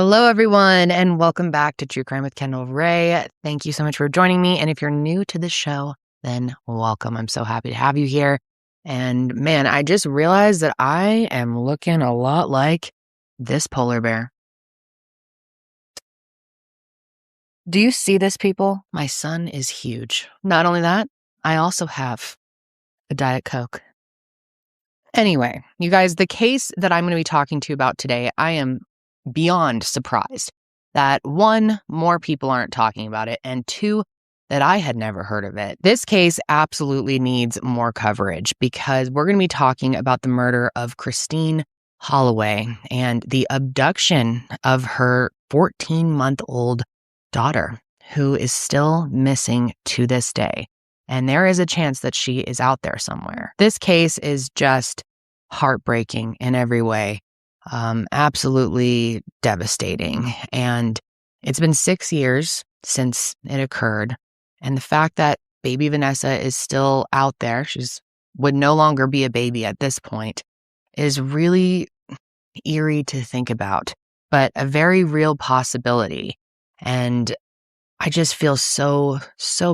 Hello, everyone, and welcome back to True Crime with Kendall Ray. Thank you so much for joining me. And if you're new to the show, then welcome. I'm so happy to have you here. And man, I just realized that I am looking a lot like this polar bear. Do you see this, people? My son is huge. Not only that, I also have a Diet Coke. Anyway, you guys, the case that I'm going to be talking to you about today, I am beyond surprised that one, more people aren't talking about it, and two, that I had never heard of it. This case absolutely needs more coverage because we're going to be talking about the murder of Christine Holloway and the abduction of her 14-month-old daughter, who is still missing to this day. And there is a chance that she is out there somewhere. This case is just heartbreaking in every way. Absolutely devastating. And it's been 6 years since it occurred. And the fact that baby Vanessa is still out there, would no longer be a baby at this point, is really eerie to think about, but a very real possibility. And I just feel so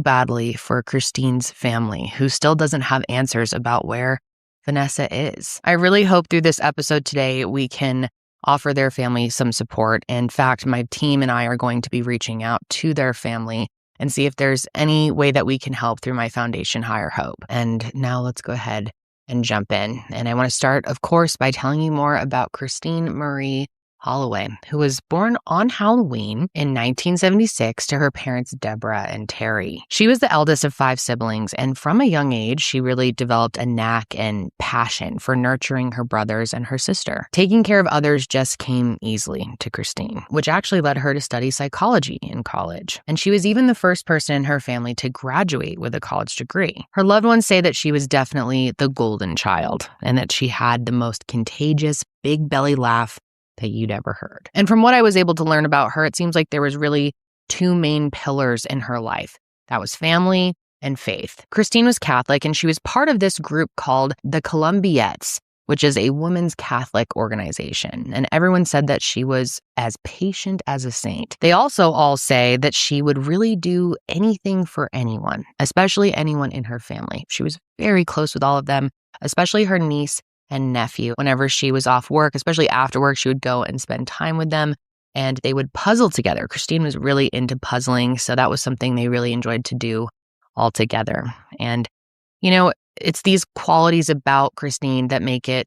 badly for Christine's family, who still doesn't have answers about where Vanessa is. I really hope through this episode today we can offer their family some support. In fact, my team and I are going to be reaching out to their family and see if there's any way that we can help through my foundation, Higher Hope. And now let's go ahead and jump in. And I want to start, of course, by telling you more about Christine Marie Holloway, who was born on Halloween in 1976 to her parents, Deborah and Terry. She was the eldest of 5 siblings, and from a young age, she really developed a knack and passion for nurturing her brothers and her sister. Taking care of others just came easily to Christine, which actually led her to study psychology in college. And she was even the first person in her family to graduate with a college degree. Her loved ones say that she was definitely the golden child, and that she had the most contagious big belly laugh that you'd ever heard. And from what I was able to learn about her, it seems like there was really 2 main pillars in her life. That was family and faith. Christine was Catholic, and she was part of this group called the Columbiettes, which is a women's Catholic organization. And everyone said that she was as patient as a saint. They also all say that she would really do anything for anyone, especially anyone in her family. She was very close with all of them, especially her niece and nephew. Whenever she was off work, especially after work, she would go and spend time with them, and they would puzzle together. Christine was really into puzzling, so that was something they really enjoyed to do all together. And, it's these qualities about Christine that make it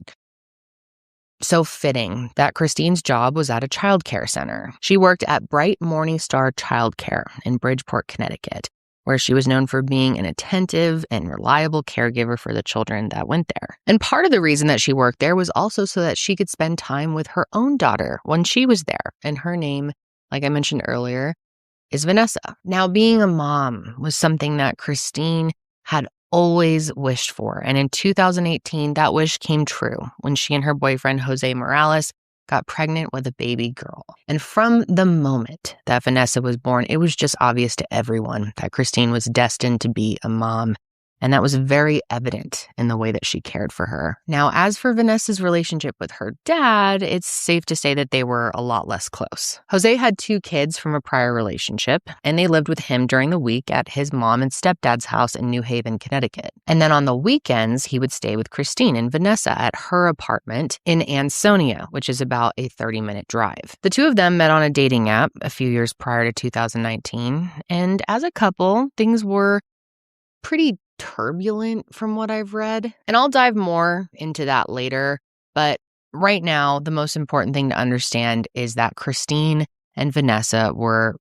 so fitting that Christine's job was at a childcare center. She worked at Bright Morning Star Childcare in Bridgeport, Connecticut, where she was known for being an attentive and reliable caregiver for the children that went there. And part of the reason that she worked there was also so that she could spend time with her own daughter when she was there. And her name, like I mentioned earlier, is Vanessa. Now, being a mom was something that Christine had always wished for. And in 2018, that wish came true when she and her boyfriend, Jose Morales, got pregnant with a baby girl. And from the moment that Vanessa was born, it was just obvious to everyone that Christine was destined to be a mom. And that was very evident in the way that she cared for her. Now, as for Vanessa's relationship with her dad, it's safe to say that they were a lot less close. Jose had 2 kids from a prior relationship, and they lived with him during the week at his mom and stepdad's house in New Haven, Connecticut. And then on the weekends, he would stay with Christine and Vanessa at her apartment in Ansonia, which is about a 30-minute drive. The 2 of them met on a dating app a few years prior to 2019, and as a couple, things were pretty turbulent from what I've read. And I'll dive more into that later. But right now, the most important thing to understand is that Christine and Vanessa were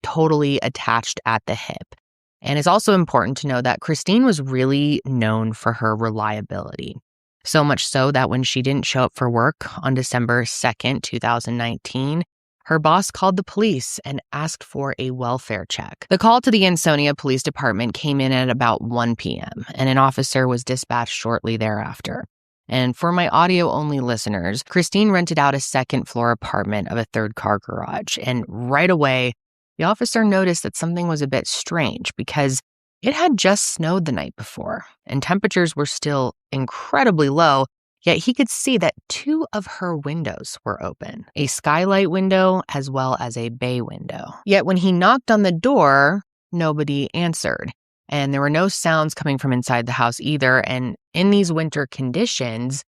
totally attached at the hip. And it's also important to know that Christine was really known for her reliability. So much so that when she didn't show up for work on December 2nd, 2019, her boss called the police and asked for a welfare check. The call to the Ansonia Police Department came in at about 1 p.m., and an officer was dispatched shortly thereafter. And for my audio-only listeners, Christine rented out a second-floor apartment of a third-car garage, and right away, the officer noticed that something was a bit strange because it had just snowed the night before, and temperatures were still incredibly low, Yet he could see that 2 of her windows were open, a skylight window as well as a bay window. Yet when he knocked on the door, nobody answered. And there were no sounds coming from inside the house either. And in these winter conditions,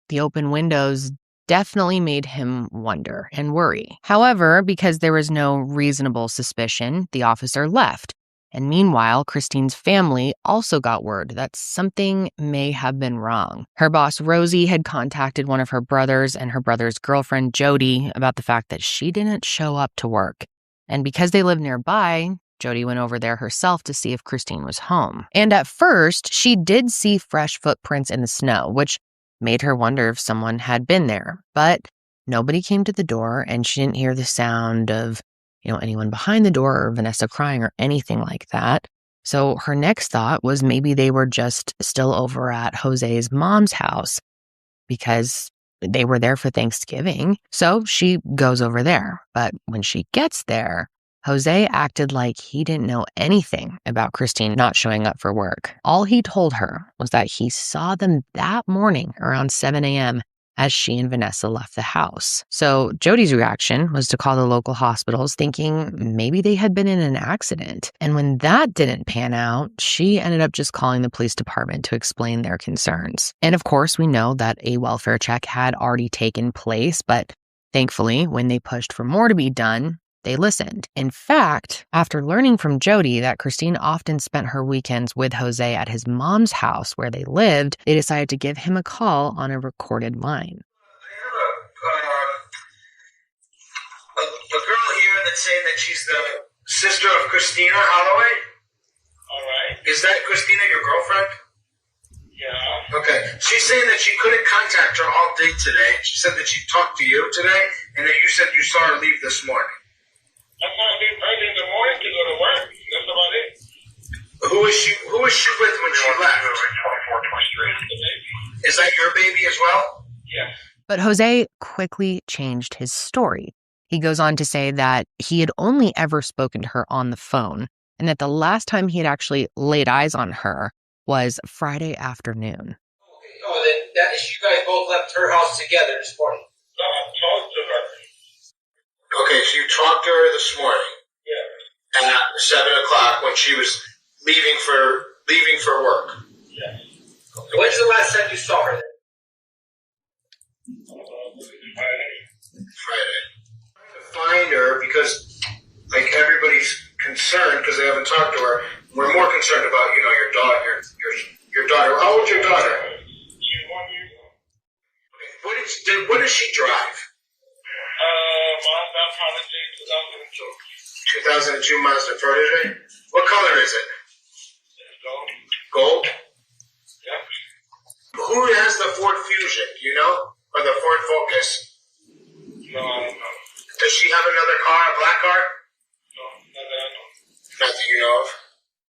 the open windows definitely made him wonder and worry. However, because there was no reasonable suspicion, the officer left. And meanwhile, Christine's family also got word that something may have been wrong. Her boss, Rosie, had contacted one of her brothers and her brother's girlfriend, Jody, about the fact that she didn't show up to work. And because they lived nearby, Jody went over there herself to see if Christine was home. And at first, she did see fresh footprints in the snow, which made her wonder if someone had been there. But nobody came to the door, and she didn't hear the sound of anyone behind the door or Vanessa crying or anything like that. So her next thought was maybe they were just still over at Jose's mom's house because they were there for Thanksgiving. So she goes over there. But when she gets there, Jose acted like he didn't know anything about Christine not showing up for work. All he told her was that he saw them that morning around 7 a.m. as she and Vanessa left the house. So Jody's reaction was to call the local hospitals, thinking maybe they had been in an accident. And when that didn't pan out, she ended up just calling the police department to explain their concerns. And of course, we know that a welfare check had already taken place, but thankfully, when they pushed for more to be done, they listened. In fact, after learning from Jody that Christine often spent her weekends with Jose at his mom's house where they lived, they decided to give him a call on a recorded line. I have a girl here that's saying that she's the sister of Christina Holloway. All right. Is that Christina your girlfriend? Yeah. Okay. She's saying that she couldn't contact her all day today. She said that she talked to you today and that you said you saw her leave this morning. I saw her leave early in the morning to go to work. That's about it. Who is she with when she left? 24th Street. Is that your baby as well? Yes. But Jose quickly changed his story. He goes on to say that he had only ever spoken to her on the phone and that the last time he had actually laid eyes on her was Friday afternoon. Oh, then you guys both left her house together this morning? No, I talked to her. Okay, so you talked to her this morning? Yeah. At 7 o'clock when she was leaving for work? Yes. Okay. When's the last time you saw her then? Friday. To find her because everybody's concerned because they haven't talked to her. We're more concerned about your daughter. Your daughter. How old's your daughter? She's 1 year old. Okay. What does she drive? Mazda Protege 2002. 2002 Mazda Protege. What color is it? It's gold. Gold. Yeah. Who has the Ford Fusion? Do you know, or the Ford Focus? No, I don't know. Does she have another car, a black car? No, not that I know. Nothing you know of.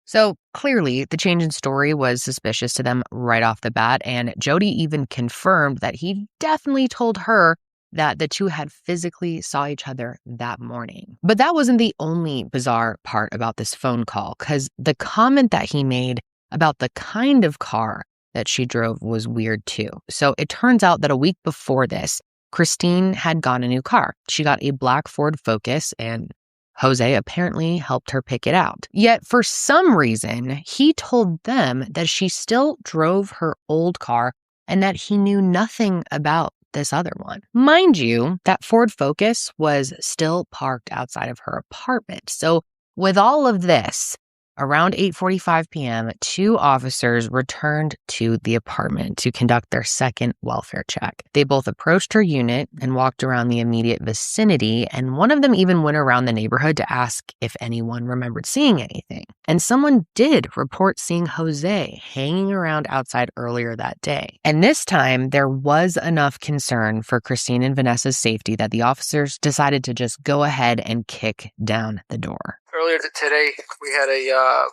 So clearly, the change in story was suspicious to them right off the bat, and Jody even confirmed that he definitely told her that the two had physically saw each other that morning. But that wasn't the only bizarre part about this phone call, because the comment that he made about the kind of car that she drove was weird too. So it turns out that a week before this, Christine had gotten a new car. She got a black Ford Focus, and Jose apparently helped her pick it out. Yet for some reason, he told them that she still drove her old car and that he knew nothing about this other one. Mind you, that Ford Focus was still parked outside of her apartment. So with all of this, around 8:45 p.m., 2 officers returned to the apartment to conduct their second welfare check. They both approached her unit and walked around the immediate vicinity, and one of them even went around the neighborhood to ask if anyone remembered seeing anything. And someone did report seeing Jose hanging around outside earlier that day. And this time, there was enough concern for Christine and Vanessa's safety that the officers decided to just go ahead and kick down the door. Earlier today, we had a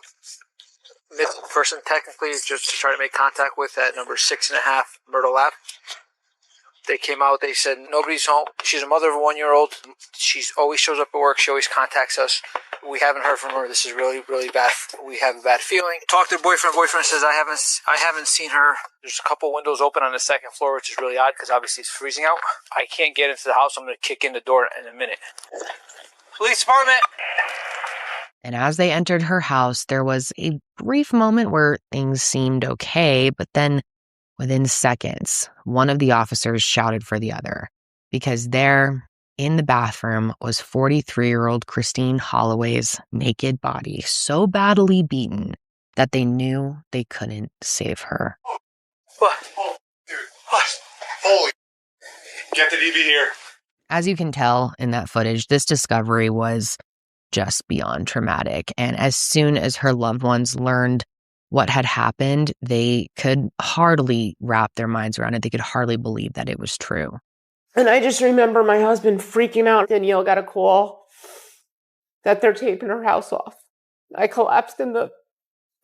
missing person, technically, just to try to make contact with at number 6.5 Myrtle Ave. They came out, they said, nobody's home. She's a mother of a 1-year-old. She always shows up at work. She always contacts us. We haven't heard from her. This is really, really bad. We have a bad feeling. Talked to the boyfriend. Boyfriend says I haven't seen her. There's a couple windows open on the second floor, which is really odd because obviously it's freezing out. I can't get into the house. I'm going to kick in the door in a minute. Police department. And as they entered her house, there was a brief moment where things seemed okay, but then within seconds, one of the officers shouted for the other because there in the bathroom was 43-year-old Christine Holloway's naked body so badly beaten that they knew they couldn't save her. What? Dude, what? Holy. Get the DV here. As you can tell in that footage, this discovery was just beyond traumatic. And as soon as her loved ones learned what had happened, they could hardly wrap their minds around it. They could hardly believe that it was true. And I just remember my husband freaking out. Danielle got a call that they're taping her house off. I collapsed in the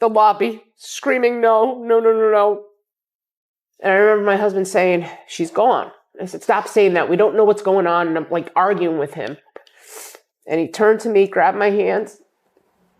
lobby, screaming, no. And I remember my husband saying, she's gone. I said, stop saying that. We don't know what's going on. And I'm like arguing with him. And he turned to me, grabbed my hands,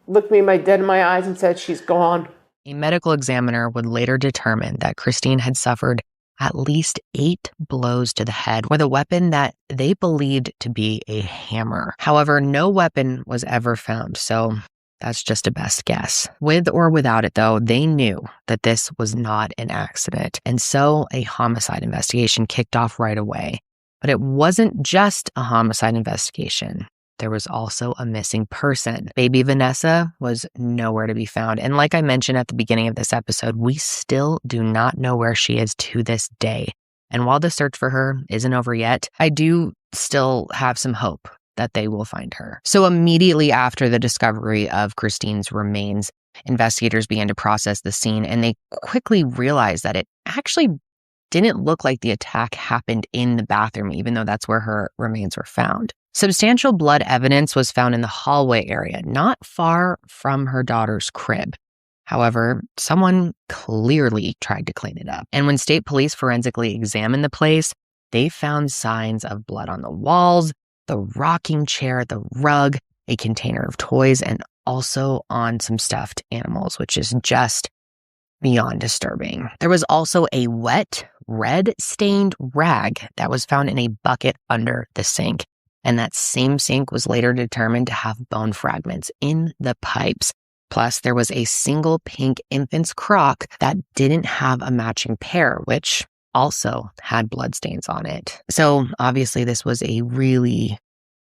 looked me dead in my eyes and said, she's gone. A medical examiner would later determine that Christine had suffered at least 8 blows to the head with a weapon that they believed to be a hammer. However, no weapon was ever found, so that's just a best guess. With or without it, though, they knew that this was not an accident, and so a homicide investigation kicked off right away. But it wasn't just a homicide investigation. There was also a missing person. Baby Vanessa was nowhere to be found. And like I mentioned at the beginning of this episode, we still do not know where she is to this day. And while the search for her isn't over yet, I do still have some hope that they will find her. So immediately after the discovery of Christine's remains, investigators began to process the scene, and they quickly realized that it actually didn't look like the attack happened in the bathroom, even though that's where her remains were found. Substantial blood evidence was found in the hallway area, not far from her daughter's crib. However, someone clearly tried to clean it up. And when state police forensically examined the place, they found signs of blood on the walls, the rocking chair, the rug, a container of toys, and also on some stuffed animals, which is just beyond disturbing. There was also a wet, red-stained rag that was found in a bucket under the sink. And that same sink was later determined to have bone fragments in the pipes. Plus, there was a single pink infant's crock that didn't have a matching pair, which also had bloodstains on it. So obviously, this was a really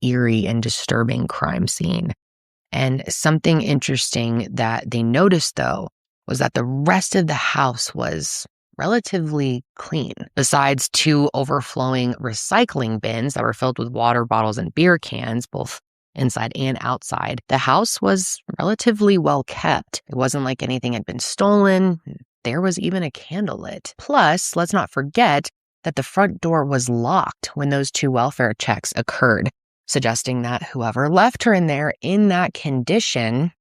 eerie and disturbing crime scene. And something interesting that they noticed, though, was that the rest of the house was relatively clean. Besides 2 overflowing recycling bins that were filled with water bottles and beer cans, both inside and outside, the house was relatively well kept. It wasn't like anything had been stolen. There was even a candle lit. Plus, let's not forget that the front door was locked when those 2 welfare checks occurred, suggesting that whoever left her in there in that condition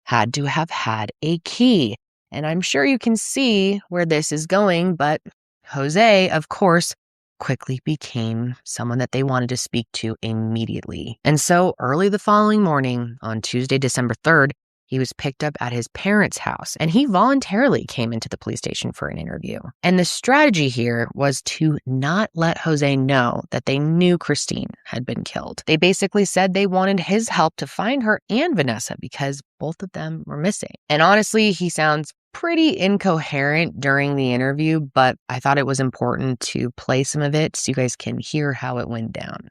had to have had a key. And I'm sure you can see where this is going, but Jose, of course, quickly became someone that they wanted to speak to immediately. And so early the following morning, on Tuesday, December 3rd, he was picked up at his parents' house, and he voluntarily came into the police station for an interview. And the strategy here was to not let Jose know that they knew Christine had been killed. They basically said they wanted his help to find her and Vanessa because both of them were missing. And honestly, he sounds pretty incoherent during the interview, but I thought it was important to play some of it so you guys can hear how it went down.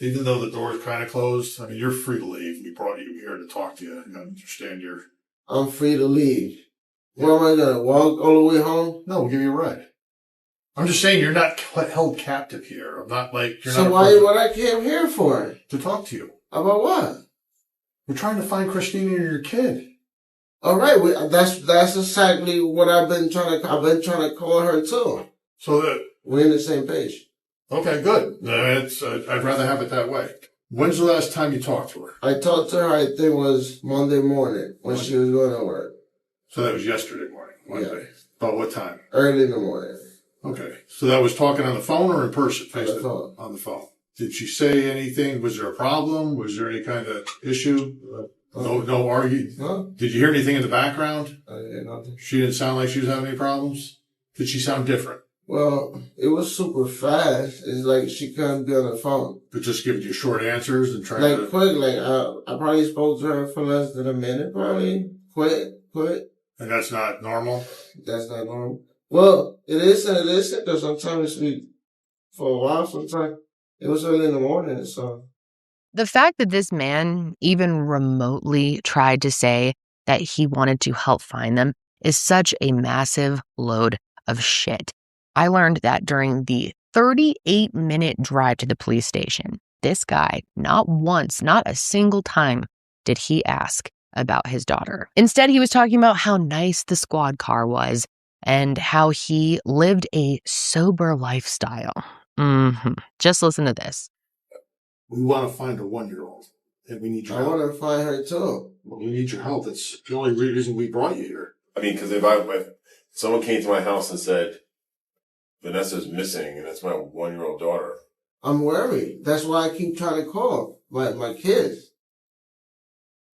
Even though the door's kind of closed, I mean, you're free to leave. We brought you here to talk to you. I understand you're... I'm free to leave. Where am I going to walk all the way home? No, we'll give you a ride. I'm just saying you're not held captive here. I'm not like... You're so not what I came here for? To talk to you. About what? We're trying to find Christine and your kid. All right, that's exactly what I've been trying to call her too. So that... We're on the same page. Okay, good. I'd rather have it that way. When's the last time you talked to her? I talked to her, I think it was Monday morning when she was going to work. So that was yesterday morning, Monday. Yeah. About what time? Early in the morning. Okay. So that was talking on the phone or in person? On the phone. Did she say anything? Was there a problem? Was there any kind of issue? No argue. Huh? Did you hear anything in the background? Yeah, nothing. She didn't sound like she was having any problems? Did she sound different? Well, it was super fast. It's like she couldn't be on the phone. But just giving you short answers and trying Like, quick, like, I probably spoke to her for less than a minute, probably. Quick. And that's not normal? That's not normal. Well, it is and it isn't, because sometimes we, for a while, sometimes it was early in the morning, so. The fact that this man even remotely tried to say that he wanted to help find them is such a massive load of shit. I learned that during the 38-minute drive to the police station, this guy, not once, not a single time, did he ask about his daughter. Instead, he was talking about how nice the squad car was and how he lived a sober lifestyle. Just listen to this. We want to find a 1-year-old, and we need your help. I want to find her too. Well, we need your help. That's the only reason we brought you here. I mean, because if someone came to my house and said, Vanessa's missing, and it's my 1-year-old daughter. I'm worried. That's why I keep trying to call my kids.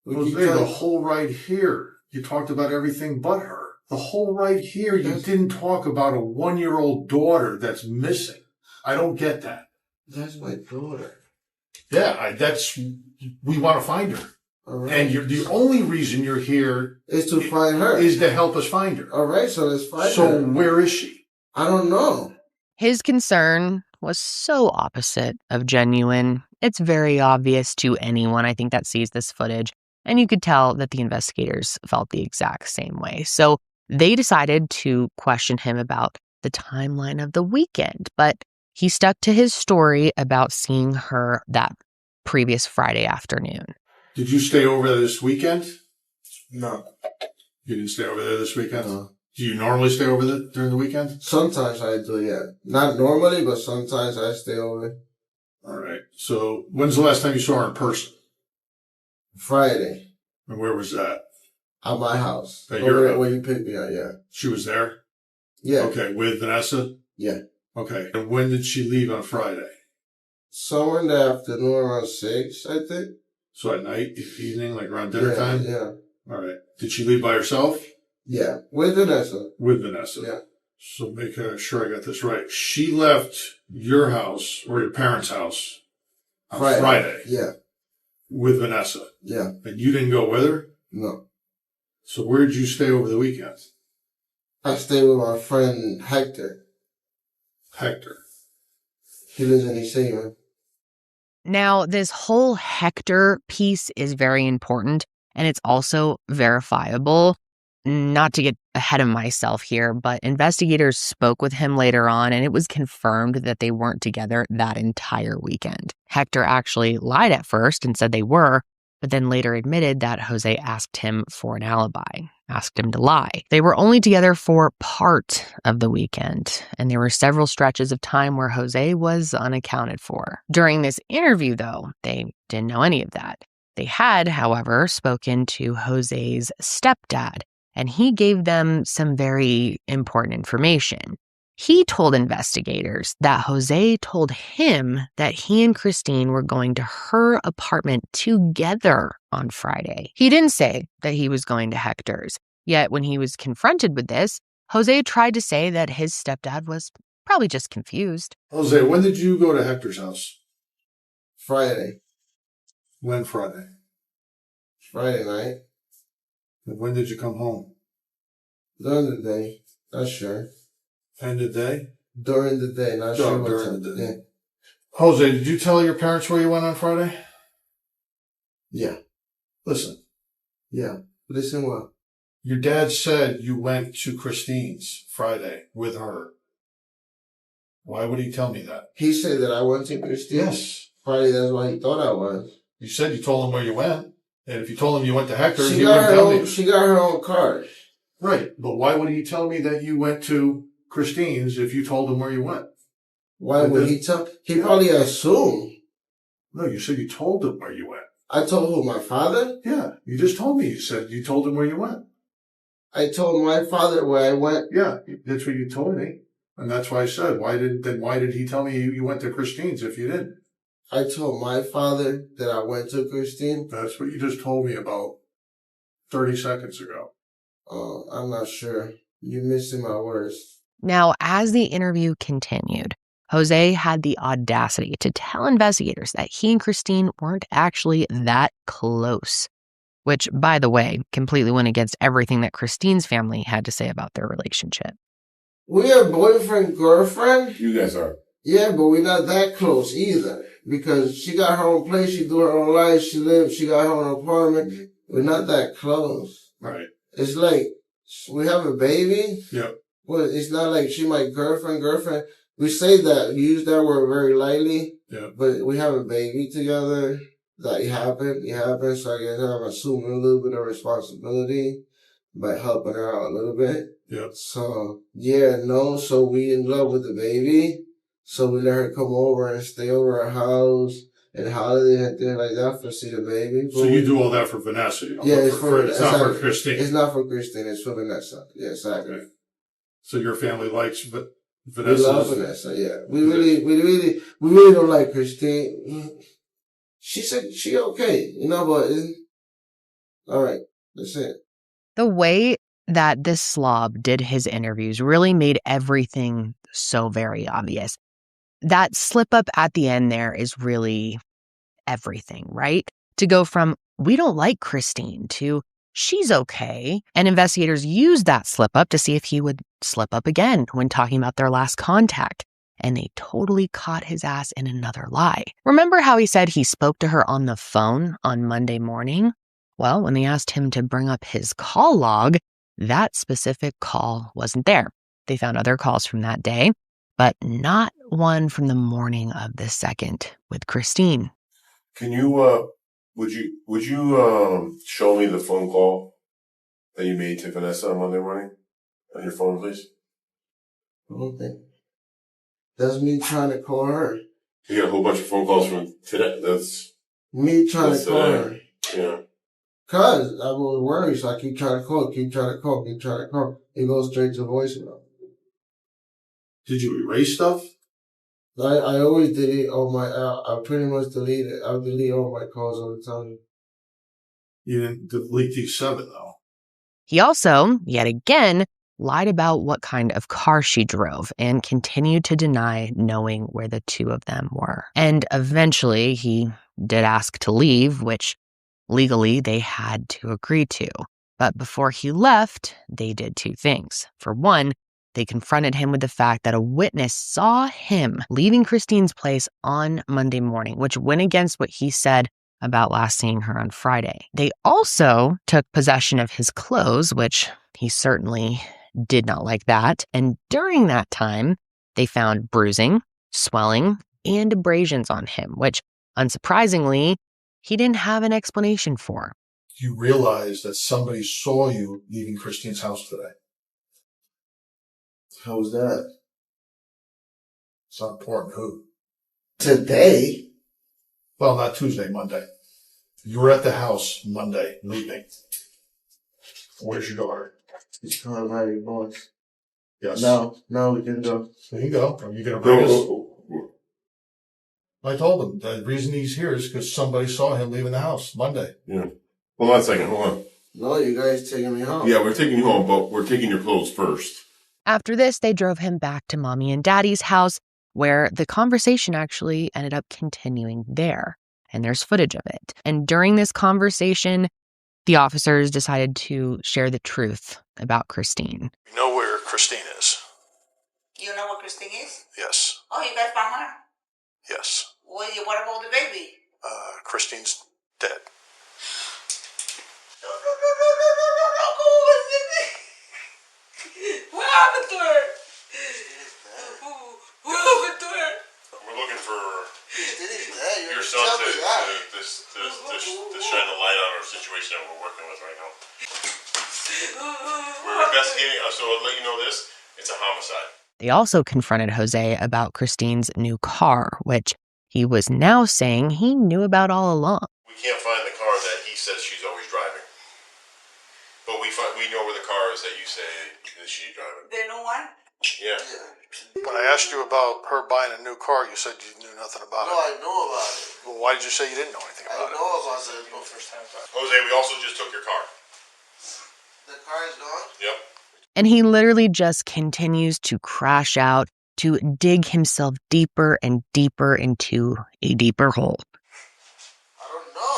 The whole right here, you talked about everything but her. The whole right here, you didn't talk about a 1-year-old daughter that's missing. I don't get that. That's my daughter. Yeah, we want to find her. All right. And the only reason you're here is to find her. Is to help us find her. All right, so let's find her. So where is she? I don't know. His concern was so opposite of genuine. It's very obvious to anyone, I think, that sees this footage. And you could tell that the investigators felt the exact same way. So they decided to question him about the timeline of the weekend. But he stuck to his story about seeing her that previous Friday afternoon. Did you stay over there this weekend? No. You didn't stay over there this weekend? No. Do you normally stay over there during the weekend? Sometimes I do, yeah. Not normally, but sometimes I stay over. All right. So when's the last time you saw her in person? Friday. And where was that? At my house. At over your there where you picked me up, yeah. She was there? Yeah. Okay, with Vanessa? Yeah. Okay. And when did she leave on Friday? Somewhere in the afternoon around 6, I think. So at night, evening, like around dinner time? Yeah. All right. Did she leave by herself? Yeah. With Vanessa. With Vanessa. Yeah. So make sure I got this right. She left your house or your parents' house on Friday. Yeah. With Vanessa. Yeah. And you didn't go with her? No. So where did you stay over the weekend? I stayed with my friend Hector. Hector. He lives in East Haven. Now, this whole Hector piece is very important, and it's also verifiable. Not to get ahead of myself here, but investigators spoke with him later on, and it was confirmed that they weren't together that entire weekend. Hector actually lied at first and said they were, but then later admitted that Jose asked him for an alibi, asked him to lie. They were only together for part of the weekend, and there were several stretches of time where Jose was unaccounted for. During this interview, though, they didn't know any of that. They had, however, spoken to Jose's stepdad, and he gave them some very important information. He told investigators that Jose told him that he and Christine were going to her apartment together on Friday. He didn't say that he was going to Hector's, yet when he was confronted with this, Jose tried to say that his stepdad was probably just confused. Jose, when did you go to Hector's house? Friday. When Friday? Friday night. And when did you come home? During the day. Not sure. End of the day? During the day. Not sure what during time. the day. Yeah. Jose, did you tell your parents where you went on Friday? Yeah. Listen. Yeah. Listen what? Your dad said you went to Christine's Friday with her. Why would he tell me that? He said that I went to Christine. Yes. Friday, that's why he thought I was. You said you told him where you went. And if you told him you went to Hector's, She he wouldn't tell me. She got her own car. Right. But why would he tell me that you went to Christine's if you told him where you went? Why would he tell? He probably assumed. No, you said you told him where you went. I told who, my father? Yeah. You just told me. You said you told him where you went. I told my father where I went. Yeah. That's what you told me. And that's why I said, why did he tell me you went to Christine's if you didn't? I told my father that I went to Christine. That's what you just told me about 30 seconds ago. I'm not sure. You're missing my words. Now, as the interview continued, Jose had the audacity to tell investigators that he and Christine weren't actually that close, which, by the way, completely went against everything that Christine's family had to say about their relationship. We are boyfriend, girlfriend. You guys are. Yeah, but we're not that close either. Because she got her own place, she do her own life, she got her own apartment. We're not that close. Right. It's like, we have a baby. Yep. Well, it's not like she my girlfriend. We say that, we use that word very lightly. Yeah. But we have a baby together. That it happened. So I guess I'm assuming a little bit of responsibility by helping her out a little bit. Yep. So, so we in love with the baby. So we let her come over and stay over our house and holiday and things like that for see the baby. So you do all that for Vanessa? Yeah, it's not for Christine. It's not for Christine. It's for Vanessa. Yeah, exactly. Okay. So your family likes Vanessa? We love Vanessa. Yeah, we really don't like Christine. She said she okay, but all right. That's it. The way that this slob did his interviews really made everything so very obvious. That slip up at the end there is really everything, right? To go from, we don't like Christine, to she's okay. And investigators used that slip up to see if he would slip up again when talking about their last contact. And they totally caught his ass in another lie. Remember how he said he spoke to her on the phone on Monday morning? Well, when they asked him to bring up his call log, that specific call wasn't there. They found other calls from that day, but not one from the morning of the 2nd with Christine. Can you, would you show me the phone call that you made to Vanessa on Monday morning on your phone, please? Okay. That's me trying to call her. You got a whole bunch of phone calls from today. That's me trying to call her. Yeah. Cause I was worried, so I keep trying to call. It goes straight to voicemail. Did you erase stuff? I always delete all my, I pretty much delete it. I delete all my calls all the time. You didn't delete these 7, though. He also, yet again, lied about what kind of car she drove and continued to deny knowing where the two of them were. And eventually, he did ask to leave, which legally they had to agree to. But before he left, they did 2 things. For one, they confronted him with the fact that a witness saw him leaving Christine's place on Monday morning, which went against what he said about last seeing her on Friday. They also took possession of his clothes, which he certainly did not like that. And during that time, they found bruising, swelling, and abrasions on him, which, unsurprisingly, he didn't have an explanation for. You realize that somebody saw you leaving Christine's house today. How was that? It's not important who. Today? Well, not Tuesday, Monday. You were at the house Monday, leaving. Where's your daughter? She's calling my boss. Yes. No, we can go. There you go. Are you going to bring us? I told him the reason he's here is because somebody saw him leaving the house Monday. Yeah. Hold on a second. Hold on. No, you guys taking me home. Yeah, we're taking you home, but we're taking your clothes first. After this, they drove him back to Mommy and Daddy's house, where the conversation actually ended up continuing there. And there's footage of it. And during this conversation, the officers decided to share the truth about Christine. You know where Christine is? You know where Christine is? Yes. Oh, you guys found her? Yes. Well, what about the baby? Christine's dead. No, what happened to her? What happened to her? We're looking for Your son to shine a light on our situation that we're working with right now. We're investigating, so I'll let you know this. It's a homicide. They also confronted Jose about Christine's new car, which he was now saying he knew about all along. We can't find the car that he says she's always driving. But we know where the car is that you say that she's driving. The new one? Yeah. When I asked you about her buying a new car, you said you knew nothing about No, it. I know about it. Well, why did you say you didn't know anything I about it? know about it. Jose, we also just took your car. The car is gone? Yep. And he literally just continues to crash out, to dig himself deeper and deeper into a deeper hole. I don't know.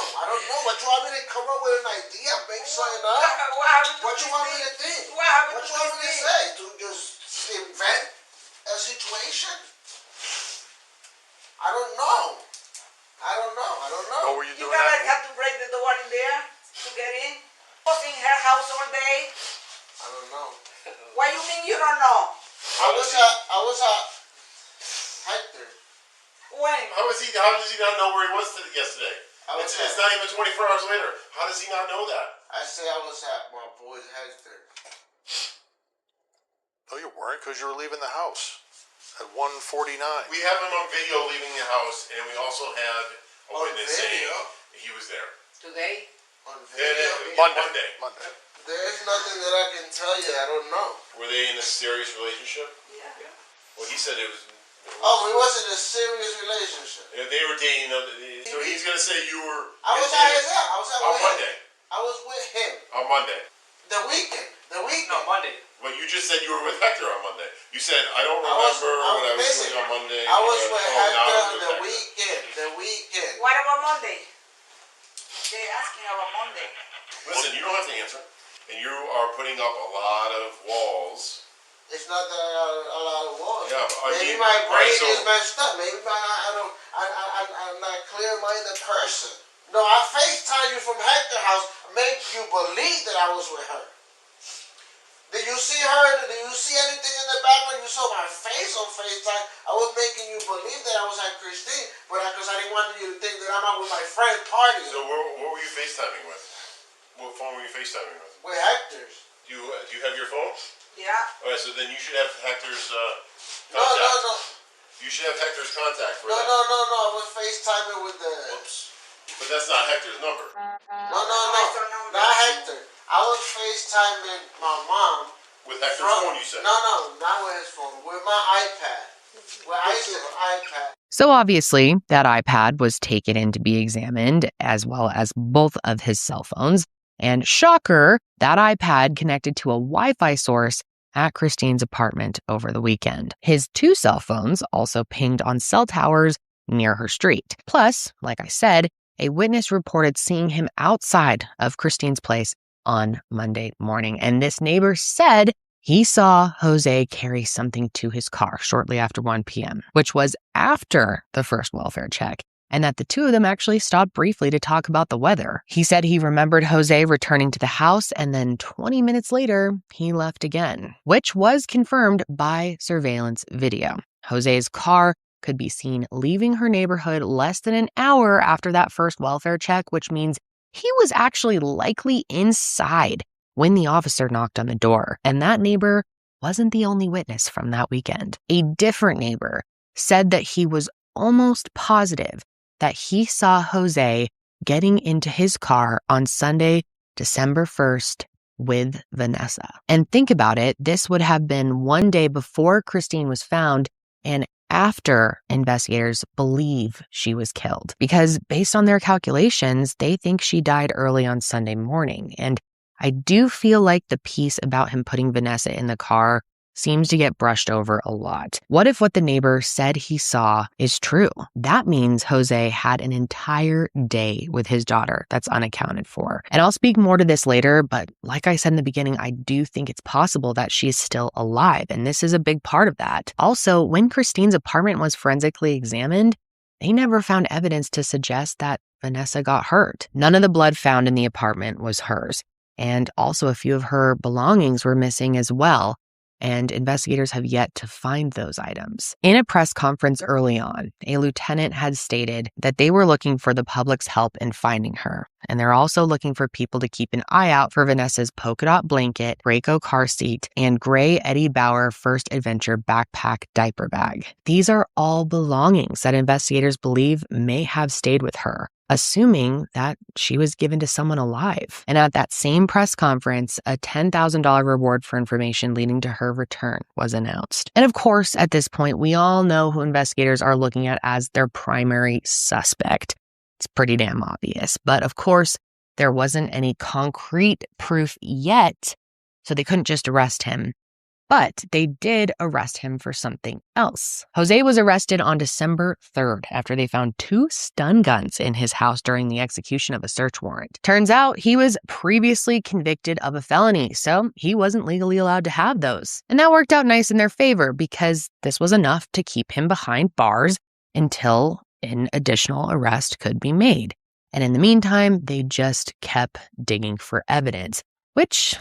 What you want me to come up with an idea, make something up? What happened to What you want me to Christine? think? What happened What to you want me to Christine? say? To just invent a situation? I don't know. What were you You doing guys that? have to break the door in there to get in? Was in her house all day? I don't know. What do you mean you don't know? I was at Hector. When? How does he not know where he was yesterday? It's not even 24 hours later. How does he not know that? I say I was at my boy's Hector. No, you weren't, because you were leaving the house at 1:49. We have him on video leaving the house, and we also have a On witness saying video? he was there. Today? On video. Monday. There's nothing that I can tell you. I don't know. Were they in a serious relationship? Yeah. Well, he said it was. Oh, we wasn't in a serious relationship. They were dating. So he's gonna say you were. I was at his house. I was at on with him. Monday. I was with him. On Monday. The weekend. No, Monday. Well, you just said you were with Hector on Monday. You said I don't I was- remember what I was listen, doing on Monday. I was You with said, now Hector I'm on with the Hector. weekend. The weekend. What about Monday? They're asking about Monday. Listen, you don't have to answer, and you are putting up a lot of walls. It's not that I got a lot of walls. Yeah, but I Maybe mean, my brain right, so- is messed up. Maybe I'm not a clear-minded person. No, I FaceTime you from Hector's house, make you believe that I was with her. Did you see her? Did you see anything in the background? You saw my face on FaceTime. I was making you believe that I was at Christine, but because I didn't want you to think that I'm out with my friend partying. So what were you FaceTiming with? What phone were you FaceTiming with? With Hector's. Do you have your phone? Yeah. All right, so then you should have Hector's No. contact. You should have Hector's contact for No. that. I was FaceTiming with the. Oops. But that's not Hector's number. No. Not Hector. I was FaceTiming my mom. With Hector's phone, you said? No, not with his phone. With my iPad. With Isaac's iPad. So obviously, that iPad was taken in to be examined, as well as both of his cell phones. And shocker, that iPad connected to a Wi-Fi source at Christine's apartment over the weekend. His 2 cell phones also pinged on cell towers near her street. Plus, like I said, a witness reported seeing him outside of Christine's place on Monday morning. And this neighbor said he saw Jose carry something to his car shortly after 1 p.m., which was after the first welfare check, and that the 2 of them actually stopped briefly to talk about the weather. He said he remembered Jose returning to the house, and then 20 minutes later, he left again, which was confirmed by surveillance video. Jose's car could be seen leaving her neighborhood less than an hour after that first welfare check, which means he was actually likely inside when the officer knocked on the door. And that neighbor wasn't the only witness from that weekend. A different neighbor said that he was almost positive that he saw Jose getting into his car on Sunday, December 1st with Vanessa. And think about it, this would have been 1 day before Christine was found and after investigators believe she was killed. Because based on their calculations, they think she died early on Sunday morning. And I do feel like the piece about him putting Vanessa in the car seems to get brushed over a lot. What if what the neighbor said he saw is true? That means Jose had an entire day with his daughter that's unaccounted for. And I'll speak more to this later, but like I said in the beginning, I do think it's possible that she is still alive, and this is a big part of that. Also, when Christine's apartment was forensically examined, they never found evidence to suggest that Vanessa got hurt. None of the blood found in the apartment was hers, and also a few of her belongings were missing as well. And investigators have yet to find those items. In a press conference early on, a lieutenant had stated that they were looking for the public's help in finding her. And they're also looking for people to keep an eye out for Vanessa's polka dot blanket, Graco car seat, and gray Eddie Bauer First Adventure backpack diaper bag. These are all belongings that investigators believe may have stayed with her. assuming that she was given to someone alive. And at that same press conference, a $10,000 reward for information leading to her return was announced. And of course, at this point, we all know who investigators are looking at as their primary suspect. It's pretty damn obvious. But of course, there wasn't any concrete proof yet, so they couldn't just arrest him. But they did arrest him for something else. Jose was arrested on December 3rd after they found 2 stun guns in his house during the execution of a search warrant. Turns out he was previously convicted of a felony, so he wasn't legally allowed to have those. And that worked out nice in their favor because this was enough to keep him behind bars until an additional arrest could be made. And in the meantime, they just kept digging for evidence, which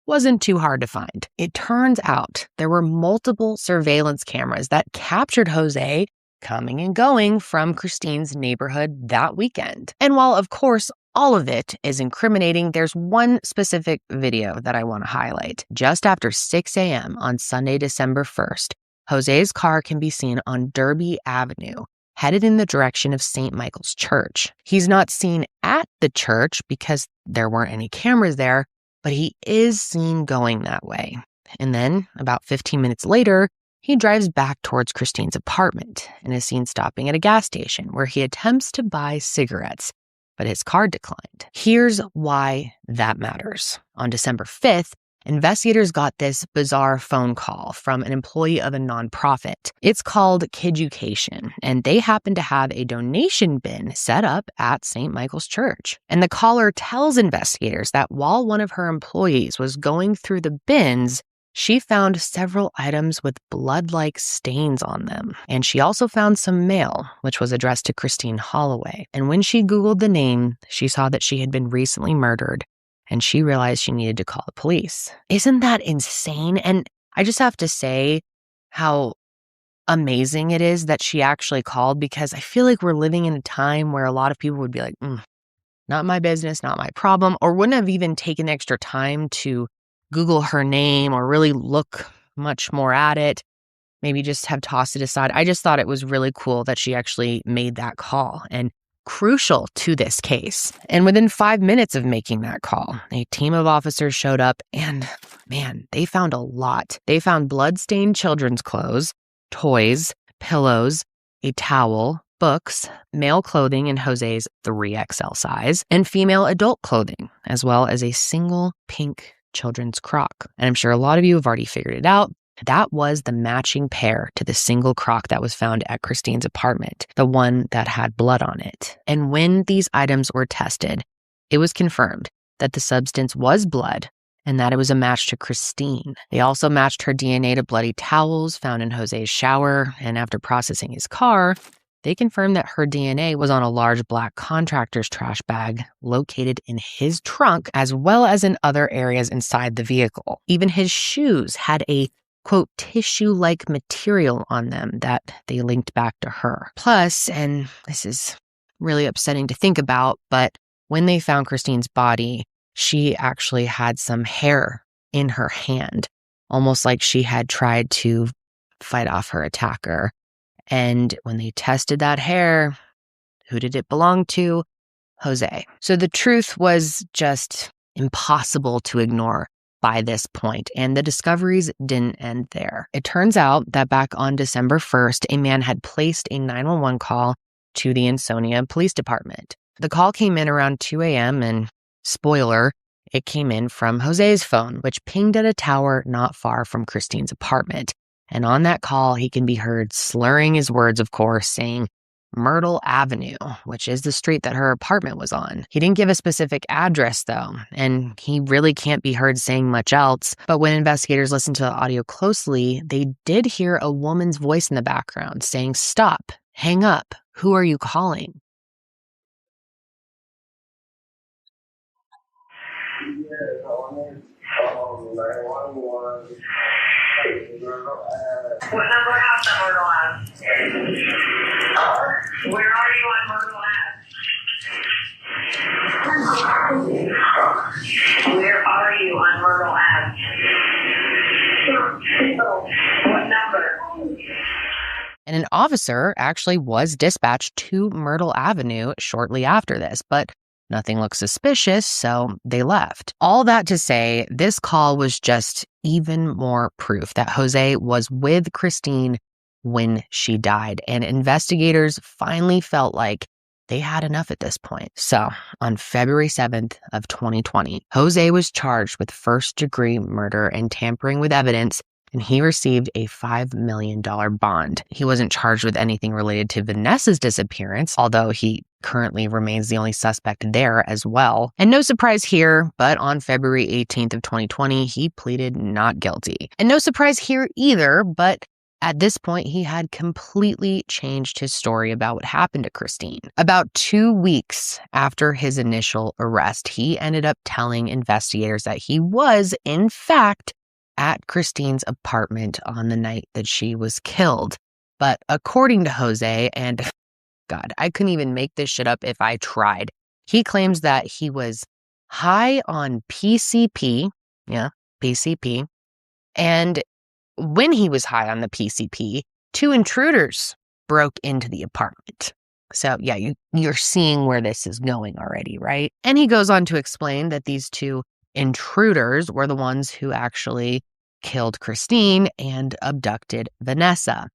wasn't too hard to find. It turns out there were multiple surveillance cameras that captured Jose coming and going from Christine's neighborhood that weekend. And while, of course, all of it is incriminating, there's one specific video that I want to highlight. Just after 6 a.m. on Sunday, December 1st, Jose's car can be seen on Derby Avenue, headed in the direction of St. Michael's Church. He's not seen at the church because there weren't any cameras there, but he is seen going that way. And then, about 15 minutes later, he drives back towards Christine's apartment and is seen stopping at a gas station where he attempts to buy cigarettes, but his card declined. Here's why that matters. On December 5th, investigators got this bizarre phone call from an employee of a nonprofit. It's called Kiducation, and they happen to have a donation bin set up at St. Michael's Church. And the caller tells investigators that while one of her employees was going through the bins, she found several items with blood-like stains on them. And she also found some mail, which was addressed to Christine Holloway. And when she Googled the name, she saw that she had been recently murdered, and she realized she needed to call the police. Isn't that insane? And I just have to say how amazing it is that she actually called, because I feel like we're living in a time where a lot of people would be like, not my business, not my problem, or wouldn't have even taken extra time to Google her name or really look much more at it. Maybe just have tossed it aside. I just thought it was really cool that she actually made that call, and crucial to this case. And within 5 minutes of making that call, a team of officers showed up, and man, they found a lot. They found blood-stained children's clothes, toys, pillows, a towel, books, male clothing in Jose's 3XL size, and female adult clothing, as well as a single pink children's crock. And I'm sure a lot of you have already figured it out. That was the matching pair to the single crock that was found at Christine's apartment, the one that had blood on it. And when these items were tested, it was confirmed that the substance was blood and that it was a match to Christine. They also matched her DNA to bloody towels found in Jose's shower, and after processing his car, they confirmed that her DNA was on a large black contractor's trash bag located in his trunk, as well as in other areas inside the vehicle. Even his shoes had a quote, tissue-like material on them that they linked back to her. Plus, and this is really upsetting to think about, but when they found Christine's body, she actually had some hair in her hand, almost like she had tried to fight off her attacker. And when they tested that hair, who did it belong to? Jose. So the truth was just impossible to ignore by this point, and the discoveries didn't end there. It turns out that back on December 1st, a man had placed a 911 call to the Ansonia Police Department. The call came in around 2 a.m. and, spoiler, it came in from Jose's phone, which pinged at a tower not far from Christine's apartment. And on that call, he can be heard slurring his words, of course, saying Myrtle Avenue, which is the street that her apartment was on. He didn't give a specific address, though, and he really can't be heard saying much else. But when investigators listened to the audio closely, they did hear a woman's voice in the background saying, "Stop, hang up, who are you calling?" What number house on Myrtle Ave? Where are you on Myrtle Ave? Where are you on Myrtle Ave? What number? And an officer actually was dispatched to Myrtle Avenue shortly after this, but nothing looked suspicious, so they left. All that to say, this call was just even more proof that Jose was with Christine when she died, and investigators finally felt like they had enough at this point. So, on February 7th of 2020, Jose was charged with first-degree murder and tampering with evidence, and he received a $5 million bond. He wasn't charged with anything related to Vanessa's disappearance, although he currently remains the only suspect there as well. And no surprise here, but on February 18th of 2020, he pleaded not guilty. And no surprise here either, but at this point, he had completely changed his story about what happened to Christine. About 2 weeks after his initial arrest, he ended up telling investigators that he was, in fact, at Christine's apartment on the night that she was killed. But according to Jose, and God, I couldn't even make this shit up if I tried, he claims that he was high on PCP, PCP, and when he was high on the PCP, 2 intruders broke into the apartment. So yeah, you're seeing where this is going already, right? And he goes on to explain that these 2 intruders were the ones who actually killed Christine and abducted Vanessa.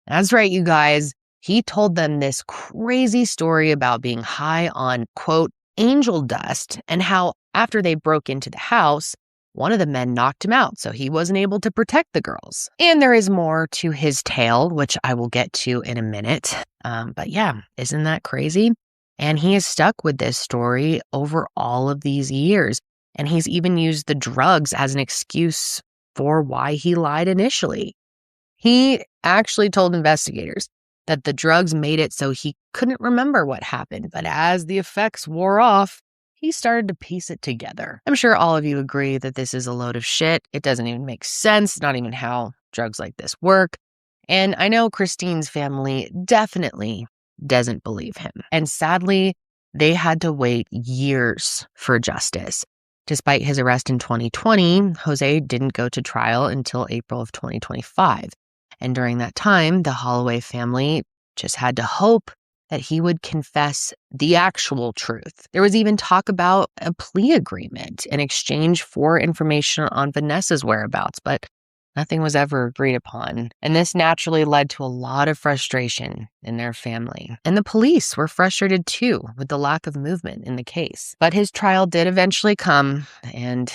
That's right, you guys. He told them this crazy story about being high on, quote, angel dust, and how after they broke into the house, one of the men knocked him out, so he wasn't able to protect the girls. And there is more to his tale, which I will get to in a minute. But yeah, isn't that crazy? And he is stuck with this story over all of these years. And he's even used the drugs as an excuse for why he lied initially. He actually told investigators that the drugs made it so he couldn't remember what happened. But as the effects wore off, he started to piece it together. I'm sure all of you agree that this is a load of shit. It doesn't even make sense, not even how drugs like this work. And I know Christine's family definitely doesn't believe him. And sadly, they had to wait years for justice. Despite his arrest in 2020, Jose didn't go to trial until April of 2025. And during that time, the Holloway family just had to hope that he would confess the actual truth. There was even talk about a plea agreement in exchange for information on Vanessa's whereabouts, but nothing was ever agreed upon. And this naturally led to a lot of frustration in their family. And the police were frustrated too with the lack of movement in the case. But his trial did eventually come, and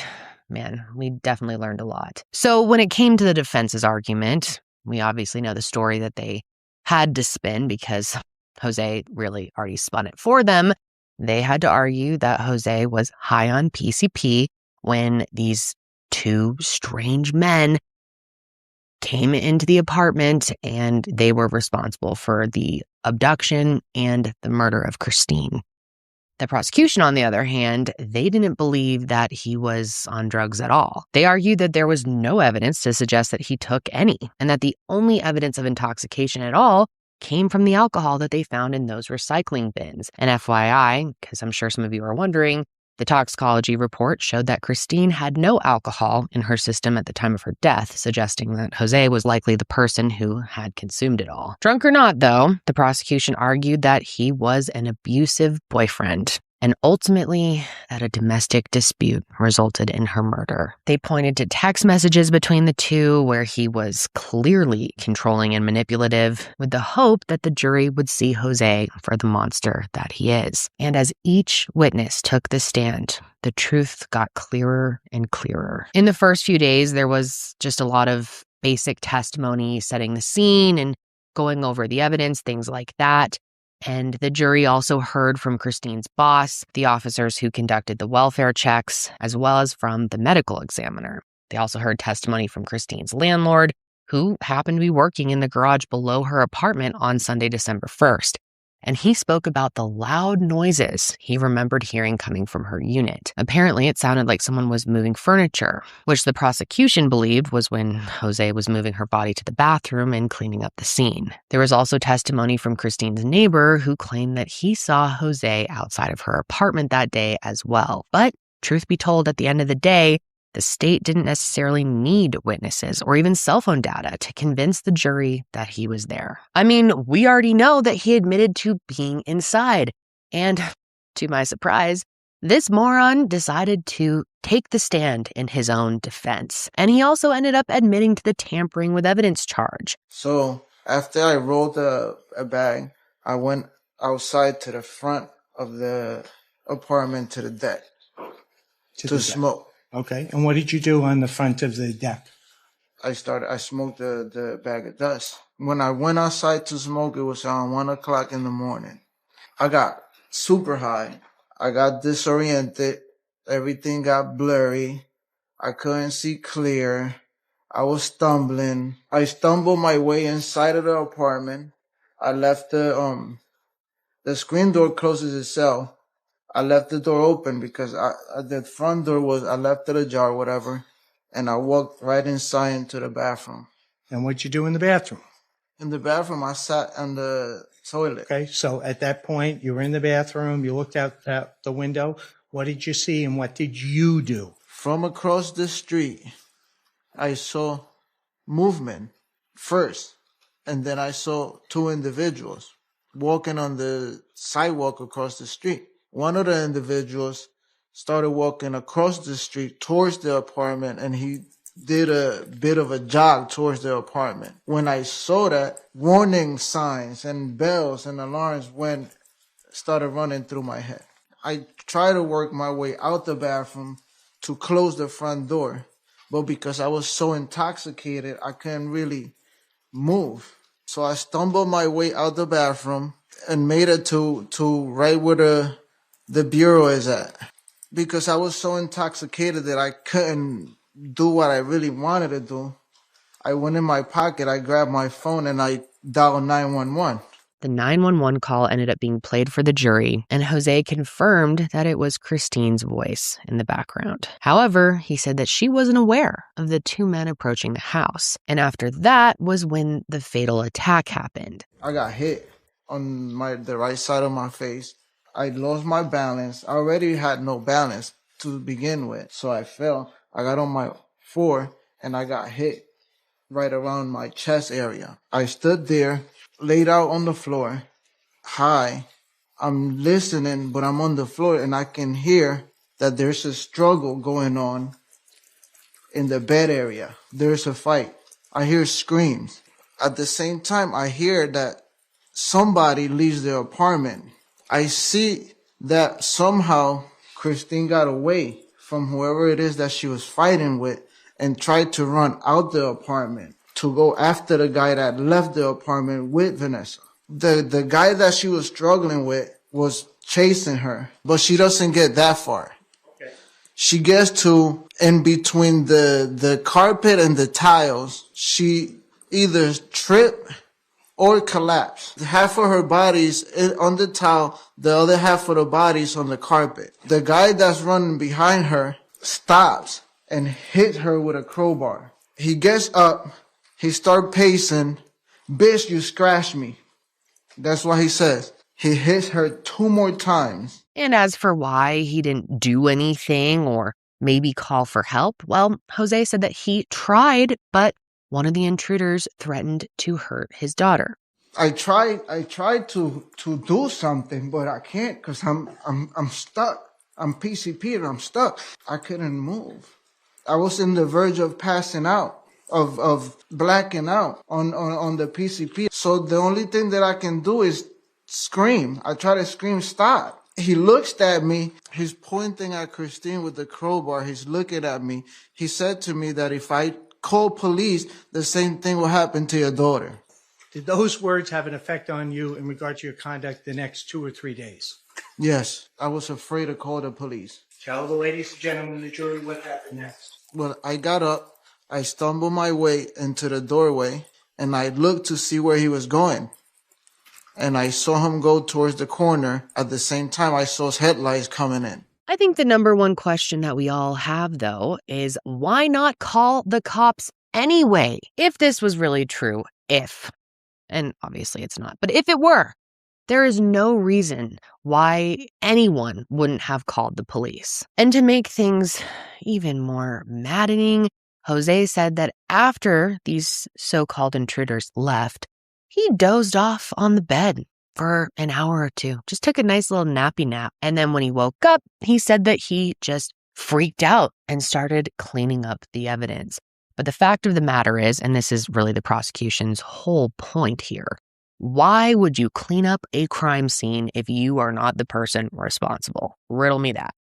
man, we definitely learned a lot. So when it came to the defense's argument, we obviously know the story that they had to spin because Jose really already spun it for them. They had to argue that Jose was high on PCP when these 2 strange men came into the apartment and they were responsible for the abduction and the murder of Christine. The prosecution, on the other hand, they didn't believe that he was on drugs at all. They argued that there was no evidence to suggest that he took any, and that the only evidence of intoxication at all came from the alcohol that they found in those recycling bins. And FYI, because I'm sure some of you are wondering, the toxicology report showed that Christine had no alcohol in her system at the time of her death, suggesting that Jose was likely the person who had consumed it all. Drunk or not, though, the prosecution argued that he was an abusive boyfriend, and ultimately that a domestic dispute resulted in her murder. They pointed to text messages between the 2 where he was clearly controlling and manipulative, with the hope that the jury would see Jose for the monster that he is. And as each witness took the stand, the truth got clearer and clearer. In the first few days, there was just a lot of basic testimony setting the scene and going over the evidence, things like that. And the jury also heard from Christine's boss, the officers who conducted the welfare checks, as well as from the medical examiner. They also heard testimony from Christine's landlord, who happened to be working in the garage below her apartment on Sunday, December 1st. And he spoke about the loud noises he remembered hearing coming from her unit. Apparently, it sounded like someone was moving furniture, which the prosecution believed was when Jose was moving her body to the bathroom and cleaning up the scene. There was also testimony from Christine's neighbor who claimed that he saw Jose outside of her apartment that day as well. But truth be told, at the end of the day, The state didn't necessarily need witnesses or even cell phone data to convince the jury that he was there. I mean, we already know that he admitted to being inside. And to my surprise, this moron decided to take the stand in his own defense. And he also ended up admitting to the tampering with evidence charge. So after I rolled a bag, I went outside to the front of the apartment to the deck to smoke. Okay. And what did you do on the front of the deck? I smoked the bag of dust. When I went outside to smoke, it was around 1 o'clock in the morning. I got super high. I got disoriented. Everything got blurry. I couldn't see clear. I was stumbling. I stumbled my way inside of the apartment. I left the screen door closes itself. I left the door open because the front door I left it ajar, whatever. And I walked right inside into the bathroom. And what'd you do in the bathroom? In the bathroom, I sat on the toilet. Okay, so at that point, you were in the bathroom, you looked out the window. What did you see and what did you do? From across the street, I saw movement first. And then I saw two individuals walking on the sidewalk across the street. One of the individuals started walking across the street towards the apartment, and he did a bit of a jog towards the apartment. When I saw that, warning signs and bells and alarms started running through my head. I tried to work my way out the bathroom to close the front door, but because I was so intoxicated, I couldn't really move. So I stumbled my way out the bathroom and made it to right where the bureau is at. Because I was so intoxicated that I couldn't do what I really wanted to do, I went in my pocket, I grabbed my phone, and I dialed 911. The 911 call ended up being played for the jury, and Jose confirmed that it was Christine's voice in the background. However, he said that she wasn't aware of the two men approaching the house, and after that was when the fatal attack happened. I got hit on the right side of my face. I lost my balance. I already had no balance to begin with, so I fell. I got on my floor, and I got hit right around my chest area. I stood there, laid out on the floor, high. I'm listening, but I'm on the floor, and I can hear that there's a struggle going on in the bed area. There's a fight. I hear screams. At the same time, I hear that somebody leaves the apartment. I see that somehow Christine got away from whoever it is that she was fighting with and tried to run out the apartment to go after the guy that left the apartment with Vanessa. The guy that she was struggling with was chasing her, but she doesn't get that far. Okay. She gets to in between the carpet and the tiles. She either tripped or collapsed. Half of her body's on the towel, the other half of the body's on the carpet. The guy that's running behind her stops and hits her with a crowbar. He gets up, he starts pacing. "Bitch, you scratched me." That's what he says. He hits her 2 more times. And as for why he didn't do anything or maybe call for help, well, Jose said that he tried, but one of the intruders threatened to hurt his daughter. I tried to do something, but I can't because I'm stuck. I'm PCP and I'm stuck. I couldn't move. I was in the verge of passing out, of blacking out on the PCP. So the only thing that I can do is scream. I try to scream, "Stop." He looks at me. He's pointing at Christine with the crowbar. He's looking at me. He said to me that if I call police, the same thing will happen to your daughter. Did those words have an effect on you in regard to your conduct the next 2 or 3 days? Yes, I was afraid to call the police. Tell the ladies and gentlemen of the jury what happened next. Well, I got up, I stumbled my way into the doorway, and I looked to see where he was going. And I saw him go towards the corner. At the same time, I saw his headlights coming in. I think the number one question that we all have, though, is why not call the cops anyway? If this was really true, and obviously it's not, but if it were, there is no reason why anyone wouldn't have called the police. And to make things even more maddening, Jose said that after these so-called intruders left, he dozed off on the bed for an hour or two, just took a nice little nappy nap. And then when he woke up, he said that he just freaked out and started cleaning up the evidence. But the fact of the matter is, and this is really the prosecution's whole point here, why would you clean up a crime scene if you are not the person responsible? Riddle me that.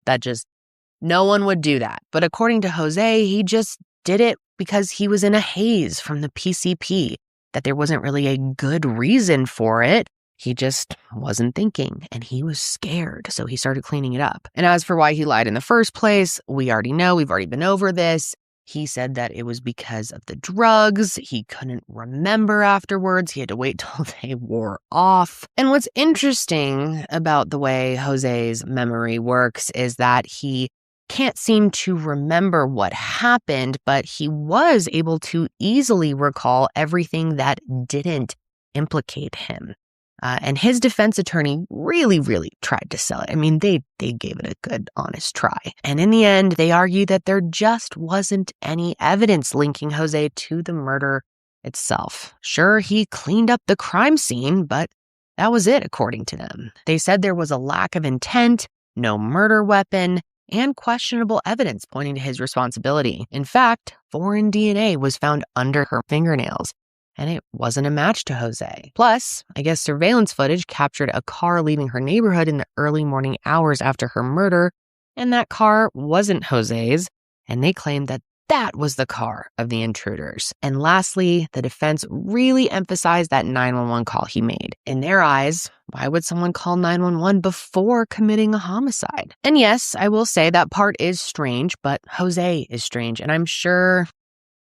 No one would do that. But according to Jose, he just did it because he was in a haze from the PCP, that there wasn't really a good reason for it. He just wasn't thinking, and he was scared, so he started cleaning it up. And as for why he lied in the first place, we already know, we've already been over this. He said that it was because of the drugs. He couldn't remember afterwards. He had to wait till they wore off. And what's interesting about the way Jose's memory works is that he can't seem to remember what happened, but he was able to easily recall everything that didn't implicate him. And his defense attorney really, really tried to sell it. I mean, they gave it a good, honest try. And in the end, they argued that there just wasn't any evidence linking Jose to the murder itself. Sure, he cleaned up the crime scene, but that was it, according to them. They said there was a lack of intent, no murder weapon, and questionable evidence pointing to his responsibility. In fact, foreign DNA was found under her fingernails, and it wasn't a match to Jose. Plus, I guess surveillance footage captured a car leaving her neighborhood in the early morning hours after her murder, and that car wasn't Jose's, and they claimed that that was the car of the intruders. And lastly, the defense really emphasized that 911 call he made. In their eyes, why would someone call 911 before committing a homicide? And yes, I will say that part is strange, but Jose is strange, and I'm sure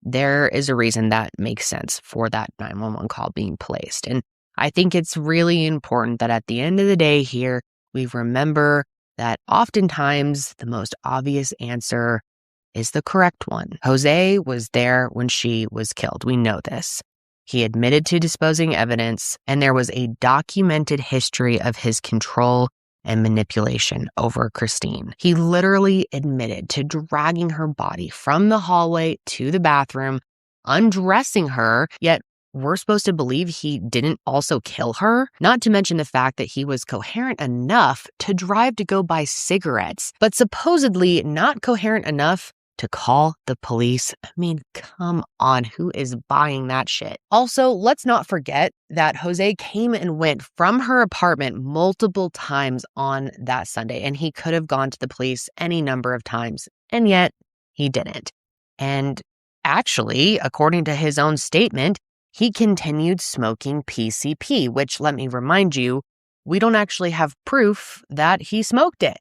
there is a reason that makes sense for that 911 call being placed. And I think it's really important that at the end of the day here, we remember that oftentimes the most obvious answer is the correct one. Jose was there when she was killed. We know this. He admitted to disposing evidence, and there was a documented history of his control and manipulation over Christine. He literally admitted to dragging her body from the hallway to the bathroom, undressing her, yet we're supposed to believe he didn't also kill her, not to mention the fact that he was coherent enough to drive to go buy cigarettes, but supposedly not coherent enough to call the police. I mean, come on, who is buying that shit? Also, let's not forget that Jose came and went from her apartment multiple times on that Sunday, and he could have gone to the police any number of times, and yet he didn't. And actually, according to his own statement, he continued smoking PCP, which, let me remind you, we don't actually have proof that he smoked it.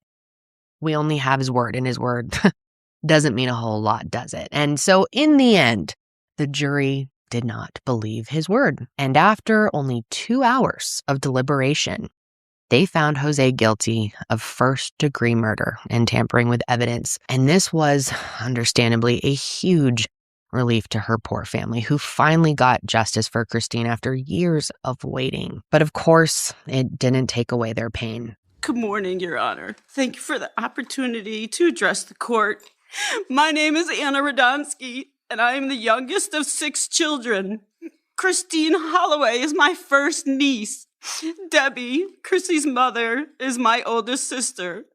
We only have his word, and his word doesn't mean a whole lot, does it? And so in the end, the jury did not believe his word. And after only 2 hours of deliberation, they found Jose guilty of first-degree murder and tampering with evidence. And this was, understandably, a huge relief to her poor family, who finally got justice for Christine after years of waiting. But of course, it didn't take away their pain. Good morning, Your Honor. Thank you for the opportunity to address the court. My name is Anna Radonsky, and I am the youngest of 6 children. Christine Holloway is my first niece. Debbie, Chrissy's mother, is my oldest sister.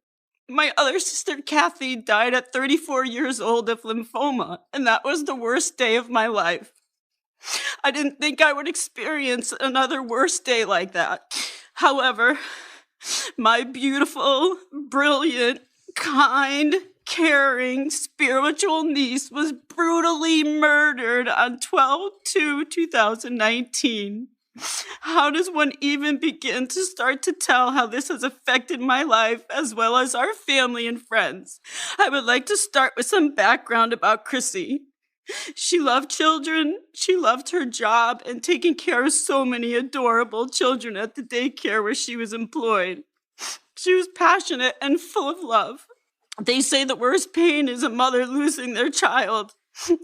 My other sister, Kathy, died at 34 years old of lymphoma, and that was the worst day of my life. I didn't think I would experience another worse day like that. However, my beautiful, brilliant, kind, caring, spiritual niece was brutally murdered on 12/2/2019. How does one even begin to start to tell how this has affected my life as well as our family and friends? I would like to start with some background about Chrissy. She loved children, she loved her job, and taking care of so many adorable children at the daycare where she was employed. She was passionate and full of love. They say the worst pain is a mother losing their child.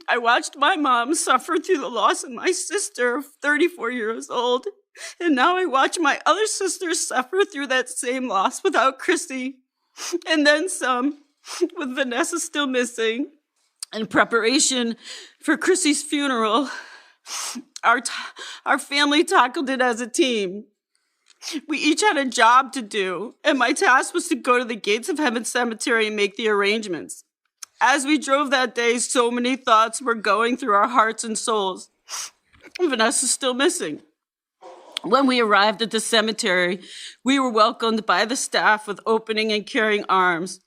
I watched my mom suffer through the loss of my sister, 34 years old, And now I watch my other sisters suffer through that same loss without Christy. And then some, with Vanessa still missing. In preparation for Chrissy's funeral, our family tackled it as a team. We each had a job to do, and my task was to go to the Gates of Heaven Cemetery and make the arrangements. As we drove that day, so many thoughts were going through our hearts and souls. Vanessa's still missing. When we arrived at the cemetery, we were welcomed by the staff with opening and caring arms.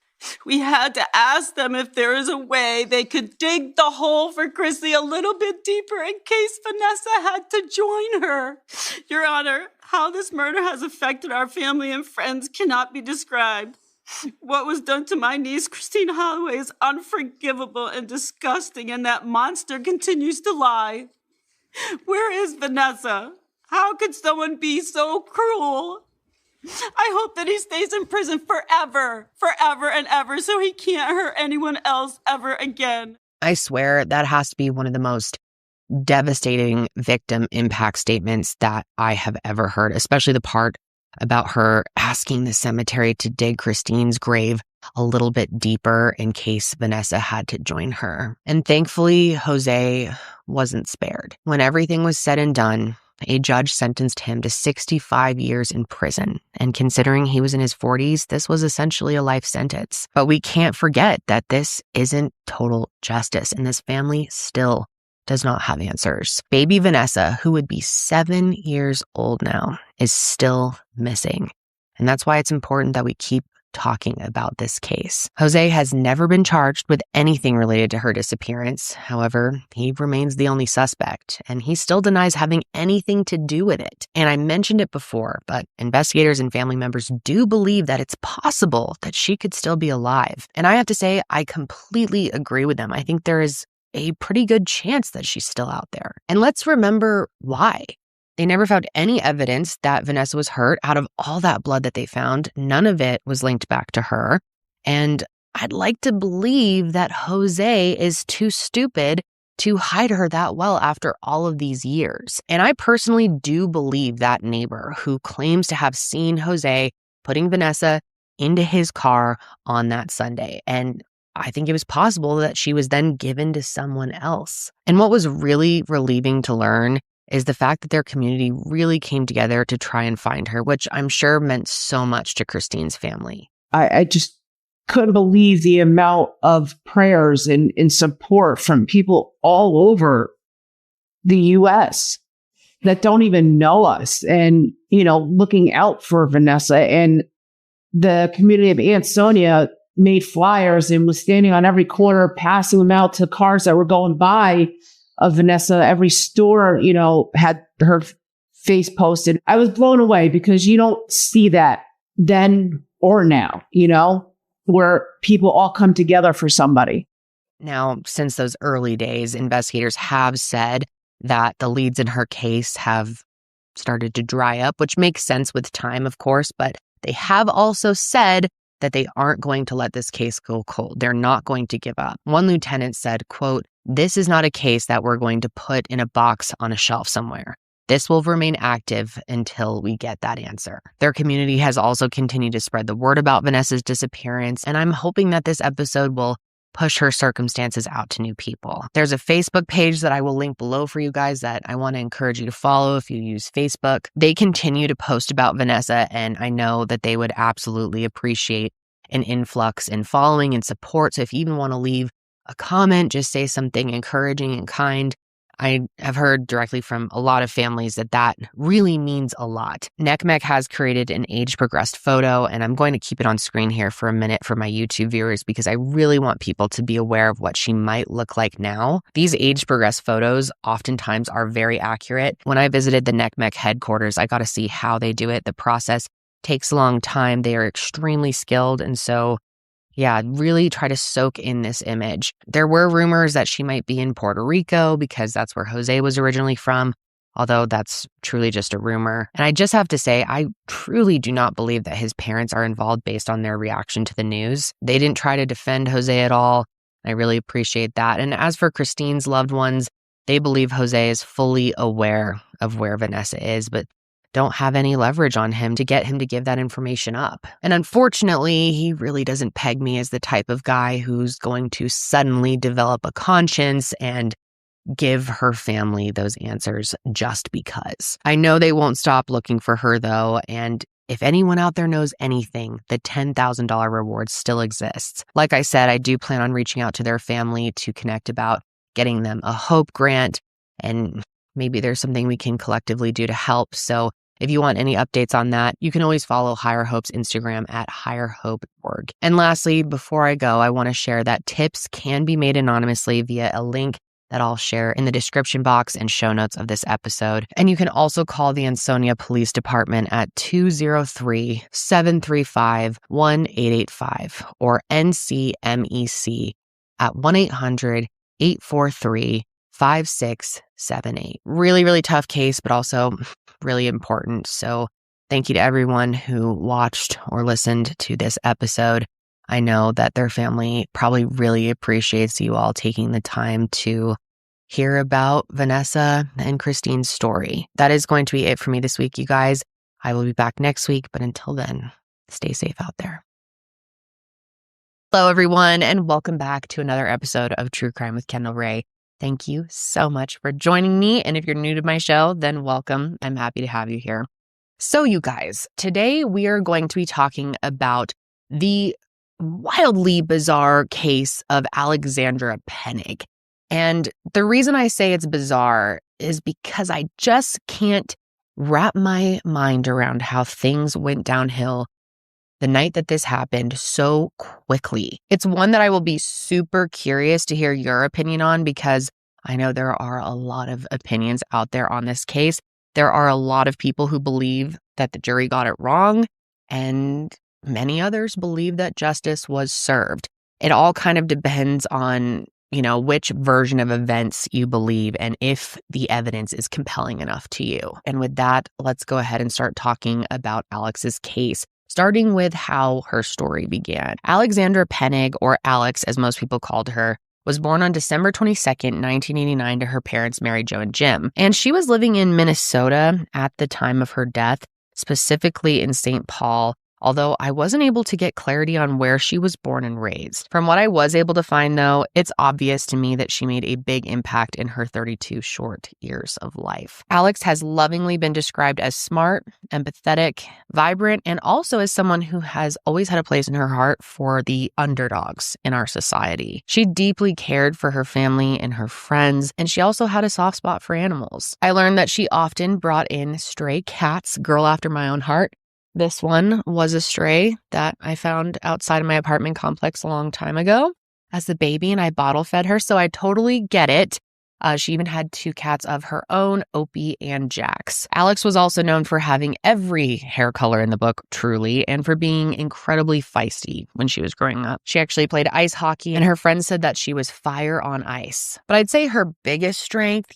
We had to ask them if there is a way they could dig the hole for Chrissy a little bit deeper in case Vanessa had to join her. Your Honor, how this murder has affected our family and friends cannot be described. What was done to my niece, Christine Holloway, is unforgivable and disgusting, and that monster continues to lie. Where is Vanessa? How could someone be so cruel? I hope that he stays in prison forever and ever, so he can't hurt anyone else ever again. I swear that has to be one of the most devastating victim impact statements that I have ever heard, especially the part about her asking the cemetery to dig Christine's grave a little bit deeper in case Vanessa had to join her. And thankfully, Jose wasn't spared. When everything was said and done, a judge sentenced him to 65 years in prison. And considering he was in his 40s, this was essentially a life sentence. But we can't forget that this isn't total justice, and this family still does not have answers. Baby Vanessa, who would be 7 years old now, is still missing. And that's why it's important that we keep talking about this case. Jose has never been charged with anything related to her disappearance. However, he remains the only suspect, and he still denies having anything to do with it. And I mentioned it before, but investigators and family members do believe that it's possible that she could still be alive. And I have to say, I completely agree with them. I think there is a pretty good chance that she's still out there. And let's remember why. They never found any evidence that Vanessa was hurt. Out of all that blood that they found, none of it was linked back to her. And I'd like to believe that Jose is too stupid to hide her that well after all of these years. And I personally do believe that neighbor who claims to have seen Jose putting Vanessa into his car on that Sunday. And I think it was possible that she was then given to someone else. And what was really relieving to learn is the fact that their community really came together to try and find her, which I'm sure meant so much to Christine's family. I just couldn't believe the amount of prayers and support from people all over the U.S. that don't even know us and, looking out for Vanessa. And the community of Ansonia made flyers and was standing on every corner, passing them out to cars that were going by of Vanessa. Every store, had her face posted. I was blown away because you don't see that then or now, where people all come together for somebody. Now, since those early days, investigators have said that the leads in her case have started to dry up, which makes sense with time, of course, but they have also said that they aren't going to let this case go cold. They're not going to give up. One lieutenant said, quote, "This is not a case that we're going to put in a box on a shelf somewhere. This will remain active until we get that answer." Their community has also continued to spread the word about Vanessa's disappearance, and I'm hoping that this episode will push her circumstances out to new people. There's a Facebook page that I will link below for you guys that I want to encourage you to follow if you use Facebook. They continue to post about Vanessa, and I know that they would absolutely appreciate an influx in following and support. So if you even want to leave a comment, just say something encouraging and kind. I have heard directly from a lot of families that really means a lot. NCMEC has created an age-progressed photo, and I'm going to keep it on screen here for a minute for my YouTube viewers because I really want people to be aware of what she might look like now. These age-progressed photos oftentimes are very accurate. When I visited the NCMEC headquarters, I got to see how they do it. The process takes a long time. They are extremely skilled, and so really try to soak in this image. There were rumors that she might be in Puerto Rico because that's where Jose was originally from, although that's truly just a rumor. And I just have to say, I truly do not believe that his parents are involved based on their reaction to the news. They didn't try to defend Jose at all. I really appreciate that. And as for Christine's loved ones, they believe Jose is fully aware of where Vanessa is, but don't have any leverage on him to get him to give that information up. And unfortunately, he really doesn't peg me as the type of guy who's going to suddenly develop a conscience and give her family those answers just because. I know they won't stop looking for her though, and if anyone out there knows anything, the $10,000 reward still exists. Like I said, I do plan on reaching out to their family to connect about getting them a hope grant, and maybe there's something we can collectively do to help. So if you want any updates on that, you can always follow Higher Hope's Instagram at higherhope.org. And lastly, before I go, I want to share that tips can be made anonymously via a link that I'll share in the description box and show notes of this episode. And you can also call the Ansonia Police Department at 203-735-1885 or NCMEC at 1-800-843-5678. Really, really tough case, but also really important. So thank you to everyone who watched or listened to this episode. I know that their family probably really appreciates you all taking the time to hear about Vanessa and Christine's story. That is going to be it for me this week, you guys. I will be back next week, but until then, stay safe out there. Hello, everyone, and welcome back to another episode of True Crime with Kendall Ray. Thank you so much for joining me, and if you're new to my show, then welcome. I'm happy to have you here. So, you guys, today we are going to be talking about the wildly bizarre case of Alexandra Pennig. And the reason I say it's bizarre is because I just can't wrap my mind around how things went downhill the night that this happened so quickly. It's one that I will be super curious to hear your opinion on, because I know there are a lot of opinions out there on this case. There are a lot of people who believe that the jury got it wrong, and many others believe that justice was served. It all kind of depends on, which version of events you believe and if the evidence is compelling enough to you. And with that, let's go ahead and start talking about Alex's case, starting with how her story began. Alexandra Pennig, or Alex as most people called her, was born on December 22nd, 1989 to her parents, Mary Jo and Jim. And she was living in Minnesota at the time of her death, specifically in St. Paul, although I wasn't able to get clarity on where she was born and raised. From what I was able to find, though, it's obvious to me that she made a big impact in her 32 short years of life. Alex has lovingly been described as smart, empathetic, vibrant, and also as someone who has always had a place in her heart for the underdogs in our society. She deeply cared for her family and her friends, and she also had a soft spot for animals. I learned that she often brought in stray cats, girl after my own heart. This one was a stray that I found outside of my apartment complex a long time ago as a baby, and I bottle fed her, so I totally get it. She even had 2 cats of her own, Opie and Jax. Alex was also known for having every hair color in the book, truly, and for being incredibly feisty when she was growing up. She actually played ice hockey, and her friends said that she was fire on ice. But I'd say her biggest strength,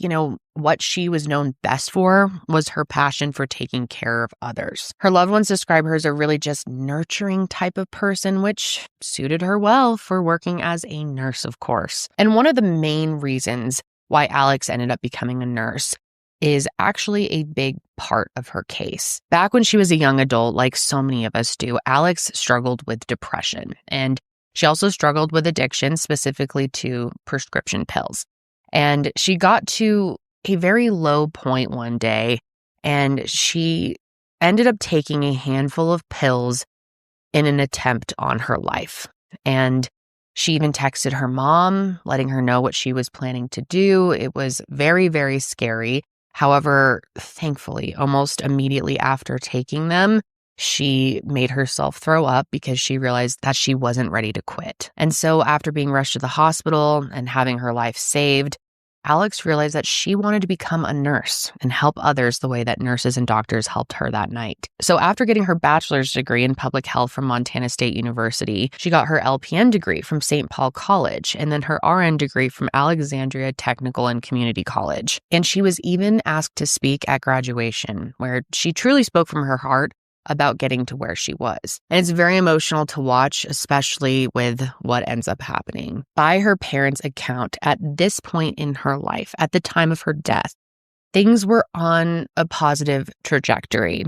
what she was known best for, was her passion for taking care of others. Her loved ones describe her as a really just nurturing type of person, which suited her well for working as a nurse, of course. And one of the main reasons why Alex ended up becoming a nurse is actually a big part of her case. Back when she was a young adult, like so many of us do, Alex struggled with depression, and she also struggled with addiction, specifically to prescription pills. And she got to a very low point one day, and she ended up taking a handful of pills in an attempt on her life. And she even texted her mom, letting her know what she was planning to do. It was very, very scary. However, thankfully, almost immediately after taking them, she made herself throw up because she realized that she wasn't ready to quit. And so after being rushed to the hospital and having her life saved, Alex realized that she wanted to become a nurse and help others the way that nurses and doctors helped her that night. So after getting her bachelor's degree in public health from Montana State University, she got her LPN degree from St. Paul College and then her RN degree from Alexandria Technical and Community College. And she was even asked to speak at graduation, where she truly spoke from her heart about getting to where she was. And it's very emotional to watch, especially with what ends up happening. By her parents' account, at this point in her life, at the time of her death, things were on a positive trajectory.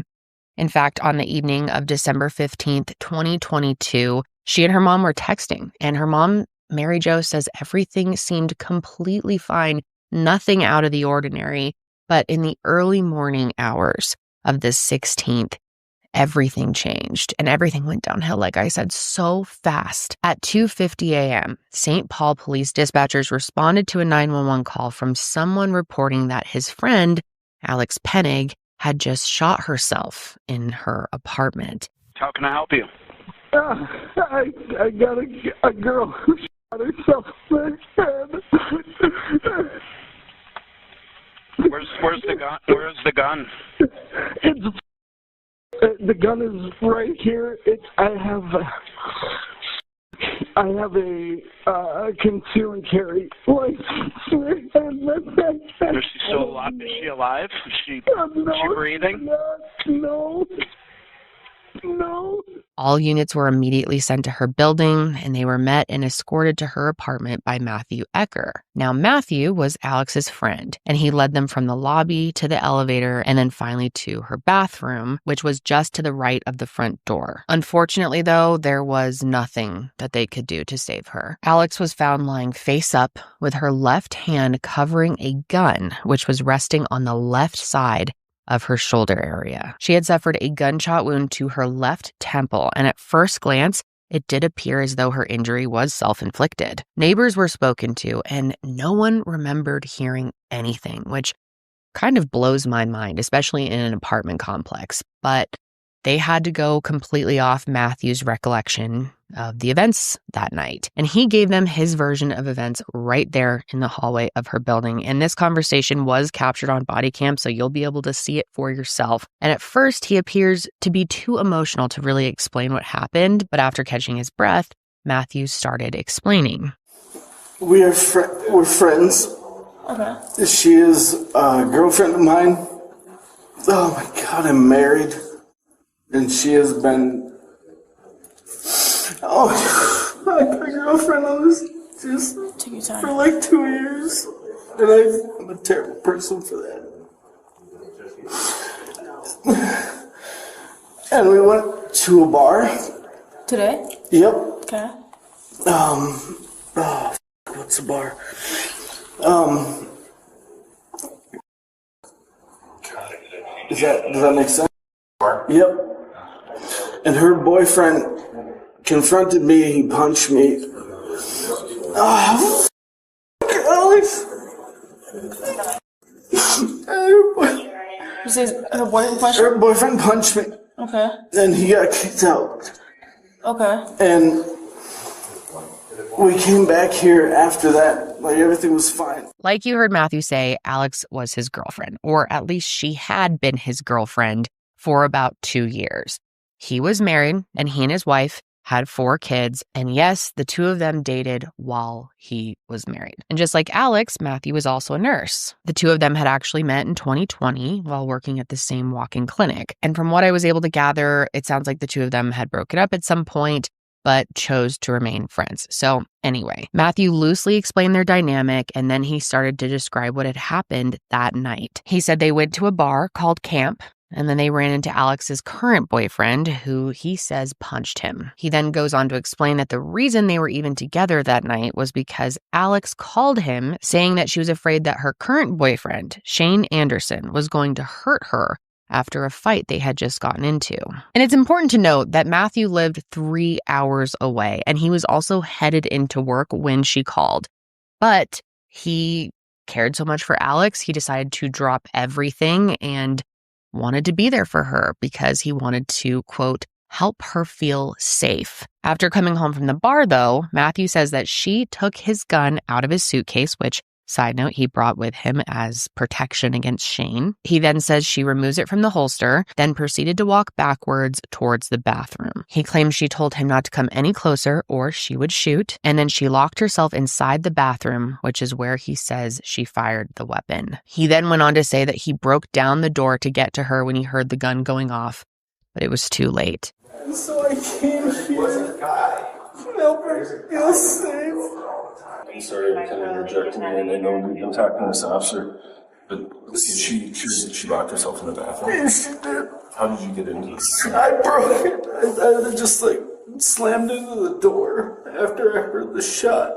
In fact, on the evening of December 15th, 2022, she and her mom were texting, and her mom, Mary Jo, says everything seemed completely fine, nothing out of the ordinary. But in the early morning hours of the 16th, everything changed and everything went downhill, like I said, so fast. At 2:50 a.m., St. Paul police dispatchers responded to a 911 call from someone reporting that his friend, Alex Pennig, had just shot herself in her apartment. How can I help you? I got a girl who shot herself in the head. Where's the gun? Where's the gun? The gun is right here. I have a conceal and carry license. Is she still alive? Is she alive? Is she breathing? No. All units were immediately sent to her building, and they were met and escorted to her apartment by Matthew Ecker. Now, Matthew was Alex's friend, and he led them from the lobby to the elevator and then finally to her bathroom, which was just to the right of the front door. Unfortunately, though, there was nothing that they could do to save her. Alex was found lying face up with her left hand covering a gun, which was resting on the left side of her shoulder area. She had suffered a gunshot wound to her left temple, and at first glance, it did appear as though her injury was self-inflicted. Neighbors were spoken to, and no one remembered hearing anything, which kind of blows my mind, especially in an apartment complex. But they had to go completely off Matthew's recollection of the events that night. And he gave them his version of events right there in the hallway of her building. And this conversation was captured on body cam, so you'll be able to see it for yourself. And at first, he appears to be too emotional to really explain what happened. But after catching his breath, Matthew started explaining. We're friends. Okay. She is a girlfriend of mine. Oh my God, I'm married. And she has been... Oh, I put a girlfriend on this just for like 2 years. And I'm a terrible person for that. And we went to a bar. Today? Yep. Okay. What's the bar? Does that make sense? Yep. And her boyfriend confronted me, he punched me. Oh, Alex! You say her boyfriend punched Her boyfriend punched me. Okay. And he got kicked out. Okay. And we came back here after that, like everything was fine. Like you heard Matthew say, Alex was his girlfriend, or at least she had been his girlfriend for about 2 years. He was married, and he and his wife had 4 kids, and yes, the two of them dated while he was married. And just like Alex, Matthew was also a nurse. The two of them had actually met in 2020 while working at the same walk-in clinic. And from what I was able to gather, it sounds like the two of them had broken up at some point, but chose to remain friends. So anyway, Matthew loosely explained their dynamic, and then he started to describe what had happened that night. He said they went to a bar called Camp, and then they ran into Alex's current boyfriend, who he says punched him. He then goes on to explain that the reason they were even together that night was because Alex called him saying that she was afraid that her current boyfriend, Shane Anderson, was going to hurt her after a fight they had just gotten into. And it's important to note that Matthew lived 3 hours away, and he was also headed into work when she called. But he cared so much for Alex, he decided to drop everything and wanted to be there for her because he wanted to, quote, help her feel safe. After coming home from the bar, though, Matthew says that she took his gun out of his suitcase, which, side note, he brought with him as protection against Shane. He then says she removes it from the holster, then proceeded to walk backwards towards the bathroom. He claims she told him not to come any closer or she would shoot, and then she locked herself inside the bathroom, which is where he says she fired the weapon. He then went on to say that he broke down the door to get to her when he heard the gun going off, but it was too late. And so I came here to help her feel safe. I'm sorry, I kind of interjecting, and I know you've been talking to this officer. But she locked herself in the bathroom? Yeah, she did. How did you get into this? I broke it. I just slammed into the door after I heard the shot.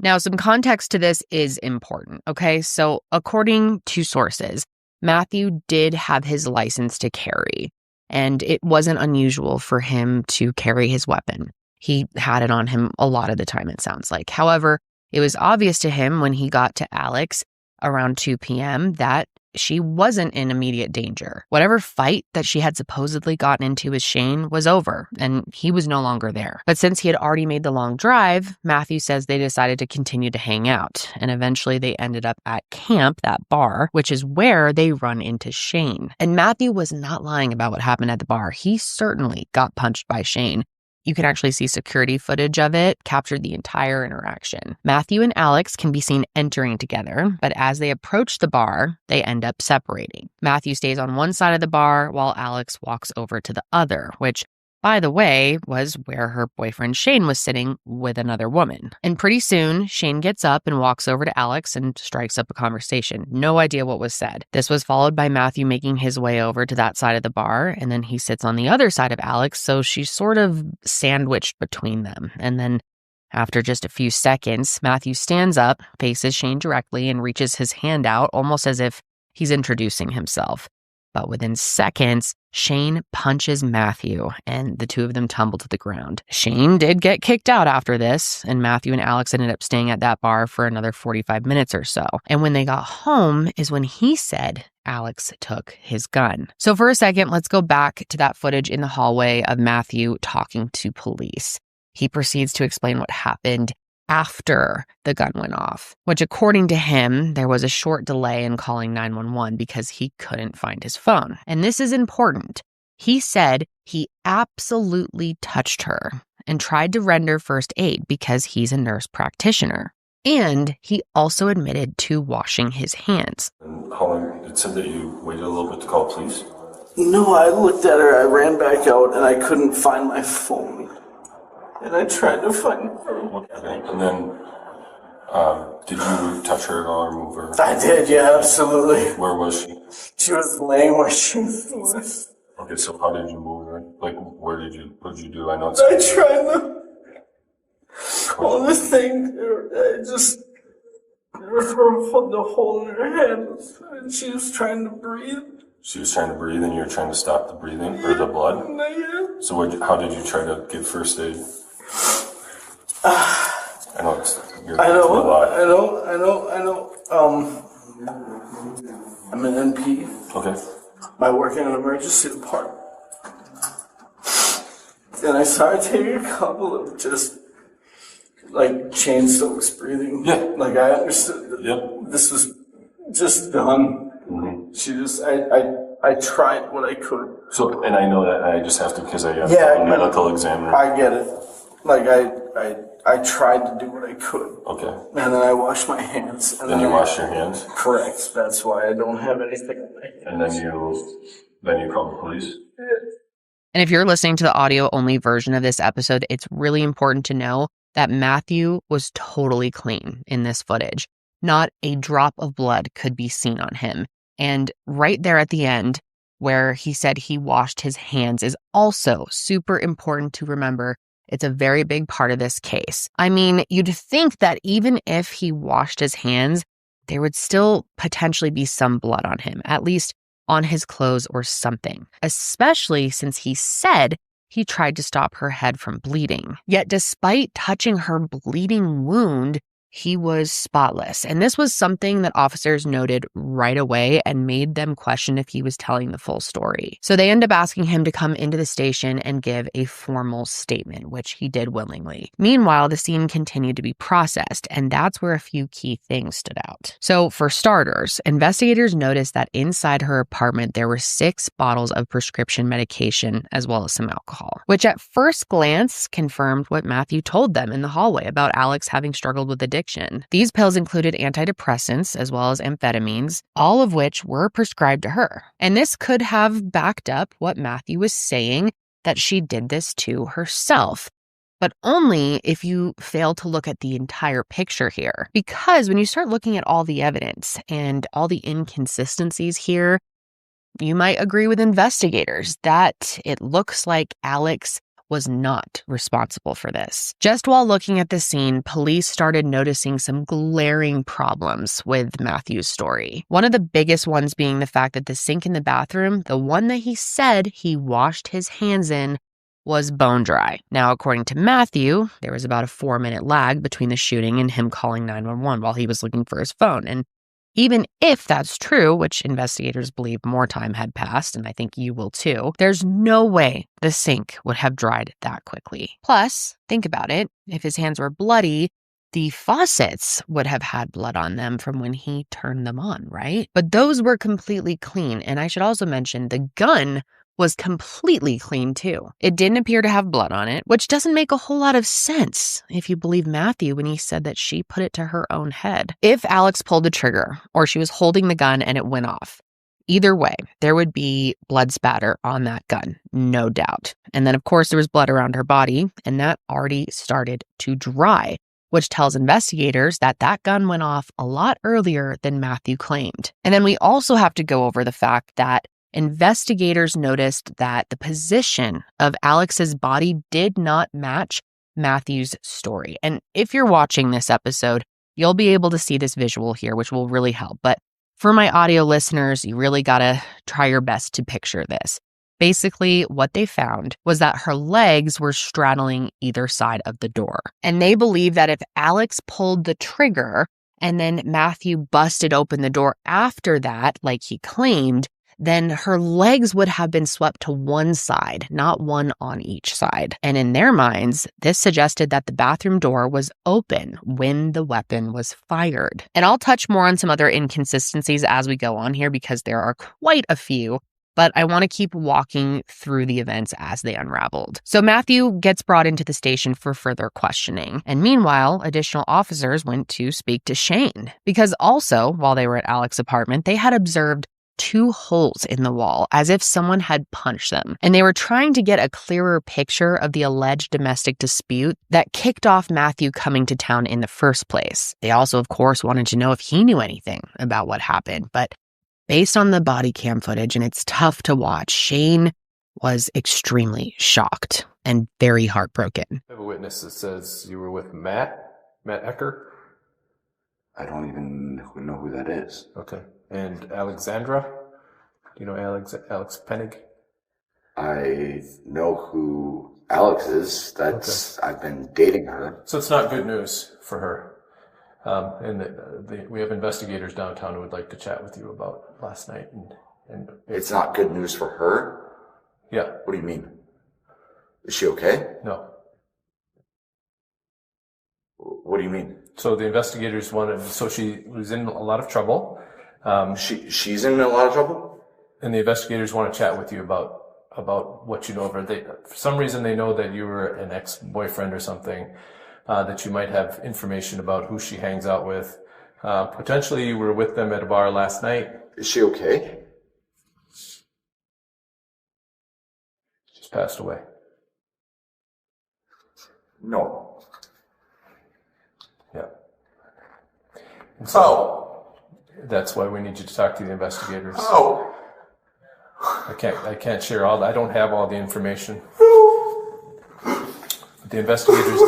Now, some context to this is important, okay? So according to sources, Matthew did have his license to carry, and it wasn't unusual for him to carry his weapon. He had it on him a lot of the time, it sounds like. However, it was obvious to him when he got to Alex around 2 p.m. that she wasn't in immediate danger. Whatever fight that she had supposedly gotten into with Shane was over, and he was no longer there. But since he had already made the long drive, Matthew says they decided to continue to hang out, and eventually they ended up at camp, that bar, which is where they run into Shane. And Matthew was not lying about what happened at the bar. He certainly got punched by Shane. You can actually see security footage of it, captured the entire interaction. Matthew and Alex can be seen entering together, but as they approach the bar, they end up separating. Matthew stays on one side of the bar while Alex walks over to the other, which, by the way, was where her boyfriend Shane was sitting with another woman. And pretty soon, Shane gets up and walks over to Alex and strikes up a conversation. No idea what was said. This was followed by Matthew making his way over to that side of the bar, and then he sits on the other side of Alex, so she's sort of sandwiched between them. And then after just a few seconds, Matthew stands up, faces Shane directly, and reaches his hand out almost as if he's introducing himself. But within seconds, Shane punches Matthew, and the two of them tumble to the ground. Shane did get kicked out after this, and Matthew and Alex ended up staying at that bar for another 45 minutes or so. And when they got home is when he said Alex took his gun. So for a second, let's go back to that footage in the hallway of Matthew talking to police. He proceeds to explain what happened after the gun went off, which according to him, there was a short delay in calling 911 because he couldn't find his phone. And this is important. He said he absolutely touched her and tried to render first aid because he's a nurse practitioner. And he also admitted to washing his hands. And how long? It said that you waited a little bit to call police? No, I looked at her, I ran back out, and I couldn't find my phone. And I tried to find her. Okay. And then, did you touch her at all or move her? I did, yeah, absolutely. Where was she? She was laying where she was. Okay, so how did you move her? Like, what did you do? I know it's... I tried to... Well, the thing, I just... the hole in her head, and she was trying to breathe. She was trying to breathe, and you were trying to stop the breathing, or the blood? Yeah. So how did you try to give first aid? I know it's... I know. I'm an NP. Okay. I work in an emergency department. And I started taking a couple of just, chain stokes breathing. Yeah. I understood that this was just done. Mm-hmm. She just, I tried what I could. So, and I know that I just have to because I have a medical examiner. I get it. I tried to do what I could. Okay. And then I washed my hands. And then you washed your hands? Correct. That's why I don't have anything on my hands. And then you called the police? Yeah. And if you're listening to the audio-only version of this episode, it's really important to know that Matthew was totally clean in this footage. Not a drop of blood could be seen on him. And right there at the end, where he said he washed his hands, is also super important to remember. It's a very big part of this case. I mean, you'd think that even if he washed his hands, there would still potentially be some blood on him, at least on his clothes or something, especially since he said he tried to stop her head from bleeding. Yet despite touching her bleeding wound, he was spotless. And this was something that officers noted right away and made them question if he was telling the full story. So they end up asking him to come into the station and give a formal statement, which he did willingly. Meanwhile, the scene continued to be processed, and that's where a few key things stood out. So for starters, investigators noticed that inside her apartment, there were 6 bottles of prescription medication as well as some alcohol, which at first glance confirmed what Matthew told them in the hallway about Alex having struggled with addiction. These pills included antidepressants as well as amphetamines, all of which were prescribed to her. And this could have backed up what Matthew was saying, that she did this to herself. but only if you fail to look at the entire picture here. Because when you start looking at all the evidence and all the inconsistencies here, you might agree with investigators that it looks like Alex was not responsible for this. Just while looking at the scene, police started noticing some glaring problems with Matthew's story. One of the biggest ones being the fact that the sink in the bathroom, the one that he said he washed his hands in, was bone dry. Now, according to Matthew, there was about a 4-minute lag between the shooting and him calling 911 while he was looking for his phone. And even if that's true, which investigators believe more time had passed, and I think you will too, there's no way the sink would have dried that quickly. Plus, think about it, if his hands were bloody, the faucets would have had blood on them from when he turned them on, right? But those were completely clean, and I should also mention the gun was completely clean too. It didn't appear to have blood on it, which doesn't make a whole lot of sense if you believe Matthew when he said that she put it to her own head. If Alex pulled the trigger or she was holding the gun and it went off, either way, there would be blood spatter on that gun, no doubt. And then of course there was blood around her body, and that already started to dry, which tells investigators that that gun went off a lot earlier than Matthew claimed. And then we also have to go over the fact that investigators noticed that the position of Alex's body did not match Matthew's story. And if you're watching this episode, you'll be able to see this visual here, which will really help. But for my audio listeners, you really gotta try your best to picture this. Basically, what they found was that her legs were straddling either side of the door. And they believe that if Alex pulled the trigger and then Matthew busted open the door after that, like he claimed, then her legs would have been swept to one side, not one on each side. And in their minds, this suggested that the bathroom door was open when the weapon was fired. And I'll touch more on some other inconsistencies as we go on here because there are quite a few, but I want to keep walking through the events as they unraveled. So Matthew gets brought into the station for further questioning. And meanwhile, additional officers went to speak to Shane because also, while they were at Alex's apartment, they had observed 2 holes in the wall as if someone had punched them. And they were trying to get a clearer picture of the alleged domestic dispute that kicked off Matthew coming to town in the first place. They also, of course, wanted to know if he knew anything about what happened. But based on the body cam footage, and it's tough to watch, Shane was extremely shocked and very heartbroken. I have a witness that says you were with Matt Ecker. I don't even know who that is. Okay. And Alexandra? Do you know Alex Pennig? I know who Alex is. That's okay. I've been dating her. So it's not good news for her. We have investigators downtown who would like to chat with you about last night. And it's not good news for her? Yeah. What do you mean? Is she okay? No. What do you mean? So the investigators she was in a lot of trouble. She's in a lot of trouble? And the investigators want to chat with you about what you know of her. For some reason, they know that you were an ex-boyfriend or something, that you might have information about who she hangs out with. Potentially, you were with them at a bar last night. Is she okay? She's passed away. No. Yeah. And so, that's why we need you to talk to the investigators. Oh. I can't share all that. I don't have all the information. The investigators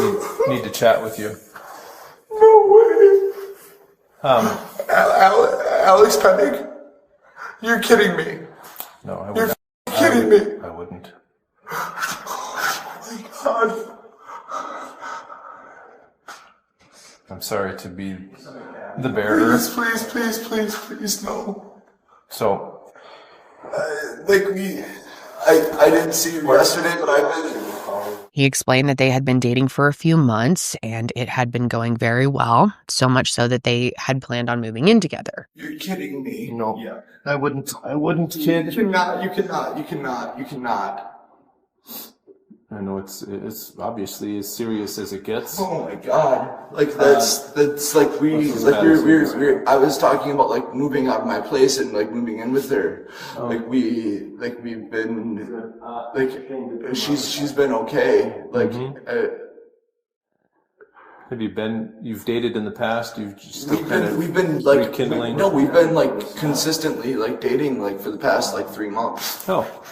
need to chat with you. No way. Alex Pennig? You're kidding me. No, I wouldn't. You're kidding me. I wouldn't. Oh my God. I'm sorry to be the bearer. Please, no. So, I didn't see you yesterday, but I've been. He explained that they had been dating for a few months and it had been going very well, so much so that they had planned on moving in together. You're kidding me. No. Yeah. I wouldn't, kid. You cannot. I know it's obviously as serious as it gets. Oh my God! Like that's like I was talking about like moving out of my place and like moving in with her. We've been she's been okay. Like you've dated in the past? We've been like rekindling? We've been like consistently like dating like for the past like 3 months. Oh.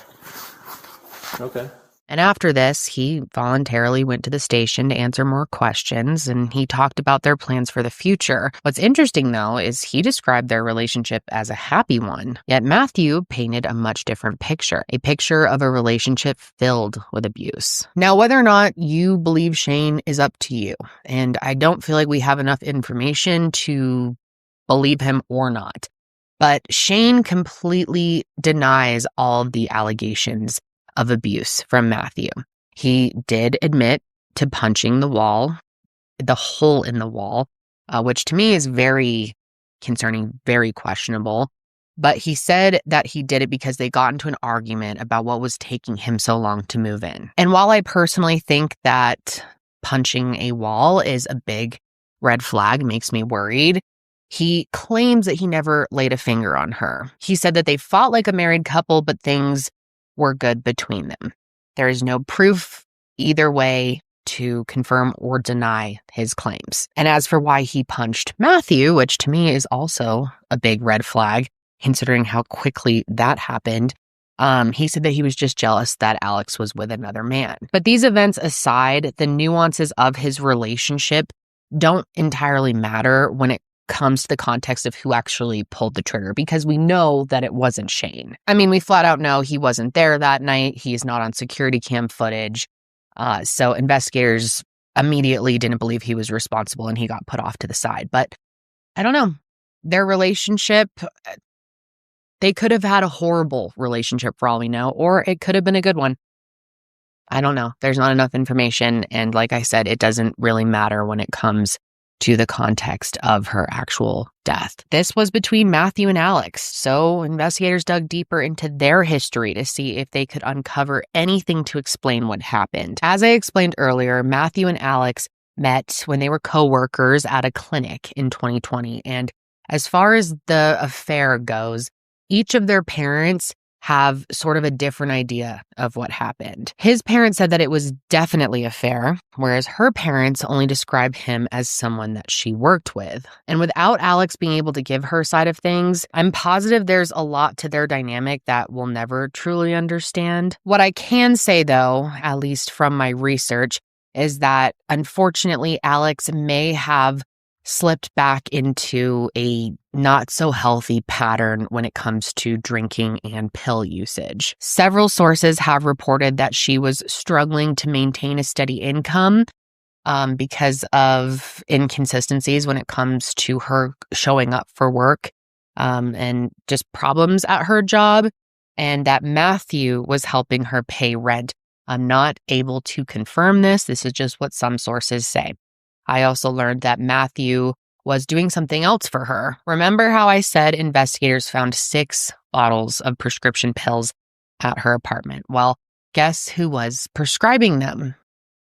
Okay. And after this, he voluntarily went to the station to answer more questions, and he talked about their plans for the future. What's interesting, though, is he described their relationship as a happy one, yet Matthew painted a much different picture, a picture of a relationship filled with abuse. Now, whether or not you believe Shane is up to you, and I don't feel like we have enough information to believe him or not, but Shane completely denies all of the allegations of abuse from Matthew. He did admit to punching the hole in the wall, which to me is very concerning, very questionable. But he said that he did it because they got into an argument about what was taking him so long to move in. And while I personally think that punching a wall is a big red flag, makes me worried, he claims that he never laid a finger on her. He said that they fought like a married couple, but things were good between them. There is no proof either way to confirm or deny his claims. And as for why he punched Matthew, which to me is also a big red flag, considering how quickly that happened, he said that he was just jealous that Alex was with another man. But these events aside, the nuances of his relationship don't entirely matter when it comes to the context of who actually pulled the trigger, because we know that it wasn't Shane. I mean, we flat out know he wasn't there that night. He is not on security cam footage. So investigators immediately didn't believe he was responsible and he got put off to the side. But I don't know. Their relationship, they could have had a horrible relationship for all we know, or it could have been a good one. I don't know. There's not enough information. And like I said, it doesn't really matter when it comes to the context of her actual death. This was between Matthew and Alex, so investigators dug deeper into their history to see if they could uncover anything to explain what happened. As I explained earlier, Matthew and Alex met when they were co-workers at a clinic in 2020, and as far as the affair goes, each of their parents have sort of a different idea of what happened. His parents said that it was definitely a affair, whereas her parents only described him as someone that she worked with. And without Alex being able to give her side of things, I'm positive there's a lot to their dynamic that we'll never truly understand. What I can say, though, at least from my research, is that unfortunately Alex may have slipped back into a not so healthy pattern when it comes to drinking and pill usage. Several sources have reported that she was struggling to maintain a steady income because of inconsistencies when it comes to her showing up for work and just problems at her job, and that Matthew was helping her pay rent. I'm not able to confirm this. This is just what some sources say. I also learned that Matthew was doing something else for her. Remember how I said investigators found 6 bottles of prescription pills at her apartment? Well, guess who was prescribing them?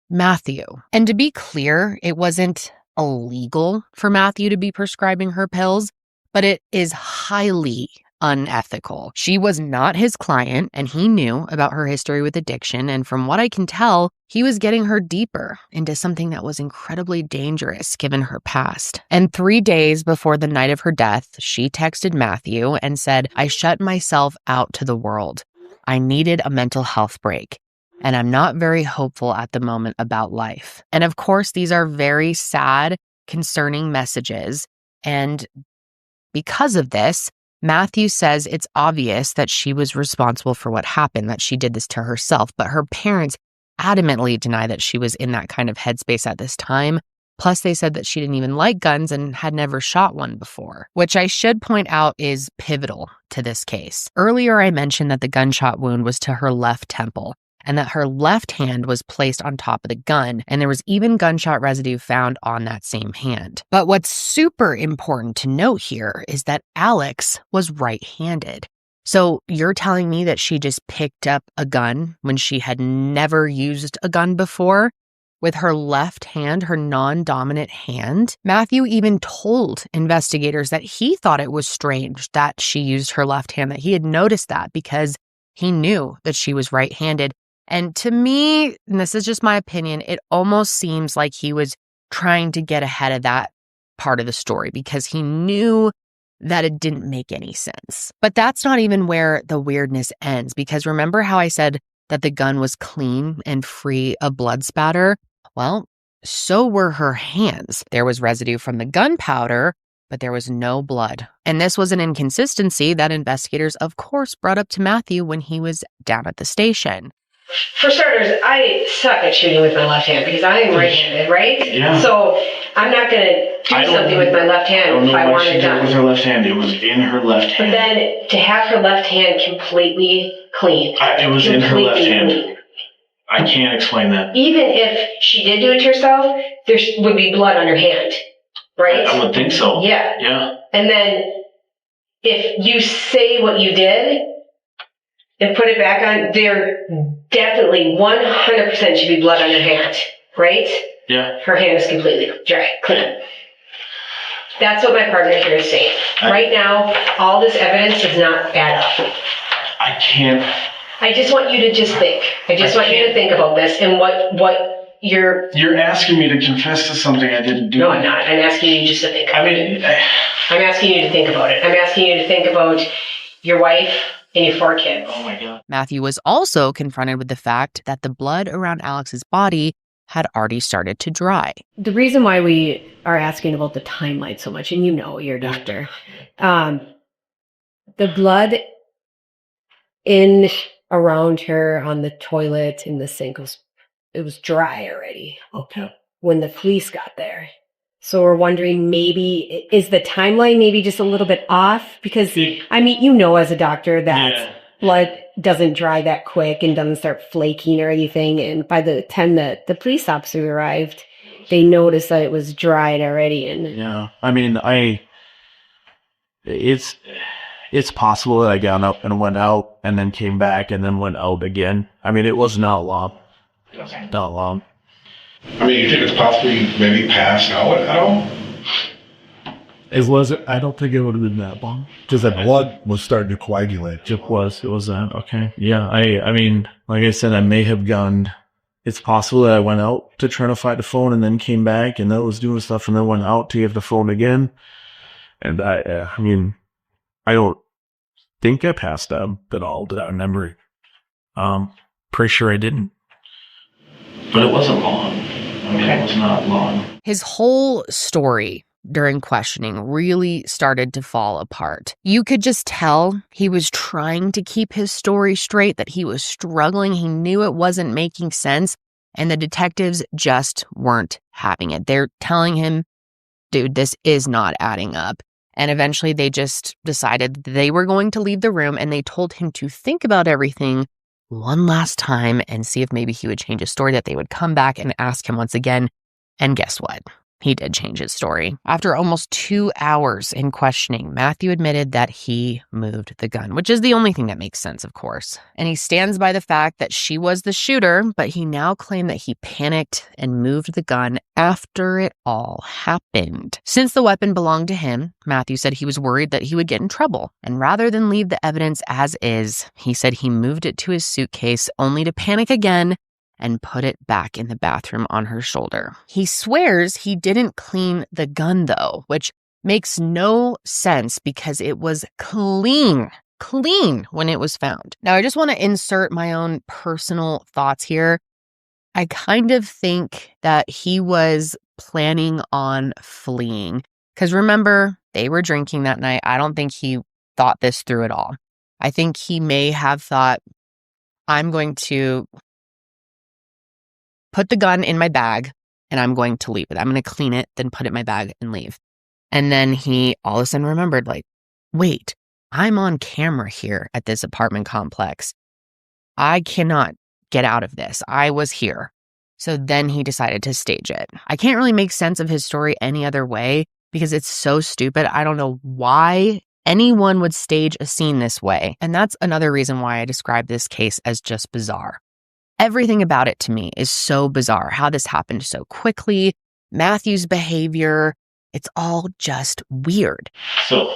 Matthew. And to be clear, it wasn't illegal for Matthew to be prescribing her pills, but it is highly unethical. She was not his client, and he knew about her history with addiction, and from what I can tell, he was getting her deeper into something that was incredibly dangerous given her past. And 3 days before the night of her death, she texted Matthew and said, "I shut myself out to the world. I needed a mental health break, and I'm not very hopeful at the moment about life." And of course, these are very sad, concerning messages, and because of this, Matthew says it's obvious that she was responsible for what happened, that she did this to herself, but her parents adamantly deny that she was in that kind of headspace at this time. Plus, they said that she didn't even like guns and had never shot one before, which I should point out is pivotal to this case. Earlier, I mentioned that the gunshot wound was to her left temple, and that her left hand was placed on top of the gun, and there was even gunshot residue found on that same hand. But what's super important to note here is that Alex was right-handed. So you're telling me that she just picked up a gun when she had never used a gun before with her left hand, her non-dominant hand? Matthew even told investigators that he thought it was strange that she used her left hand, that he had noticed that because he knew that she was right-handed. And to me, and this is just my opinion, it almost seems like he was trying to get ahead of that part of the story because he knew that it didn't make any sense. But that's not even where the weirdness ends, because remember how I said that the gun was clean and free of blood spatter? Well, so were her hands. There was residue from the gunpowder, but there was no blood. And this was an inconsistency that investigators, of course, brought up to Matthew when he was down at the station. For starters, I suck at shooting with my left hand because I am right-handed, right? Yeah. So I'm not going to do something with my left hand if I want it done. With her left hand, it was in her left hand. But then to have her left hand completely clean. It was in her left hand. I can't explain that. Even if she did do it to herself, there would be blood on her hand, right? I would think so. Yeah. Yeah. And then if you say what you did and put it back on, there definitely 100% should be blood on her hand, right? Yeah. Her hand is completely dry, clean. That's what my partner here is saying. Right now, all this evidence does not add up. I can't. I just want you to just think. I just want you to think about this and what you're... You're asking me to confess to something I didn't do. No, I'm not. I'm asking you just to think about it. I'm asking you to think about it. I'm asking you to think about your wife and your 4 kids. Oh my God. Matthew was also confronted with the fact that the blood around Alex's body had already started to dry. The reason why we are asking about the timeline so much, and you know, you're a doctor, the blood in around her on the toilet in the sink was dry already. Okay. When the police got there. So we're wondering, maybe is the timeline maybe just a little bit off? Because I mean, you know, as a doctor that blood doesn't dry that quick and doesn't start flaking or anything. And by the time that the police officer arrived, they noticed that it was dried already. And yeah, I mean, it's possible that I got up and went out and then came back and then went out again. I mean, it was not long. Not long. I mean, you think it's possible you maybe passed out at all? It wasn't. I don't think it would have been that long because the blood was starting to coagulate. It was that. Okay. Yeah. I mean, like I said, I may have gone. It's possible that I went out to try to find the phone and then came back and that was doing stuff and then went out to get the phone again. And I mean, I don't think I passed out at all. Did I remember? Pretty sure I didn't. But it wasn't long. I mean, it was not long. His whole story during questioning really started to fall apart. You could just tell he was trying to keep his story straight, that he was struggling. He knew it wasn't making sense, and the detectives just weren't having it. They're telling him, dude, this is not adding up. And eventually they just decided they were going to leave the room, and they told him to think about everything one last time and see if maybe he would change his story, that they would come back and ask him once again. And guess what? He did change his story. After almost 2 hours in questioning, Matthew admitted that he moved the gun, which is the only thing that makes sense, of course. And he stands by the fact that she was the shooter, but he now claimed that he panicked and moved the gun after it all happened. Since the weapon belonged to him, Matthew said he was worried that he would get in trouble. And rather than leave the evidence as is, he said he moved it to his suitcase only to panic again and put it back in the bathroom on her shoulder. He swears he didn't clean the gun though, which makes no sense because it was clean when it was found. Now, I just want to insert my own personal thoughts here. I kind of think that he was planning on fleeing because remember, they were drinking that night. I don't think he thought this through at all. I think he may have thought, I'm going to put the gun in my bag and I'm going to leave it. I'm going to clean it, then put it in my bag and leave. And then he all of a sudden remembered, like, wait, I'm on camera here at this apartment complex. I cannot get out of this. I was here. So then he decided to stage it. I can't really make sense of his story any other way because it's so stupid. I don't know why anyone would stage a scene this way. And that's another reason why I describe this case as just bizarre. Everything about it to me is so bizarre. How this happened so quickly, Matthew's behavior, it's all just weird. So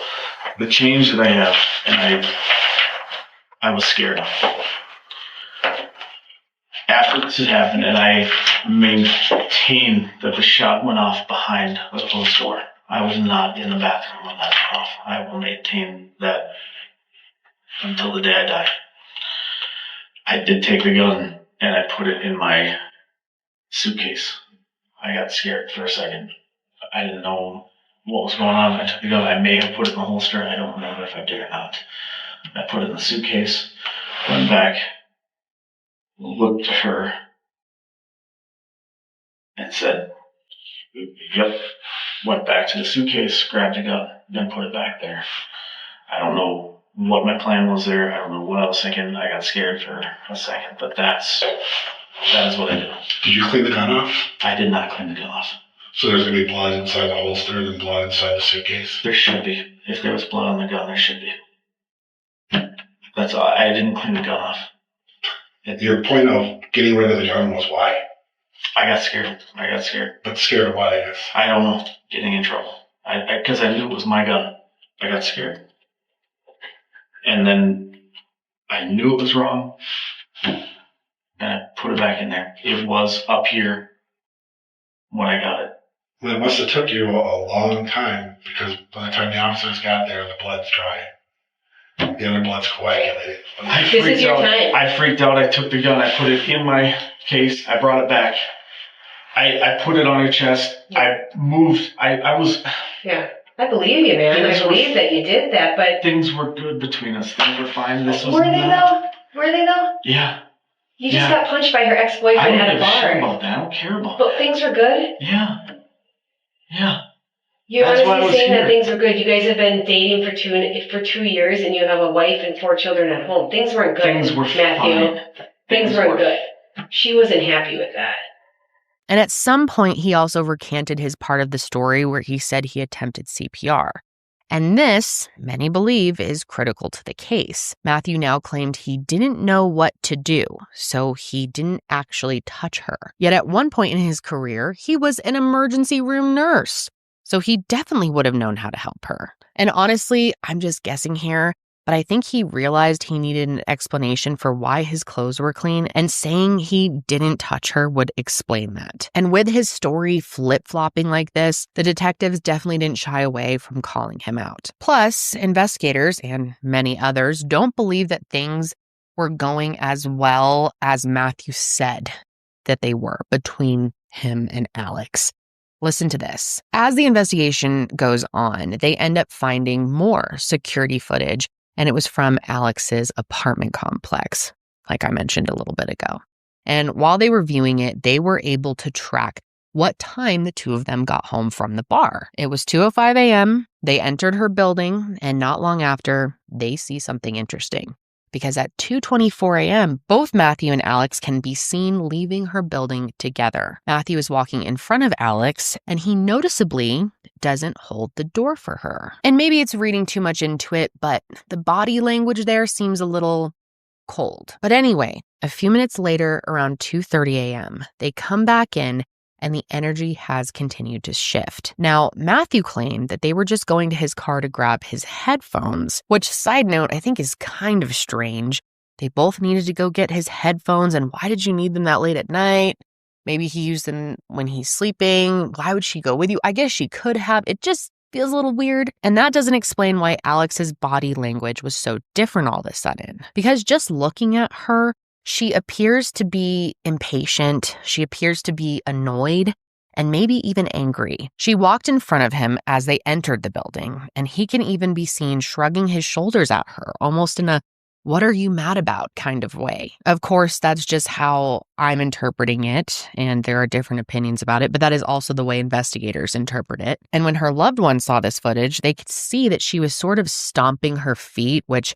the change that I have, and I was scared. after this had happened, and I maintain that the shot went off behind a closed door. I was not in the bathroom when that went off. I will maintain that until the day I die. I did take the gun and I put it in my suitcase. I got scared for a second. I didn't know what was going on. I took the gun. I may have put it in the holster. I don't remember if I did or not. I put it in the suitcase, went back, looked at her, and said, yep. Went back to the suitcase, grabbed the gun, then put it back there. I don't know what my plan was there. I don't know what I was thinking. I got scared for a second, but that is what I did. Did you clean the gun off? I did not clean the gun off. So there's going to be blood inside the holster and blood inside the suitcase? There should be. If there was blood on the gun, there should be. That's all. I didn't clean the gun off. Your point of getting rid of the gun was why? I got scared. But scared of what, I guess? I don't know. Getting in trouble. Because I knew it was my gun. I got scared. And then I knew it was wrong. And I put it back in there. It was up here when I got it. Well, it must have took you a long time, because by the time the officers got there, the blood's dry. The other blood's coagulated. This is your time. I freaked out. I took the gun. I put it in my case. I brought it back. I put it on her chest. I moved. I was... Yeah. I believe you, man. I believe that you did that, but... Things were good between us. Things were fine. This was Were they though? Yeah. You just got punched by her ex-boyfriend at a bar. I don't give a shit about that. I don't care about that. But things were good? Yeah. You're That's why I honestly was saying here. that things were good. You guys have been dating for 2 years and you have a wife and 4 children at home. Things weren't good, Things were Matthew. fine. Things weren't good. She wasn't happy with that. And at some point, he also recanted his part of the story where he said he attempted CPR. And this, many believe, is critical to the case. Matthew now claimed he didn't know what to do, so he didn't actually touch her. Yet at one point in his career, he was an emergency room nurse, so he definitely would have known how to help her. And honestly, I'm just guessing here, but I think he realized he needed an explanation for why his clothes were clean, and saying he didn't touch her would explain that. And with his story flip-flopping like this, the detectives definitely didn't shy away from calling him out. Plus, investigators and many others don't believe that things were going as well as Matthew said that they were between him and Alex. Listen to this. As the investigation goes on, they end up finding more security footage, and it was from Alex's apartment complex, like I mentioned a little bit ago. And while they were viewing it, they were able to track what time the two of them got home from the bar. It was 2:05 a.m. They entered her building, and not long after, they see something interesting. Because at 2:24 a.m., both Matthew and Alex can be seen leaving her building together. Matthew is walking in front of Alex, and he noticeably doesn't hold the door for her. And maybe it's reading too much into it, but the body language there seems a little cold. But anyway, a few minutes later, around 2:30 a.m., they come back in, and the energy has continued to shift. Now, Matthew claimed that they were just going to his car to grab his headphones, which, side note, I think is kind of strange. They both needed to go get his headphones, and why did you need them that late at night? Maybe he used them when he's sleeping. Why would she go with you? I guess she could have. It just feels a little weird. And that doesn't explain why Alex's body language was so different all of a sudden. Because just looking at her, she appears to be impatient, she appears to be annoyed, and maybe even angry. She walked in front of him as they entered the building, and he can even be seen shrugging his shoulders at her, almost in a "what are you mad about" kind of way. Of course, that's just how I'm interpreting it, and there are different opinions about it, but that is also the way investigators interpret it. And when her loved ones saw this footage, they could see that she was sort of stomping her feet, which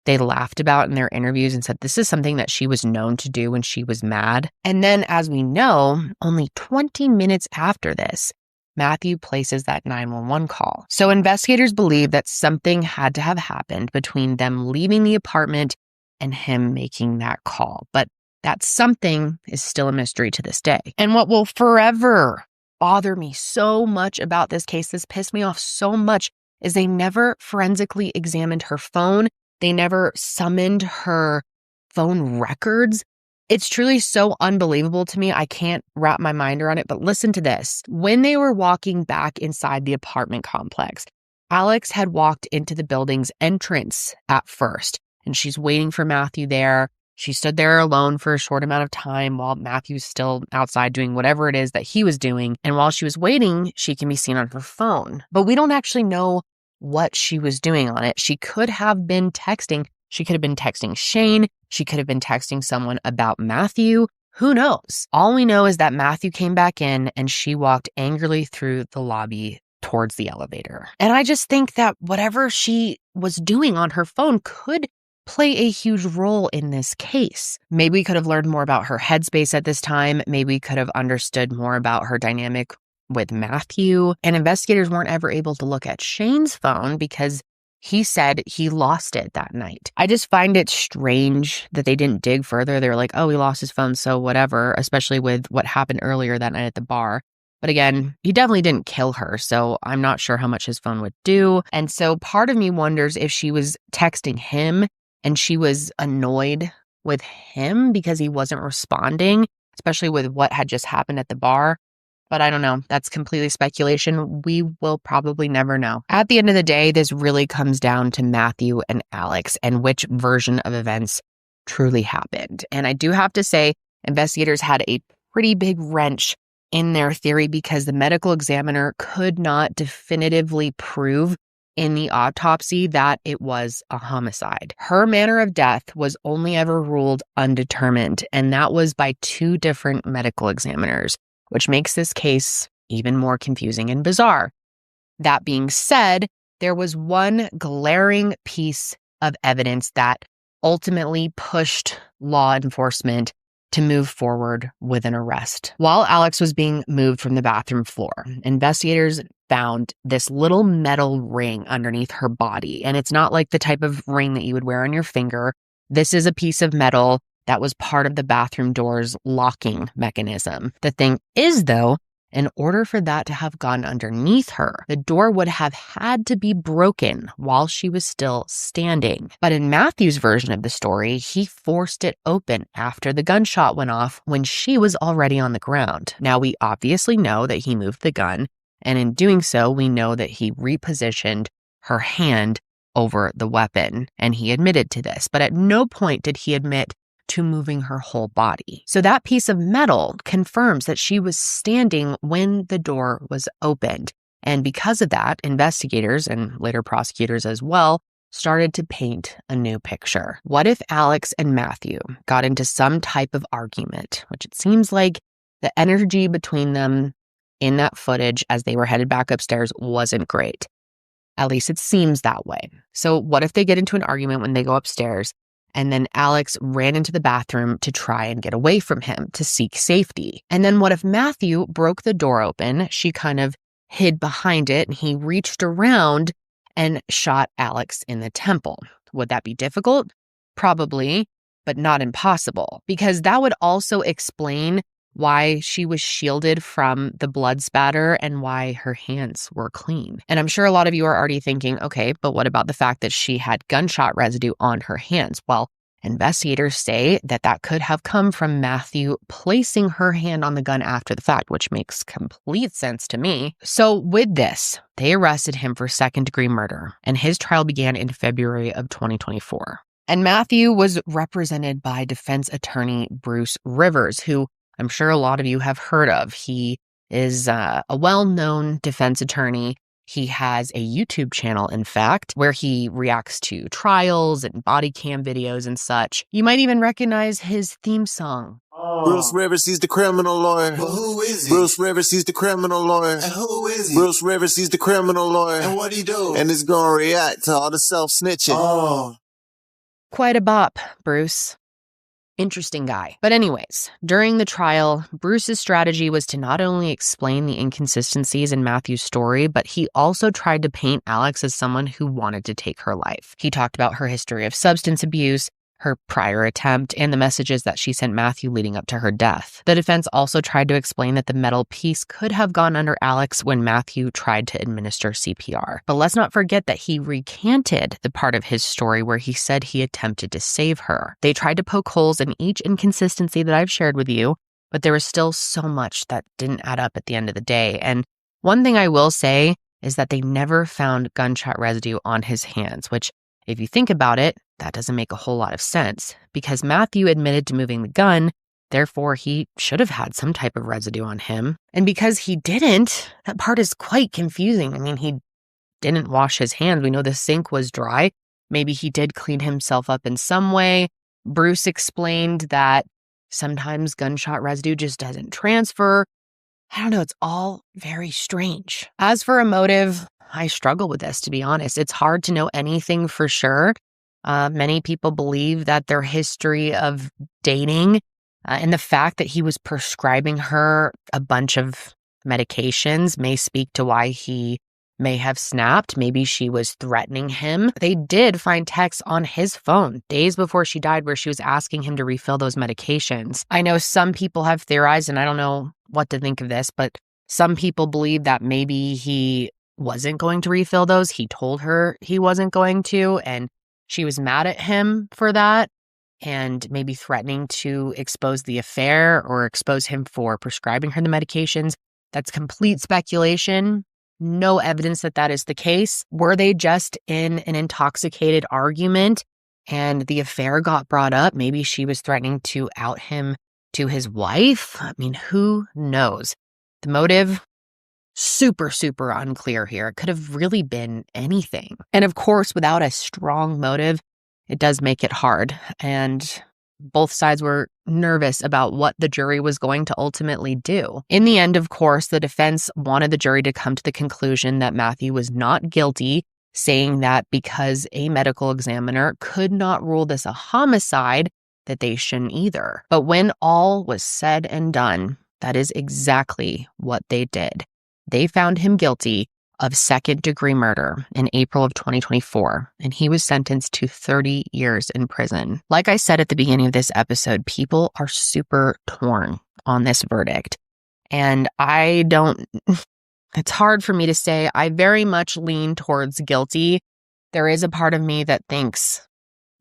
they laughed about in their interviews and said this is something that she was known to do when she was mad. And then, as we know, only 20 minutes after this, Matthew places that 911 call. So investigators believe that something had to have happened between them leaving the apartment and him making that call. But that something is still a mystery to this day. And what will forever bother me so much about this case, this pissed me off so much, is they never forensically examined her phone. They never summoned her phone records. It's truly so unbelievable to me. I can't wrap my mind around it, but listen to this. When they were walking back inside the apartment complex, Alex had walked into the building's entrance at first, and she's waiting for Matthew there. She stood there alone for a short amount of time while Matthew's still outside doing whatever it is that he was doing. And while she was waiting, she can be seen on her phone. But we don't actually know what she was doing on it. She could have been texting. She could have been texting Shane. She could have been texting someone about Matthew. Who knows? All we know is that Matthew came back in and she walked angrily through the lobby towards the elevator. And I just think that whatever she was doing on her phone could play a huge role in this case. Maybe we could have learned more about her headspace at this time. Maybe we could have understood more about her dynamic with Matthew. And investigators weren't ever able to look at Shane's phone because he said he lost it that night. I just find it strange that they didn't dig further. They were like, oh, he lost his phone, so whatever, especially with what happened earlier that night at the bar. But again, he definitely didn't kill her, so I'm not sure how much his phone would do. And so part of me wonders if she was texting him and she was annoyed with him because he wasn't responding, especially with what had just happened at the bar. But I don't know. That's completely speculation. We will probably never know. At the end of the day, this really comes down to Matthew and Alex and which version of events truly happened. And I do have to say, investigators had a pretty big wrench in their theory because the medical examiner could not definitively prove in the autopsy that it was a homicide. Her manner of death was only ever ruled undetermined, and that was by 2 different medical examiners, which makes this case even more confusing and bizarre. That being said, there was one glaring piece of evidence that ultimately pushed law enforcement to move forward with an arrest. While Alex was being moved from the bathroom floor, investigators found this little metal ring underneath her body. And it's not like the type of ring that you would wear on your finger. This is a piece of metal that was part of the bathroom door's locking mechanism. The thing is, though, in order for that to have gone underneath her, the door would have had to be broken while she was still standing. But in Matthew's version of the story, he forced it open after the gunshot went off when she was already on the ground. Now, we obviously know that he moved the gun, and in doing so, we know that he repositioned her hand over the weapon, and he admitted to this. But at no point did he admit to moving her whole body. So that piece of metal confirms that she was standing when the door was opened. And because of that, investigators and later prosecutors as well started to paint a new picture. What if Alex and Matthew got into some type of argument, which it seems like the energy between them in that footage as they were headed back upstairs wasn't great. At least it seems that way. So what if they get into an argument when they go upstairs and then Alex ran into the bathroom to try and get away from him to seek safety? And then what if Matthew broke the door open, she kind of hid behind it, and he reached around and shot Alex in the temple? Would that be difficult? Probably, but not impossible, because that would also explain why she was shielded from the blood spatter and why her hands were clean. And I'm sure a lot of you are already thinking, okay, but what about the fact that she had gunshot residue on her hands? Well, investigators say that that could have come from Matthew placing her hand on the gun after the fact, which makes complete sense to me. So with this, they arrested him for second-degree murder, and his trial began in February of 2024. And Matthew was represented by defense attorney Bruce Rivers, who I'm sure a lot of you have heard of. He is a well-known defense attorney. He has a YouTube channel, in fact, where he reacts to trials and body cam videos and such. You might even recognize his theme song. Bruce Rivers, he's the criminal lawyer. But who is he? Bruce Rivers, he's the criminal lawyer. And who is he? Bruce Rivers, he's the criminal lawyer. And what he do? And he's gonna react to all the self-snitching. Oh. Quite a bop, Bruce. Interesting guy. But anyways, during the trial, Bruce's strategy was to not only explain the inconsistencies in Matthew's story, but he also tried to paint Alex as someone who wanted to take her life. He talked about her history of substance abuse, her prior attempt, and the messages that she sent Matthew leading up to her death. The defense also tried to explain that the metal piece could have gone under Alex when Matthew tried to administer CPR. But let's not forget that he recanted the part of his story where he said he attempted to save her. They tried to poke holes in each inconsistency that I've shared with you, but there was still so much that didn't add up at the end of the day. And one thing I will say is that they never found gunshot residue on his hands, which, if you think about it, that doesn't make a whole lot of sense, because Matthew admitted to moving the gun, therefore he should have had some type of residue on him. And because he didn't, that part is quite confusing. I mean, he didn't wash his hands. We know the sink was dry. Maybe he did clean himself up in some way. Bruce explained that sometimes gunshot residue just doesn't transfer. I don't know. It's all very strange. As for a motive, I struggle with this, to be honest. It's hard to know anything for sure. Many people believe that their history of dating and the fact that he was prescribing her a bunch of medications may speak to why he may have snapped. Maybe she was threatening him. They did find texts on his phone days before she died where she was asking him to refill those medications. I know some people have theorized, and I don't know what to think of this, but some people believe that maybe he wasn't going to refill those. He told her he wasn't going to, and she was mad at him for that and maybe threatening to expose the affair or expose him for prescribing her the medications. That's complete speculation. No evidence that that is the case. Were they just in an intoxicated argument and the affair got brought up? Maybe she was threatening to out him to his wife. I mean, who knows? The motive, super, super unclear here. It could have really been anything. And of course, without a strong motive, it does make it hard. And both sides were nervous about what the jury was going to ultimately do. In the end, of course, the defense wanted the jury to come to the conclusion that Matthew was not guilty, saying that because a medical examiner could not rule this a homicide, that they shouldn't either. But when all was said and done, that is exactly what they did. They found him guilty of second-degree murder in April of 2024, and he was sentenced to 30 years in prison. Like I said at the beginning of this episode, people are super torn on this verdict. And it's hard for me to say. I very much lean towards guilty. There is a part of me that thinks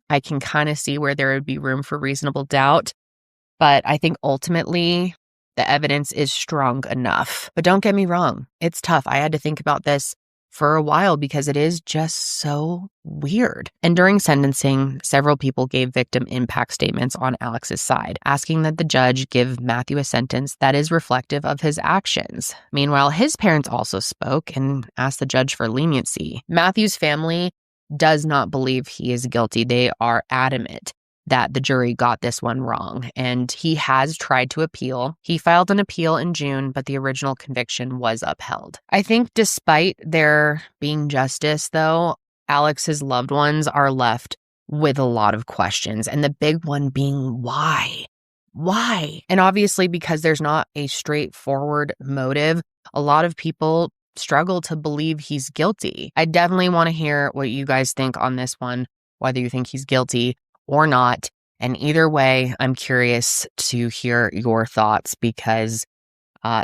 I can kind of see where there would be room for reasonable doubt. But I think ultimately the evidence is strong enough. But don't get me wrong, it's tough. I had to think about this for a while because it is just so weird. And during sentencing, several people gave victim impact statements on Alex's side, asking that the judge give Matthew a sentence that is reflective of his actions. Meanwhile, his parents also spoke and asked the judge for leniency. Matthew's family does not believe he is guilty. They are adamant that the jury got this one wrong, and he has tried to appeal. He filed an appeal in June, but the original conviction was upheld. I think despite there being justice, though, Alex's loved ones are left with a lot of questions, and the big one being why? Why? And obviously, because there's not a straightforward motive, a lot of people struggle to believe he's guilty. I definitely want to hear what you guys think on this one, whether you think he's guilty or not. And either way, I'm curious to hear your thoughts because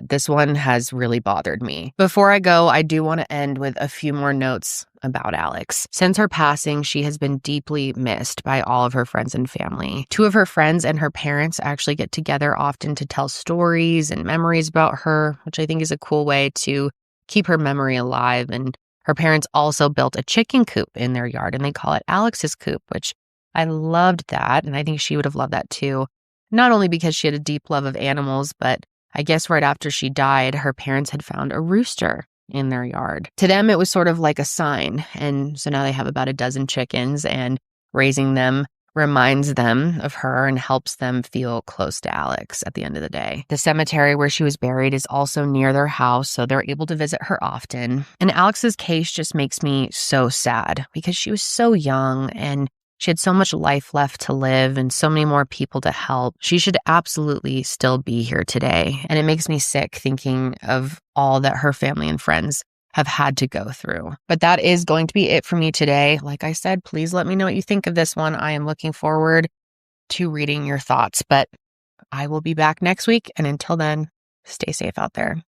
this one has really bothered me. Before I go, I do want to end with a few more notes about Alex. Since her passing, she has been deeply missed by all of her friends and family. Two of her friends and her parents actually get together often to tell stories and memories about her, which I think is a cool way to keep her memory alive. And her parents also built a chicken coop in their yard, and they call it Alex's Coop, which I loved that, and I think she would have loved that too. Not only because she had a deep love of animals, but I guess right after she died, her parents had found a rooster in their yard. To them, it was sort of like a sign, and so now they have about a dozen chickens, and raising them reminds them of her and helps them feel close to Alex at the end of the day. The cemetery where she was buried is also near their house, so they're able to visit her often. And Alex's case just makes me so sad because she was so young and she had so much life left to live and so many more people to help. She should absolutely still be here today. And it makes me sick thinking of all that her family and friends have had to go through. But that is going to be it for me today. Like I said, please let me know what you think of this one. I am looking forward to reading your thoughts, but I will be back next week. And until then, stay safe out there.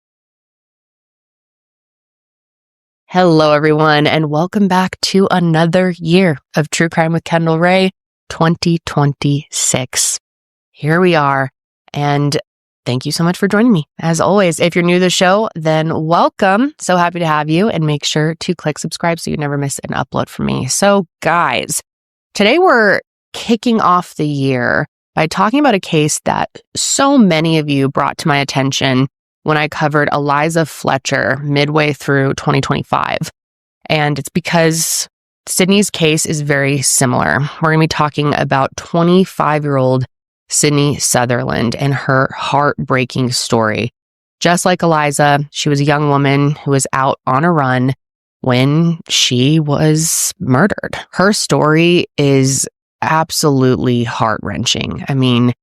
Hello, everyone, and welcome back to another year of True Crime with Kendall Ray 2026. Here we are, and thank you so much for joining me. As always, if you're new to the show, then welcome. So happy to have you, and make sure to click subscribe so you never miss an upload from me. So, guys, today we're kicking off the year by talking about a case that so many of you brought to my attention when I covered Eliza Fletcher midway through 2025. And it's because Sydney's case is very similar. We're going to be talking about 25-year-old Sydney Sutherland and her heartbreaking story. Just like Eliza, she was a young woman who was out on a run when she was murdered. Her story is absolutely heart-wrenching. I mean,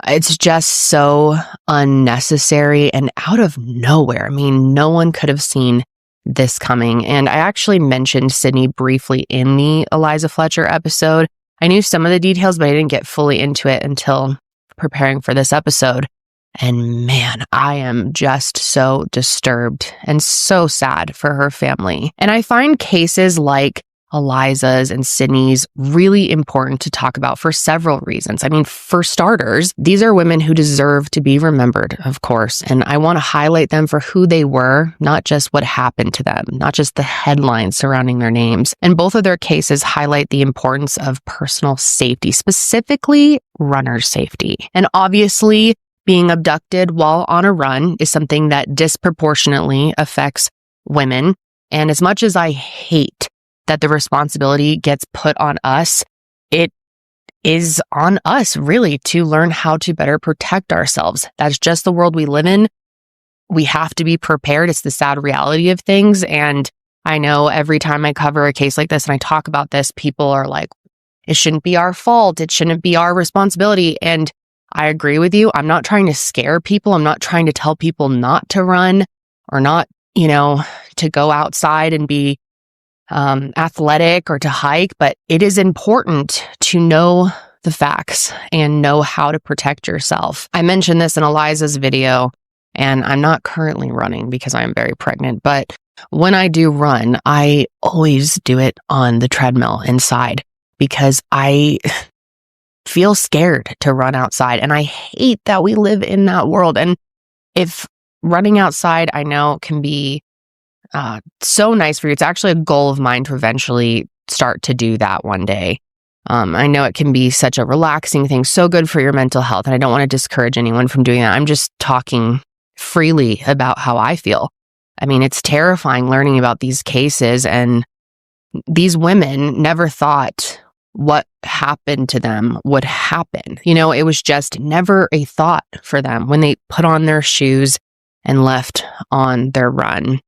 it's just so unnecessary and out of nowhere. I mean, no one could have seen this coming. And I actually mentioned Sydney briefly in the Eliza Fletcher episode. I knew some of the details, but I didn't get fully into it until preparing for this episode. And man, I am just so disturbed and so sad for her family. And I find cases like Eliza's and Sydney's really important to talk about for several reasons. I mean, for starters, these are women who deserve to be remembered, of course, and I want to highlight them for who they were, not just what happened to them, not just the headlines surrounding their names. And both of their cases highlight the importance of personal safety, specifically runner safety. And obviously, being abducted while on a run is something that disproportionately affects women. And as much as I hate that the responsibility gets put on us, it is on us really to learn how to better protect ourselves. That's just the world we live in. We have to be prepared. It's the sad reality of things. And I know every time I cover a case like this and I talk about this, people are like, it shouldn't be our fault. It shouldn't be our responsibility. And I agree with you. I'm not trying to scare people. I'm not trying to tell people not to run or not, to go outside and be athletic or to hike, but it is important to know the facts and know how to protect yourself. I mentioned this in Eliza's video, and I'm not currently running because I'm very pregnant, but when I do run, I always do it on the treadmill inside because I feel scared to run outside, and I hate that we live in that world. And if running outside, I know can be so nice for you. It's actually a goal of mine to eventually start to do that one day. I know it can be such a relaxing thing, so good for your mental health. And I don't want to discourage anyone from doing that. I'm just talking freely about how I feel. I mean, it's terrifying learning about these cases, and these women never thought what happened to them would happen. It was just never a thought for them when they put on their shoes and left on their run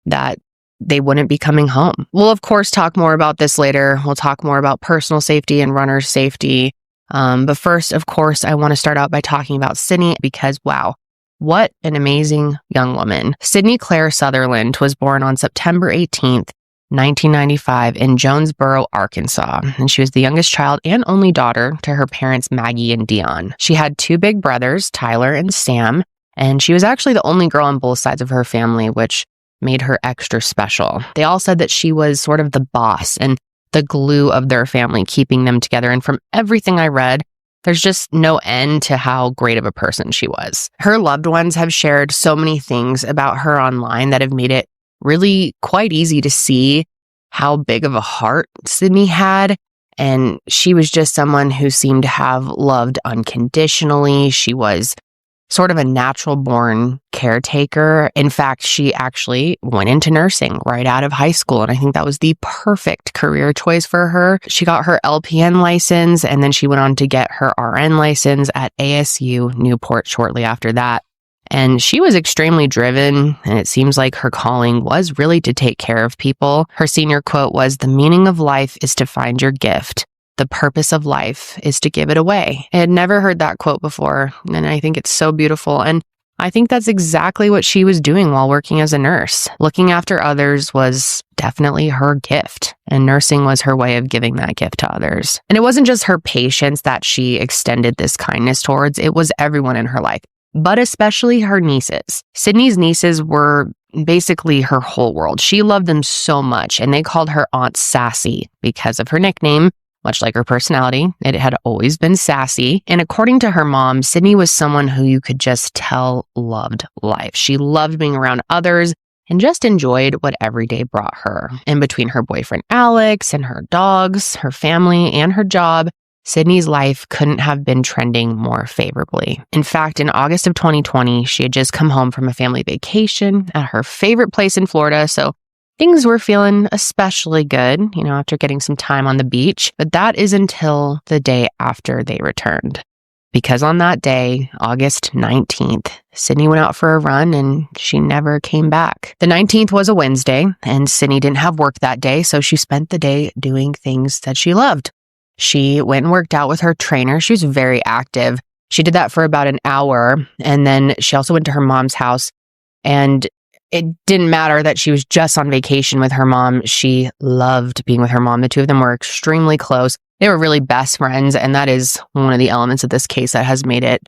that they wouldn't be coming home. We'll, of course, talk more about this later. We'll talk more about personal safety and runner safety. But first, of course, I want to start out by talking about Sydney because, wow, what an amazing young woman. Sydney Claire Sutherland was born on September 18th, 1995 in Jonesboro, Arkansas. And she was the youngest child and only daughter to her parents, Maggie and Dion. She had two big brothers, Tyler and Sam, and she was actually the only girl on both sides of her family, which made her extra special. They all said that she was sort of the boss and the glue of their family, keeping them together. And from everything I read, there's just no end to how great of a person she was. Her loved ones have shared so many things about her online that have made it really quite easy to see how big of a heart Sydney had. And she was just someone who seemed to have loved unconditionally. She was sort of a natural born caretaker. In fact, she actually went into nursing right out of high school. And I think that was the perfect career choice for her. She got her LPN license, and then she went on to get her RN license at ASU Newport shortly after that. And she was extremely driven, and it seems like her calling was really to take care of people. Her senior quote was, "The meaning of life is to find your gift. The purpose of life is to give it away." I had never heard that quote before, and I think it's so beautiful. And I think that's exactly what she was doing while working as a nurse. Looking after others was definitely her gift, and nursing was her way of giving that gift to others. And it wasn't just her patients that she extended this kindness towards, it was everyone in her life, but especially her nieces. Sydney's nieces were basically her whole world. She loved them so much, and they called her Aunt Sassy because of her nickname. Much like her personality, it had always been sassy. And according to her mom, Sydney was someone who you could just tell loved life. She loved being around others and just enjoyed what every day brought her. In between her boyfriend Alex and her dogs, her family, and her job, Sydney's life couldn't have been trending more favorably. In fact, in August of 2020, she had just come home from a family vacation at her favorite place in Florida, so things were feeling especially good, after getting some time on the beach. But that is until the day after they returned. Because on that day, August 19th, Sydney went out for a run and she never came back. The 19th was a Wednesday, and Sydney didn't have work that day, so she spent the day doing things that she loved. She went and worked out with her trainer. She was very active. She did that for about an hour, and then she also went to her mom's house, and it didn't matter that she was just on vacation with her mom. She loved being with her mom. The two of them were extremely close. They were really best friends, and that is one of the elements of this case that has made it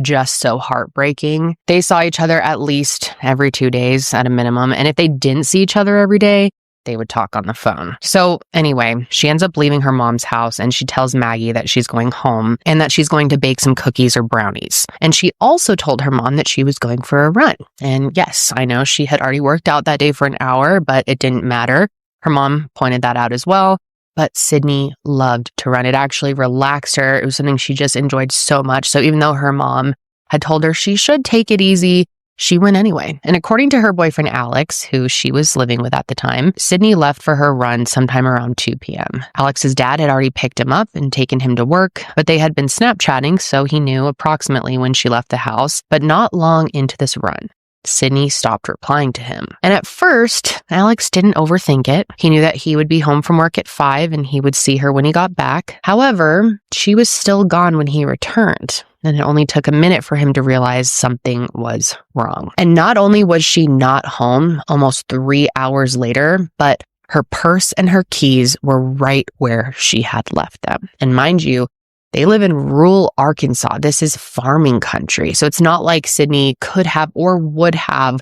just so heartbreaking. They saw each other at least every 2 days at a minimum, and if they didn't see each other every day, they would talk on the phone. So anyway, she ends up leaving her mom's house, and she tells Maggie that she's going home and that she's going to bake some cookies or brownies. And she also told her mom that she was going for a run. And yes, I know she had already worked out that day for an hour, but it didn't matter. Her mom pointed that out as well. But Sydney loved to run. It actually relaxed her. It was something she just enjoyed so much. So even though her mom had told her she should take it easy, she went anyway. And according to her boyfriend, Alex, who she was living with at the time, Sydney left for her run sometime around 2 p.m. Alex's dad had already picked him up and taken him to work, but they had been Snapchatting, so he knew approximately when she left the house. But not long into this run, Sydney stopped replying to him. And at first, Alex didn't overthink it. He knew that he would be home from work at 5 and he would see her when he got back. However, she was still gone when he returned. And it only took a minute for him to realize something was wrong. And not only was she not home almost 3 hours later, but her purse and her keys were right where she had left them. And mind you, they live in rural Arkansas. This is farming country. So it's not like Sydney could have or would have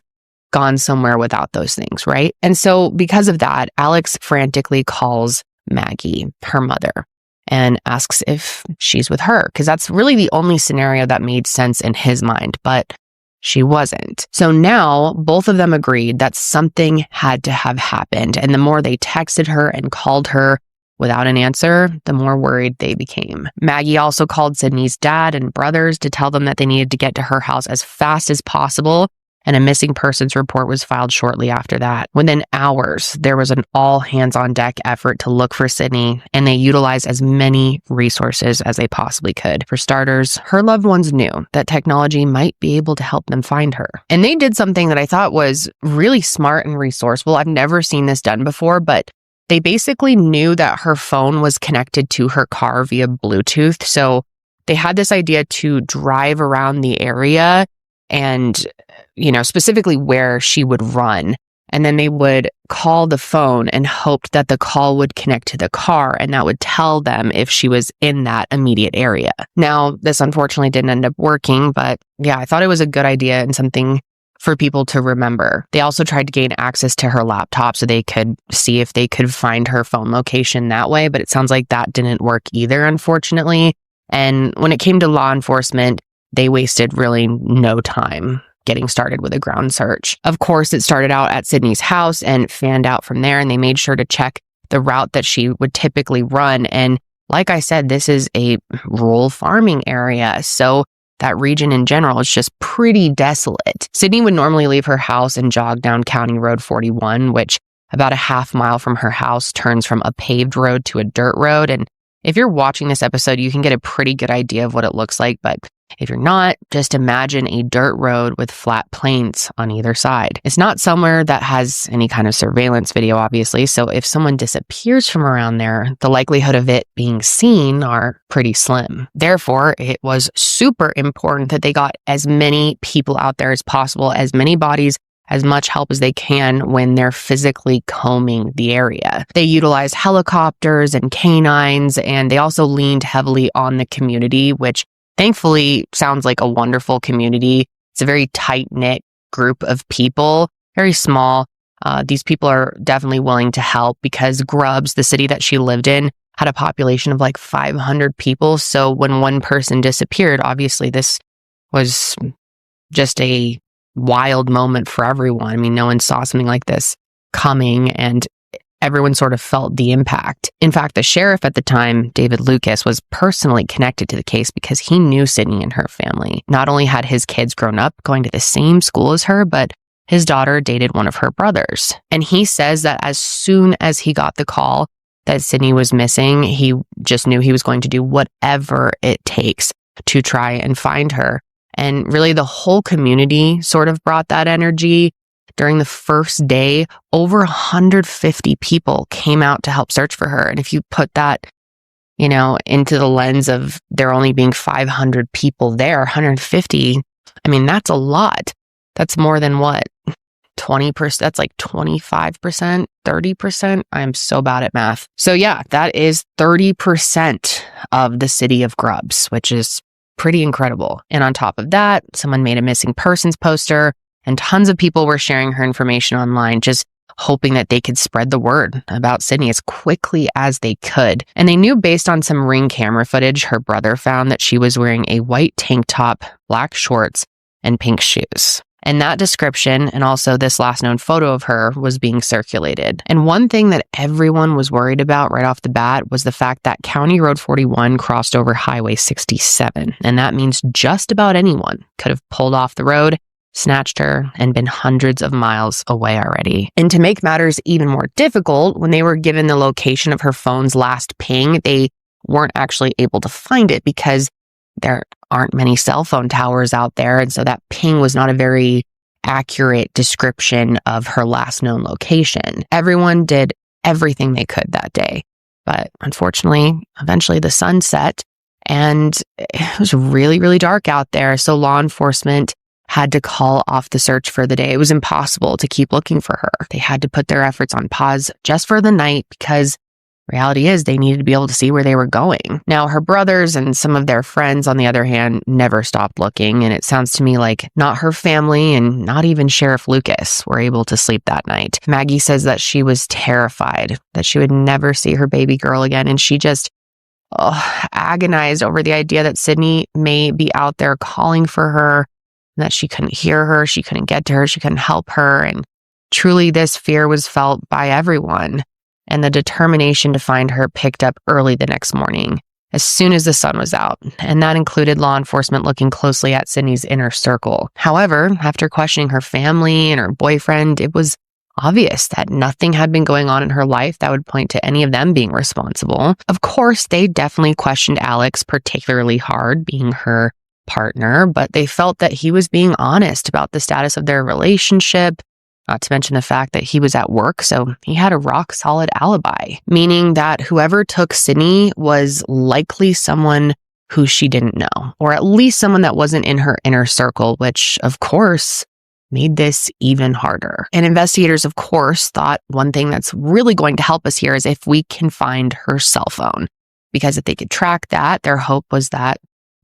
gone somewhere without those things, right? And so because of that, Alex frantically calls Maggie, her mother, and asks if she's with her, because that's really the only scenario that made sense in his mind, but she wasn't. So now both of them agreed that something had to have happened, and the more they texted her and called her without an answer, the more worried they became. Maggie also called Sydney's dad and brothers to tell them that they needed to get to her house as fast as possible, and a missing persons report was filed shortly after that. Within hours, there was an all-hands-on-deck effort to look for Sydney, and they utilized as many resources as they possibly could. For starters, her loved ones knew that technology might be able to help them find her. And they did something that I thought was really smart and resourceful. I've never seen this done before, but they basically knew that her phone was connected to her car via Bluetooth. So they had this idea to drive around the area and, specifically where she would run. And then they would call the phone and hoped that the call would connect to the car, and that would tell them if she was in that immediate area. Now, this unfortunately didn't end up working, but yeah, I thought it was a good idea and something for people to remember. They also tried to gain access to her laptop so they could see if they could find her phone location that way, but it sounds like that didn't work either, unfortunately. And when it came to law enforcement, they wasted really no time getting started with a ground search. Of course, it started out at Sydney's house and fanned out from there, and they made sure to check the route that she would typically run. And like I said, this is a rural farming area, so that region in general is just pretty desolate. Sydney would normally leave her house and jog down County Road 41, which about a half mile from her house turns from a paved road to a dirt road. And If you're watching this episode, you can get a pretty good idea of what it looks like, but if you're not, just imagine a dirt road with flat plains on either side. It's not somewhere that has any kind of surveillance video, obviously, so if someone disappears from around there, the likelihood of it being seen are pretty slim. Therefore, it was super important that they got as many people out there as possible, as many bodies, as much help as they can when they're physically combing the area. They utilized helicopters and canines, and they also leaned heavily on the community, which thankfully sounds like a wonderful community. It's a very tight-knit group of people, very small. These people are definitely willing to help because Grubbs, the city that she lived in, had a population of like 500 people. So when one person disappeared, obviously this was just a wild moment for everyone. I mean, no one saw something like this coming, and everyone sort of felt the impact. In fact, the sheriff at the time, David Lucas, was personally connected to the case because he knew Sydney and her family. Not only had his kids grown up going to the same school as her, but his daughter dated one of her brothers. And he says that as soon as he got the call that Sydney was missing, he just knew he was going to do whatever it takes to try and find her. And really, the whole community sort of brought that energy. During the first day, over 150 people came out to help search for her. And if you put that, into the lens of there only being 500 people there, 150, I mean, that's a lot. That's more than what? 20%? That's like 25%, 30%. I'm so bad at math. So yeah, that is 30% of the city of Grubbs, which is pretty incredible. And on top of that, someone made a missing persons poster, and tons of people were sharing her information online, just hoping that they could spread the word about Sydney as quickly as they could. And they knew based on some Ring camera footage her brother found that she was wearing a white tank top, black shorts, and pink shoes. And that description, and also this last known photo of her, was being circulated. And one thing that everyone was worried about right off the bat was the fact that County Road 41 crossed over Highway 67. And that means just about anyone could have pulled off the road, snatched her, and been hundreds of miles away already. And to make matters even more difficult, when they were given the location of her phone's last ping, they weren't actually able to find it because there aren't many cell phone towers out there. And so that ping was not a very accurate description of her last known location. Everyone did everything they could that day. But unfortunately, eventually the sun set and it was really, really dark out there. So law enforcement had to call off the search for the day. It was impossible to keep looking for her. They had to put their efforts on pause just for the night because reality is they needed to be able to see where they were going. Now, her brothers and some of their friends, on the other hand, never stopped looking. And it sounds to me like not her family and not even Sheriff Lucas were able to sleep that night. Maggie says that she was terrified that she would never see her baby girl again. And she just agonized over the idea that Sydney may be out there calling for her, and that she couldn't hear her, she couldn't get to her, she couldn't help her. And truly, this fear was felt by everyone. And the determination to find her picked up early the next morning, as soon as the sun was out. And that included law enforcement looking closely at Sydney's inner circle. However, after questioning her family and her boyfriend, it was obvious that nothing had been going on in her life that would point to any of them being responsible. Of course, they definitely questioned Alex particularly hard, being her partner, but they felt that he was being honest about the status of their relationship, not to mention the fact that he was at work, so he had a rock-solid alibi, meaning that whoever took Sydney was likely someone who she didn't know, or at least someone that wasn't in her inner circle, which, of course, made this even harder. And investigators, of course, thought one thing that's really going to help us here is if we can find her cell phone, because if they could track that, their hope was that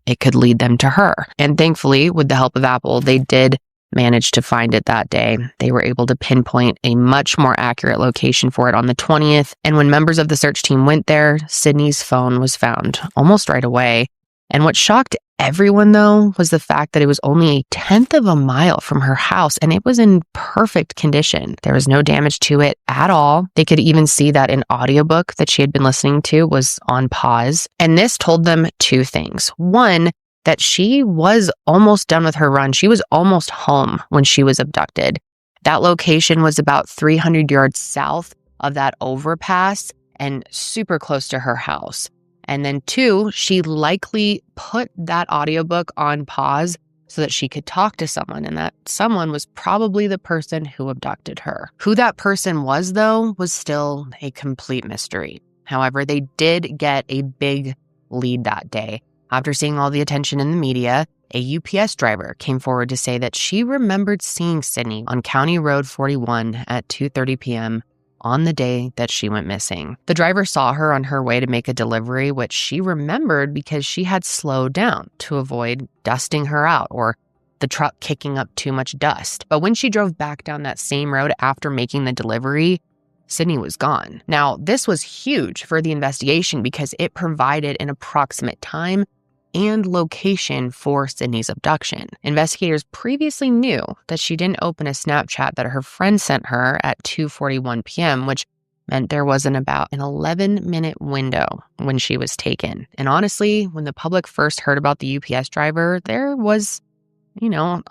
it could lead them to her. And thankfully, with the help of Apple, they did manage to find it that day. They were able to pinpoint a much more accurate location for it on the 20th. And when members of the search team went there, Sydney's phone was found almost right away. And what shocked everyone, though, was the fact that it was only a 1/10 of a mile from her house, and it was in perfect condition. There was no damage to it at all. They could even see that an audiobook that she had been listening to was on pause. And this told them two things. One, that she was almost done with her run. She was almost home when she was abducted. That location was about 300 yards south of that overpass and super close to her house. And then 2, she likely put that audiobook on pause so that she could talk to someone, and that someone was probably the person who abducted her. Who that person was, though, was still a complete mystery. However, they did get a big lead that day. After seeing all the attention in the media, a UPS driver came forward to say that she remembered seeing Sydney on County Road 41 at 2:30 p.m. on the day that she went missing. The driver saw her on her way to make a delivery, which she remembered because she had slowed down to avoid dusting her out or the truck kicking up too much dust. But when she drove back down that same road after making the delivery, Sydney was gone. Now, this was huge for the investigation because it provided an approximate time and location for Sydney's abduction. Investigators previously knew that she didn't open a Snapchat that her friend sent her at 2:41 p.m., which meant there wasn't about an 11-minute window when she was taken. And honestly, when the public first heard about the UPS driver, there was,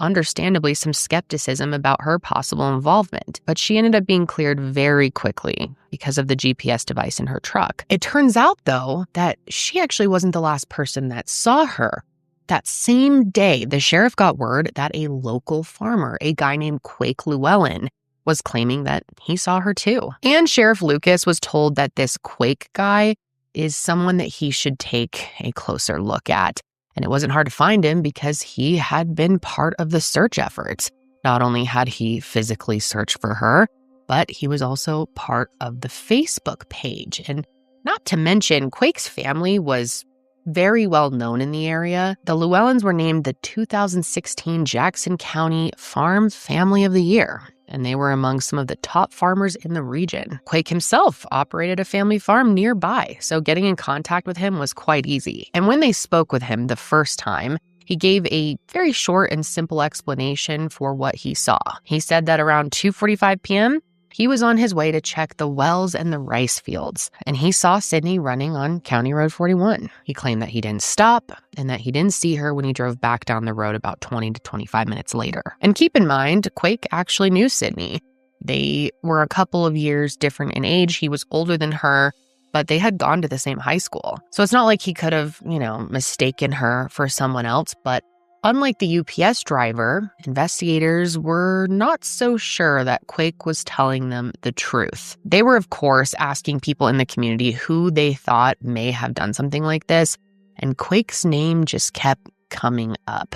understandably some skepticism about her possible involvement. But she ended up being cleared very quickly because of the GPS device in her truck. It turns out, though, that she actually wasn't the last person that saw her. That same day, the sheriff got word that a local farmer, a guy named Quake Llewellyn, was claiming that he saw her too. And Sheriff Lucas was told that this Quake guy is someone that he should take a closer look at. And it wasn't hard to find him because he had been part of the search efforts. Not only had he physically searched for her, but he was also part of the Facebook page. And not to mention, Quake's family was very well known in the area. The Llewellyns were named the 2016 Jackson County Farm Family of the Year, and they were among some of the top farmers in the region. Quake himself operated a family farm nearby, so getting in contact with him was quite easy. And when they spoke with him the first time, he gave a very short and simple explanation for what he saw. He said that around 2:45 p.m., he was on his way to check the wells and the rice fields, and he saw Sydney running on County Road 41. He claimed that he didn't stop and that he didn't see her when he drove back down the road about 20 to 25 minutes later. And keep in mind, Quake actually knew Sydney. They were a couple of years different in age. He was older than her, but they had gone to the same high school. So it's not like he could have, mistaken her for someone else, but unlike the UPS driver, investigators were not so sure that Quake was telling them the truth. They were, of course, asking people in the community who they thought may have done something like this, and Quake's name just kept coming up.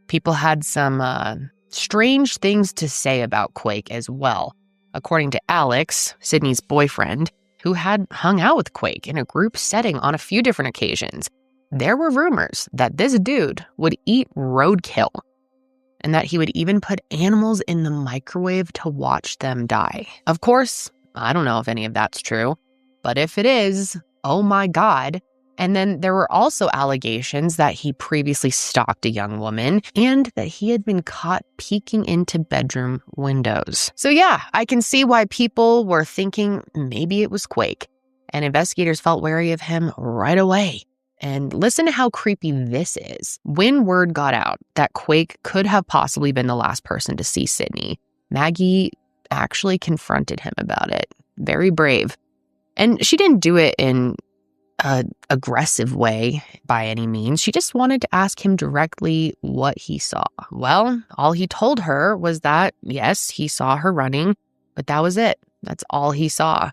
People had some strange things to say about Quake as well. According to Alex, Sydney's boyfriend, who had hung out with Quake in a group setting on a few different occasions, there were rumors that this dude would eat roadkill and that he would even put animals in the microwave to watch them die. Of course, I don't know if any of that's true, but if it is, oh my God. And then there were also allegations that he previously stalked a young woman and that he had been caught peeking into bedroom windows. So yeah, I can see why people were thinking maybe it was Quake, and investigators felt wary of him right away. And listen to how creepy this is. When word got out that Quake could have possibly been the last person to see Sydney, Maggie actually confronted him about it. Very brave. And she didn't do it in an aggressive way by any means. She just wanted to ask him directly what he saw. Well, all he told her was that, yes, he saw her running, but that was it. That's all he saw.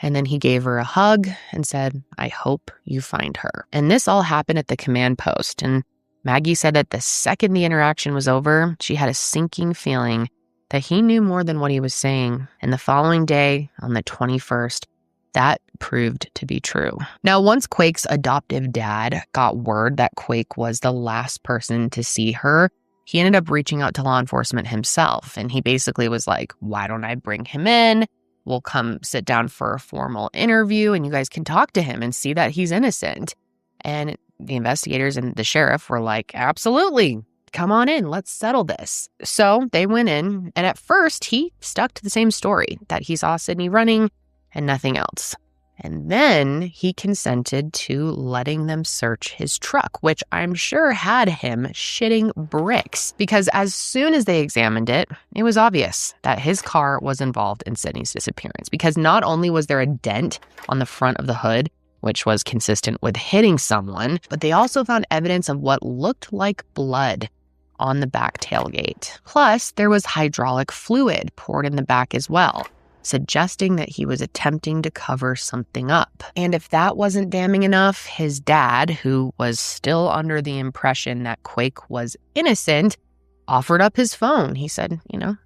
And then he gave her a hug and said, "I hope you find her." And this all happened at the command post. And Maggie said that the second the interaction was over, she had a sinking feeling that he knew more than what he was saying. And the following day, on the 21st, that proved to be true. Now, once Quake's adoptive dad got word that Quake was the last person to see her, he ended up reaching out to law enforcement himself. And he basically was like, "Why don't I bring him in? We'll come sit down for a formal interview and you guys can talk to him and see that he's innocent." And the investigators and the sheriff were like, "Absolutely. Come on in. Let's settle this." So they went in, and at first he stuck to the same story, that he saw Sydney running and nothing else. And then he consented to letting them search his truck, which I'm sure had him shitting bricks, because as soon as they examined it, it was obvious that his car was involved in Sydney's disappearance, because not only was there a dent on the front of the hood, which was consistent with hitting someone, but they also found evidence of what looked like blood on the back tailgate. Plus, there was hydraulic fluid poured in the back as well, suggesting that he was attempting to cover something up. And if that wasn't damning enough, his dad, who was still under the impression that Quake was innocent, offered up his phone. He said,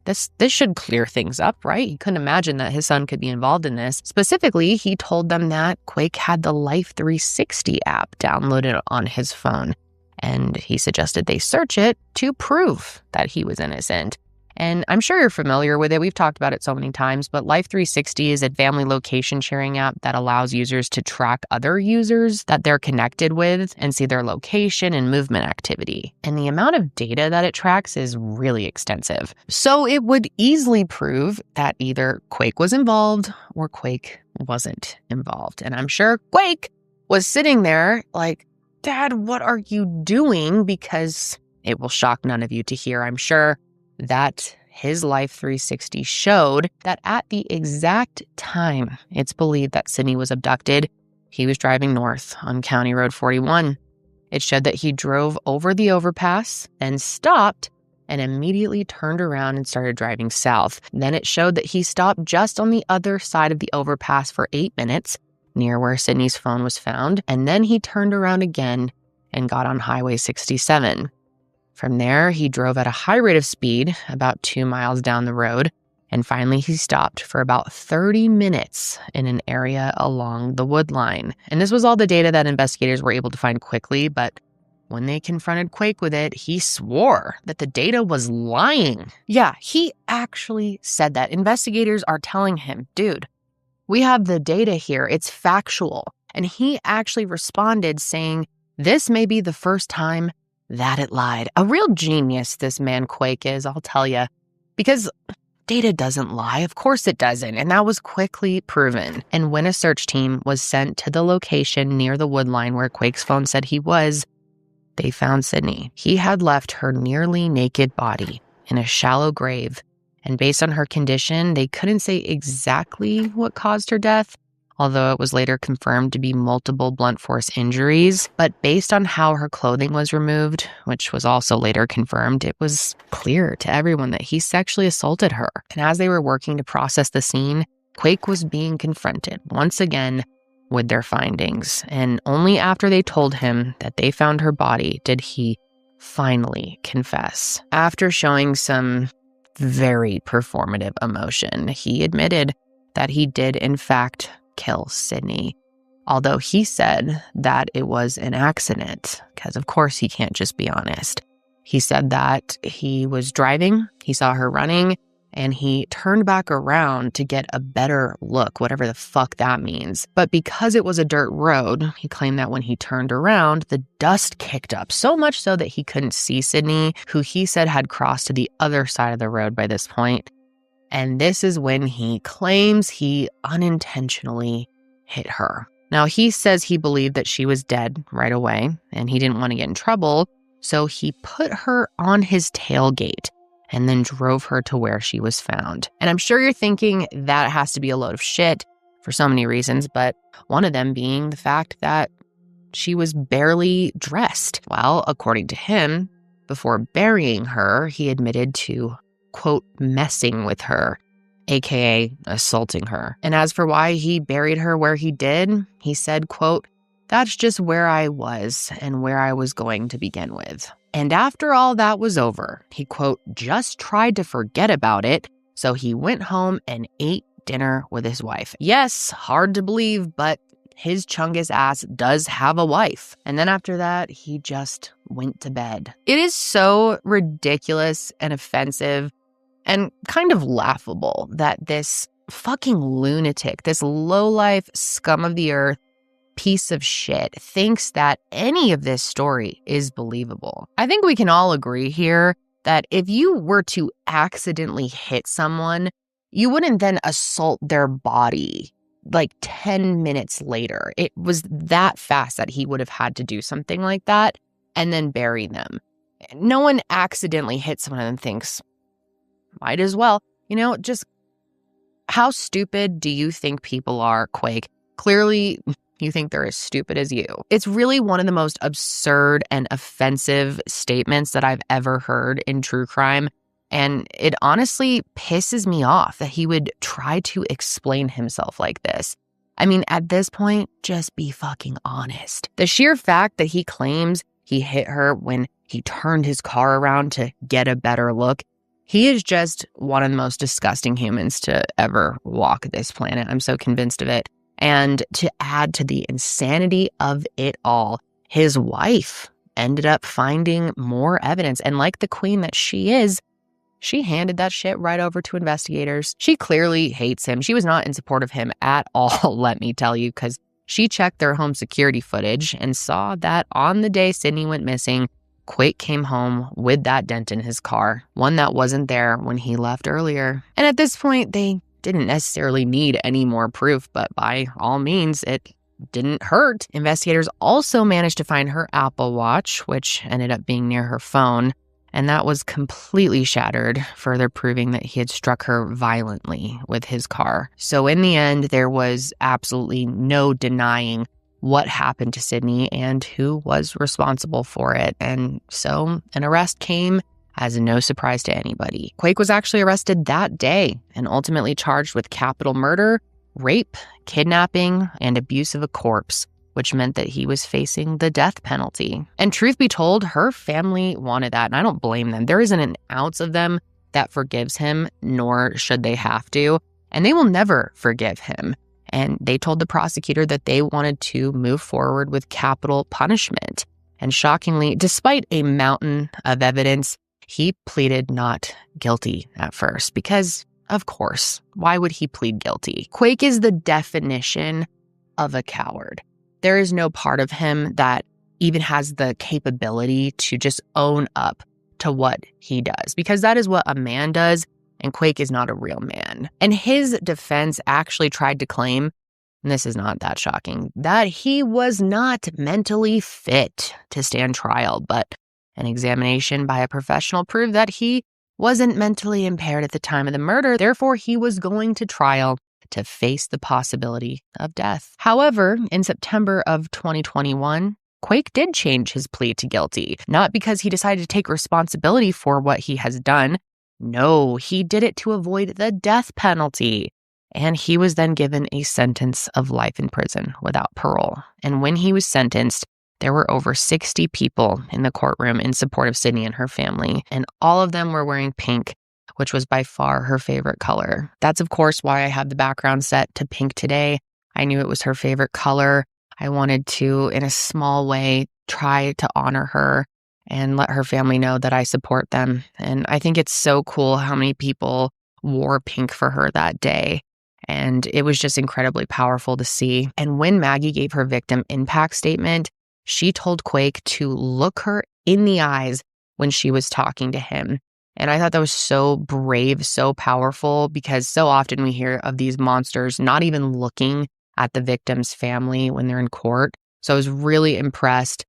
this should clear things up, right? He couldn't imagine that his son could be involved in this. Specifically, he told them that Quake had the Life 360 app downloaded on his phone, and he suggested they search it to prove that he was innocent. And I'm sure you're familiar with it. We've talked about it so many times, but Life 360 is a family location sharing app that allows users to track other users that they're connected with and see their location and movement activity. And the amount of data that it tracks is really extensive. So it would easily prove that either Quake was involved or Quake wasn't involved. And I'm sure Quake was sitting there like, Dad, what are you doing? Because it will shock none of you to hear, I'm sure, that his Life 360 showed that at the exact time it's believed that Sydney was abducted, he was driving north on County Road 41. It showed that he drove over the overpass and stopped and immediately turned around and started driving south. Then it showed that he stopped just on the other side of the overpass for 8 minutes, near where Sydney's phone was found, and then he turned around again and got on Highway 67. From there, he drove at a high rate of speed, about 2 miles down the road, and finally he stopped for about 30 minutes in an area along the wood line. And this was all the data that investigators were able to find quickly, but when they confronted Quake with it, he swore that the data was lying. Yeah, he actually said that. Investigators are telling him, dude, we have the data here, it's factual. And he actually responded saying, this may be the first time that it lied. A real genius this man Quake is, I'll tell you. Because data doesn't lie. Of course it doesn't. And that was quickly proven. And when a search team was sent to the location near the wood line where Quake's phone said he was, they found Sydney. He had left her nearly naked body in a shallow grave. And based on her condition, they couldn't say exactly what caused her death, although it was later confirmed to be multiple blunt force injuries. But based on how her clothing was removed, which was also later confirmed, it was clear to everyone that he sexually assaulted her. And as they were working to process the scene, Quake was being confronted once again with their findings. And only after they told him that they found her body did he finally confess. After showing some very performative emotion, he admitted that he did in fact kill Sydney, although he said that it was an accident, because of course he can't just be honest. He said that he was driving, he saw her running, and he turned back around to get a better look, whatever the fuck that means. But because it was a dirt road, he claimed that when he turned around, the dust kicked up, so much so that he couldn't see Sydney, who he said had crossed to the other side of the road by this point. And this is when he claims he unintentionally hit her. Now, he says he believed that she was dead right away, and he didn't want to get in trouble, so he put her on his tailgate and then drove her to where she was found. And I'm sure you're thinking that has to be a load of shit for so many reasons, but one of them being the fact that she was barely dressed. Well, according to him, before burying her, he admitted to, quote, messing with her, aka assaulting her. And as for why he buried her where he did, he said, quote, that's just where I was and where I was going to begin with. And after all that was over, he, quote, just tried to forget about it, so he went home and ate dinner with his wife. Yes, hard to believe, but his chungus ass does have a wife. And then after that, he just went to bed. It is so ridiculous and offensive and kind of laughable that this fucking lunatic, this lowlife scum of the earth, piece of shit thinks that any of this story is believable. I think we can all agree here that if you were to accidentally hit someone, you wouldn't then assault their body like 10 minutes later. It was that fast that he would have had to do something like that and then bury them. No one accidentally hits someone and thinks, might as well. Just how stupid do you think people are, Quake? Clearly, you think they're as stupid as you. It's really one of the most absurd and offensive statements that I've ever heard in true crime. And it honestly pisses me off that he would try to explain himself like this. I mean, at this point, just be fucking honest. The sheer fact that he claims he hit her when he turned his car around to get a better look, he is just one of the most disgusting humans to ever walk this planet. I'm so convinced of it. And to add to the insanity of it all, his wife ended up finding more evidence. And like the queen that she is, she handed that shit right over to investigators. She clearly hates him. She was not in support of him at all, let me tell you, because she checked their home security footage and saw that on the day Sydney went missing, Quake came home with that dent in his car, one that wasn't there when he left earlier. And at this point, they didn't necessarily need any more proof, but by all means, it didn't hurt. Investigators also managed to find her Apple Watch, which ended up being near her phone, and that was completely shattered, further proving that he had struck her violently with his car. So in the end, there was absolutely no denying what happened to Sydney and who was responsible for it. And so an arrest came as no surprise to anybody. Quake was actually arrested that day and ultimately charged with capital murder, rape, kidnapping, and abuse of a corpse, which meant that he was facing the death penalty. And truth be told, her family wanted that, and I don't blame them. There isn't an ounce of them that forgives him, nor should they have to, and they will never forgive him. And they told the prosecutor that they wanted to move forward with capital punishment. And shockingly, despite a mountain of evidence, he pleaded not guilty at first because, of course, why would he plead guilty? Quake is the definition of a coward. There is no part of him that even has the capability to just own up to what he does, because that is what a man does, and Quake is not a real man. And his defense actually tried to claim, and this is not that shocking, that he was not mentally fit to stand trial, but an examination by a professional proved that he wasn't mentally impaired at the time of the murder. Therefore, he was going to trial to face the possibility of death. However, in September of 2021, Quake did change his plea to guilty, not because he decided to take responsibility for what he has done. No, he did it to avoid the death penalty. And he was then given a sentence of life in prison without parole. And when he was sentenced, there were over 60 people in the courtroom in support of Sydney and her family, and all of them were wearing pink, which was by far her favorite color. That's, of course, why I have the background set to pink today. I knew it was her favorite color. I wanted to, in a small way, try to honor her and let her family know that I support them. And I think it's so cool how many people wore pink for her that day. And it was just incredibly powerful to see. And when Maggie gave her victim impact statement, she told Quake to look her in the eyes when she was talking to him. And I thought that was so brave, so powerful, because so often we hear of these monsters not even looking at the victim's family when they're in court. So I was really impressed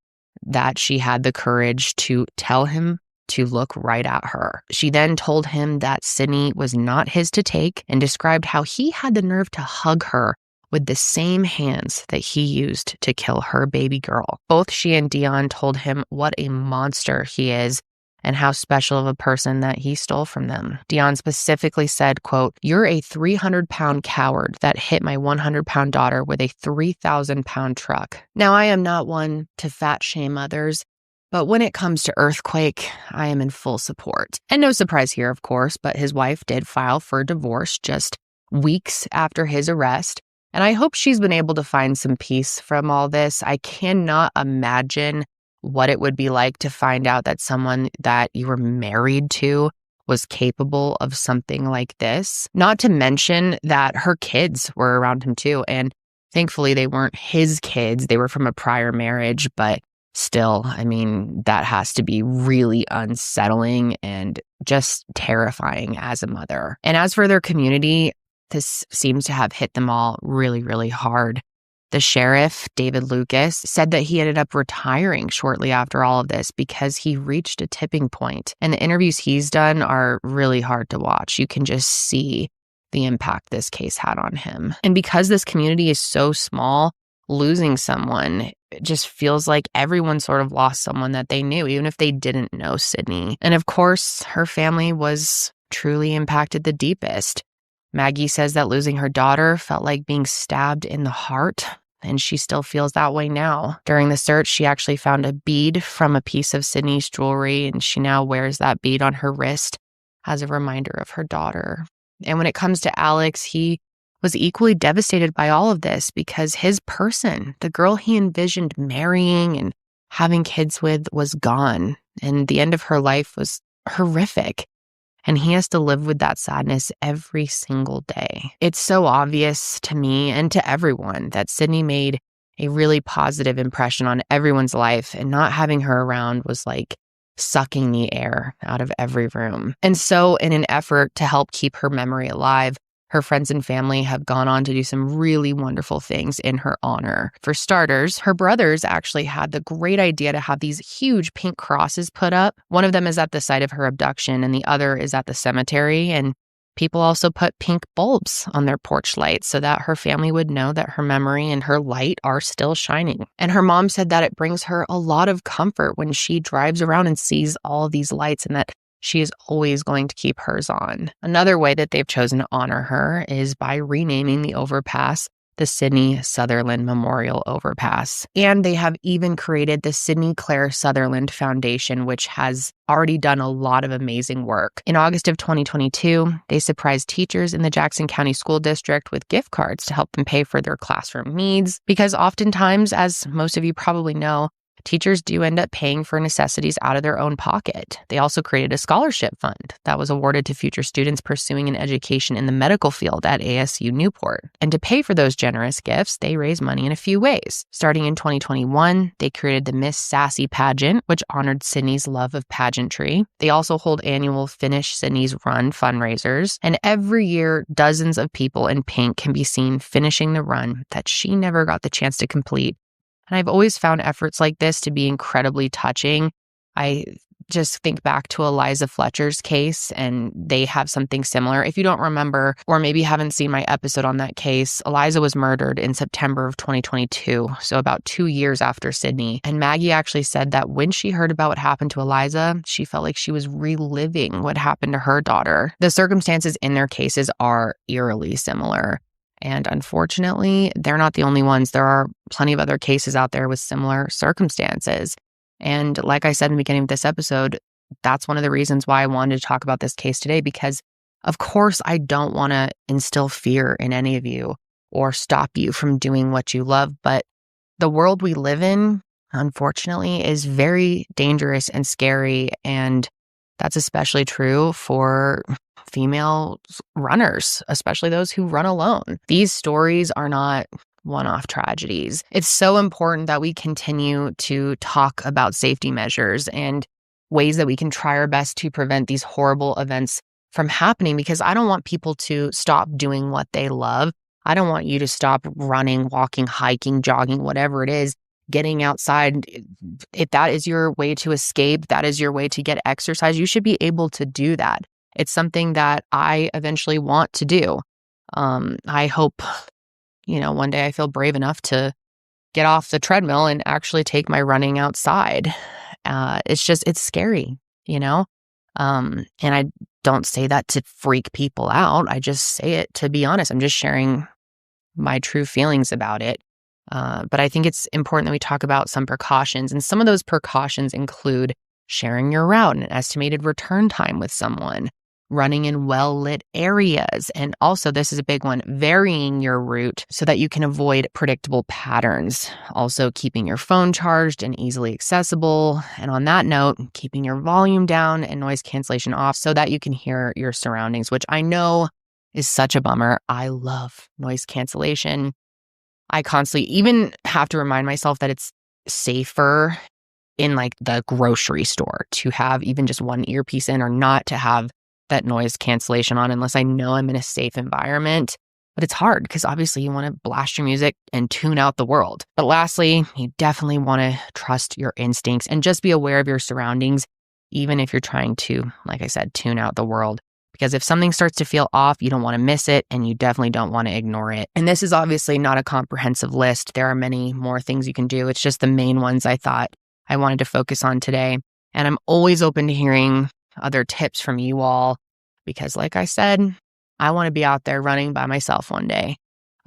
that she had the courage to tell him to look right at her. She then told him that Sydney was not his to take and described how he had the nerve to hug her with the same hands that he used to kill her baby girl. Both she and Dion told him what a monster he is and how special of a person that he stole from them. Dion specifically said, quote, "You're a 300-pound coward that hit my 100-pound daughter with a 3,000-pound truck." Now, I am not one to fat shame others, but when it comes to Earthquake, I am in full support. And no surprise here, of course, but his wife did file for divorce just weeks after his arrest. And I hope she's been able to find some peace from all this. I cannot imagine what it would be like to find out that someone that you were married to was capable of something like this. Not to mention that her kids were around him too. And thankfully, they weren't his kids. They were from a prior marriage. But still, I mean, that has to be really unsettling and just terrifying as a mother. And as for their community, this seems to have hit them all really, really hard. The sheriff, David Lucas, said that he ended up retiring shortly after all of this because he reached a tipping point. And the interviews he's done are really hard to watch. You can just see the impact this case had on him. And because this community is so small, losing someone, it just feels like everyone sort of lost someone that they knew, even if they didn't know Sydney. And of course, her family was truly impacted the deepest. Maggie says that losing her daughter felt like being stabbed in the heart, and she still feels that way now. During the search, she actually found a bead from a piece of Sydney's jewelry, and she now wears that bead on her wrist as a reminder of her daughter. And when it comes to Alex, he was equally devastated by all of this because his person, the girl he envisioned marrying and having kids with, was gone. And the end of her life was horrific. And he has to live with that sadness every single day. It's so obvious to me and to everyone that Sydney made a really positive impression on everyone's life, and not having her around was like sucking the air out of every room. And so, in an effort to help keep her memory alive, her friends and family have gone on to do some really wonderful things in her honor. For starters, her brothers actually had the great idea to have these huge pink crosses put up. One of them is at the site of her abduction, and the other is at the cemetery. And people also put pink bulbs on their porch lights so that her family would know that her memory and her light are still shining. And her mom said that it brings her a lot of comfort when she drives around and sees all of these lights, and that she is always going to keep hers on. Another way that they've chosen to honor her is by renaming the overpass the Sydney Sutherland Memorial Overpass. And they have even created the Sydney Claire Sutherland Foundation, which has already done a lot of amazing work. In August of 2022, they surprised teachers in the Jackson County School District with gift cards to help them pay for their classroom needs, because oftentimes, as most of you probably know, teachers do end up paying for necessities out of their own pocket. They also created a scholarship fund that was awarded to future students pursuing an education in the medical field at ASU Newport. And to pay for those generous gifts, they raise money in a few ways. Starting in 2021, they created the Miss Sassy pageant, which honored Sydney's love of pageantry. They also hold annual Finish Sydney's Run fundraisers. And every year, dozens of people in pink can be seen finishing the run that she never got the chance to complete. And I've always found efforts like this to be incredibly touching. I just think back to Eliza Fletcher's case, and they have something similar. If you don't remember, or maybe haven't seen my episode on that case, Eliza was murdered in September of 2022, so about 2 years after Sydney. And Maggie actually said that when she heard about what happened to Eliza, she felt like she was reliving what happened to her daughter. The circumstances in their cases are eerily similar. And unfortunately, they're not the only ones. There are plenty of other cases out there with similar circumstances. And like I said in the beginning of this episode, that's one of the reasons why I wanted to talk about this case today, because of course I don't want to instill fear in any of you or stop you from doing what you love. But the world we live in, unfortunately, is very dangerous and scary. And that's especially true for female runners, especially those who run alone. These stories are not one-off tragedies. It's so important that we continue to talk about safety measures and ways that we can try our best to prevent these horrible events from happening, because I don't want people to stop doing what they love. I don't want you to stop running, walking, hiking, jogging, whatever it is, getting outside. If that is your way to escape, that is your way to get exercise, you should be able to do that. It's something that I eventually want to do. I hope, one day I feel brave enough to get off the treadmill and actually take my running outside. It's scary, and I don't say that to freak people out. I just say it to be honest. I'm just sharing my true feelings about it. But I think it's important that we talk about some precautions. And some of those precautions include sharing your route and an estimated return time with someone, running in well-lit areas, and also, this is a big one, varying your route so that you can avoid predictable patterns. Also, keeping your phone charged and easily accessible. And on that note, keeping your volume down and noise cancellation off so that you can hear your surroundings, which I know is such a bummer. I love noise cancellation. I constantly even have to remind myself that it's safer in like the grocery store to have even just one earpiece in, or not to have that noise cancellation on unless I know I'm in a safe environment. But it's hard because obviously you want to blast your music and tune out the world. But lastly, you definitely want to trust your instincts and just be aware of your surroundings, even if you're trying to, like I said, tune out the world. because if something starts to feel off, you don't want to miss it and you definitely don't want to ignore it. And this is obviously not a comprehensive list. There are many more things you can do. It's just the main ones I thought I wanted to focus on today. And I'm always open to hearing other tips from you all because, like I said, I want to be out there running by myself one day.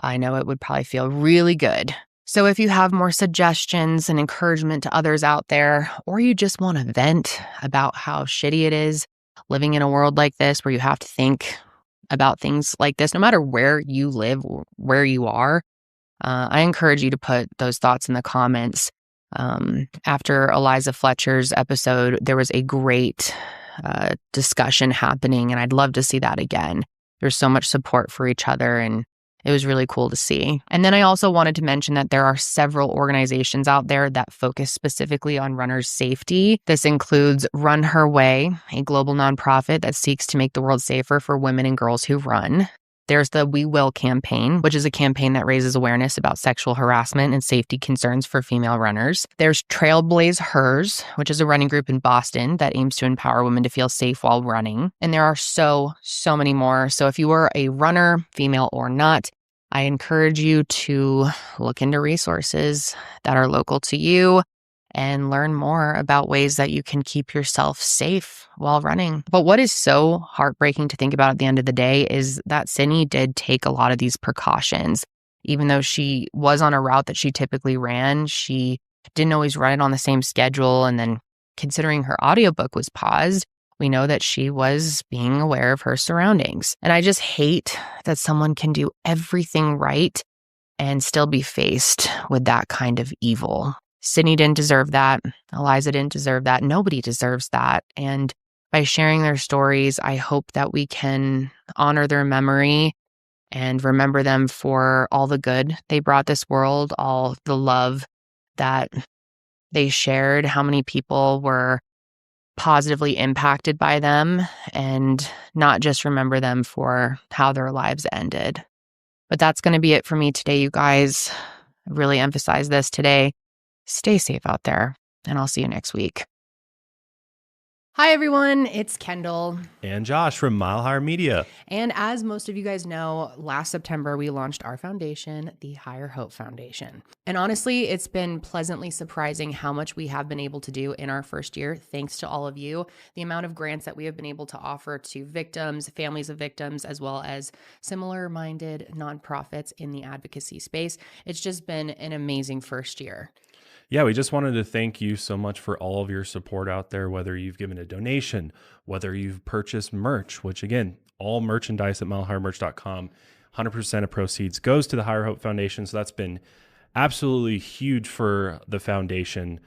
I know it would probably feel really good. So if you have more suggestions and encouragement to others out there, or you just want to vent about how shitty it is living in a world like this where you have to think about things like this, no matter where you live, where you are, I encourage you to put those thoughts in the comments. After Eliza Fletcher's episode, there was a great discussion happening, and I'd love to see that again. There's so much support for each other, and it was really cool to see. And then I also wanted to mention that there are several organizations out there that focus specifically on runners' safety. This includes Run Her Way, a global nonprofit that seeks to make the world safer for women and girls who run. There's the We Will campaign, which is a campaign that raises awareness about sexual harassment and safety concerns for female runners. There's Trailblaze Hers, which is a running group in Boston that aims to empower women to feel safe while running. And there are so many more. So if you are a runner, female or not, I encourage you to look into resources that are local to you and learn more about ways that you can keep yourself safe while running. But what is so heartbreaking to think about at the end of the day is that Sydney did take a lot of these precautions. Even though she was on a route that she typically ran, she didn't always run it on the same schedule. And then considering her audiobook was paused, we know that she was being aware of her surroundings. And I just hate that someone can do everything right and still be faced with that kind of evil. Sydney didn't deserve that. Eliza didn't deserve that. Nobody deserves that. And by sharing their stories, I hope that we can honor their memory and remember them for all the good they brought this world, all the love that they shared, how many people were positively impacted by them, and not just remember them for how their lives ended. But that's going to be it for me today, you guys. I really emphasize this today. Stay safe out there, and I'll see you next week. Hi, everyone. It's Kendall. And Josh from Mile Higher Media. And as most of you guys know, last September, we launched our foundation, the Higher Hope Foundation. And honestly, it's been pleasantly surprising how much we have been able to do in our first year, thanks to all of you. The amount of grants that we have been able to offer to victims, families of victims, as well as similar-minded nonprofits in the advocacy space. It's just been an amazing first year. Yeah, we just wanted to thank you so much for all of your support out there, whether you've given a donation, whether you've purchased merch, which again, all merchandise at milehighermerch.com, 100% of proceeds goes to the Higher Hope Foundation. So that's been absolutely huge for the foundation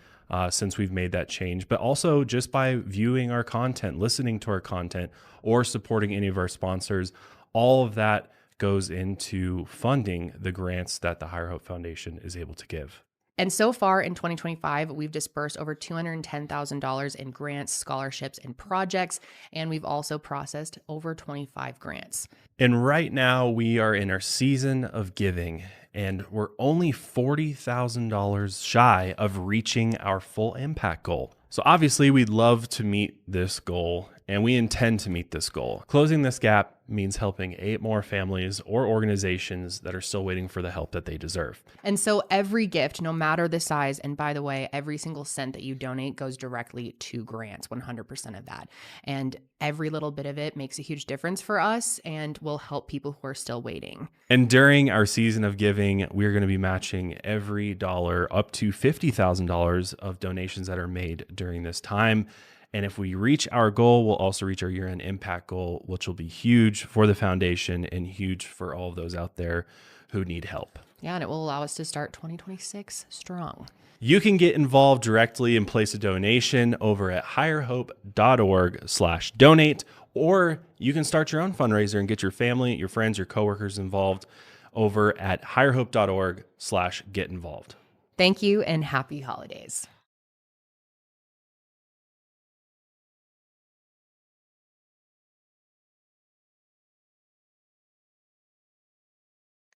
since we've made that change, but also just by viewing our content, listening to our content, or supporting any of our sponsors, all of that goes into funding the grants that the Higher Hope Foundation is able to give. And so far in 2025, we've dispersed over $210,000 in grants, scholarships, and projects, and we've also processed over 25 grants. And right now we are in our season of giving, and we're only $40,000 shy of reaching our full impact goal. So obviously we'd love to meet this goal, and we intend to meet this goal. Closing this gap means helping 8 more families or organizations that are still waiting for the help that they deserve. And so every gift, no matter the size, and by the way, every single cent that you donate goes directly to grants, 100% of that. And every little bit of it makes a huge difference for us and will help people who are still waiting. And during our season of giving, we're going to be matching every dollar up to $50,000 of donations that are made during this time. And if we reach our goal, we'll also reach our year-end impact goal, which will be huge for the foundation and huge for all of those out there who need help. Yeah, and it will allow us to start 2026 strong. You can get involved directly and place a donation over at higherhope.org/donate, or you can start your own fundraiser and get your family, your friends, your coworkers involved over at higherhope.org/get-involved. Thank you and happy holidays.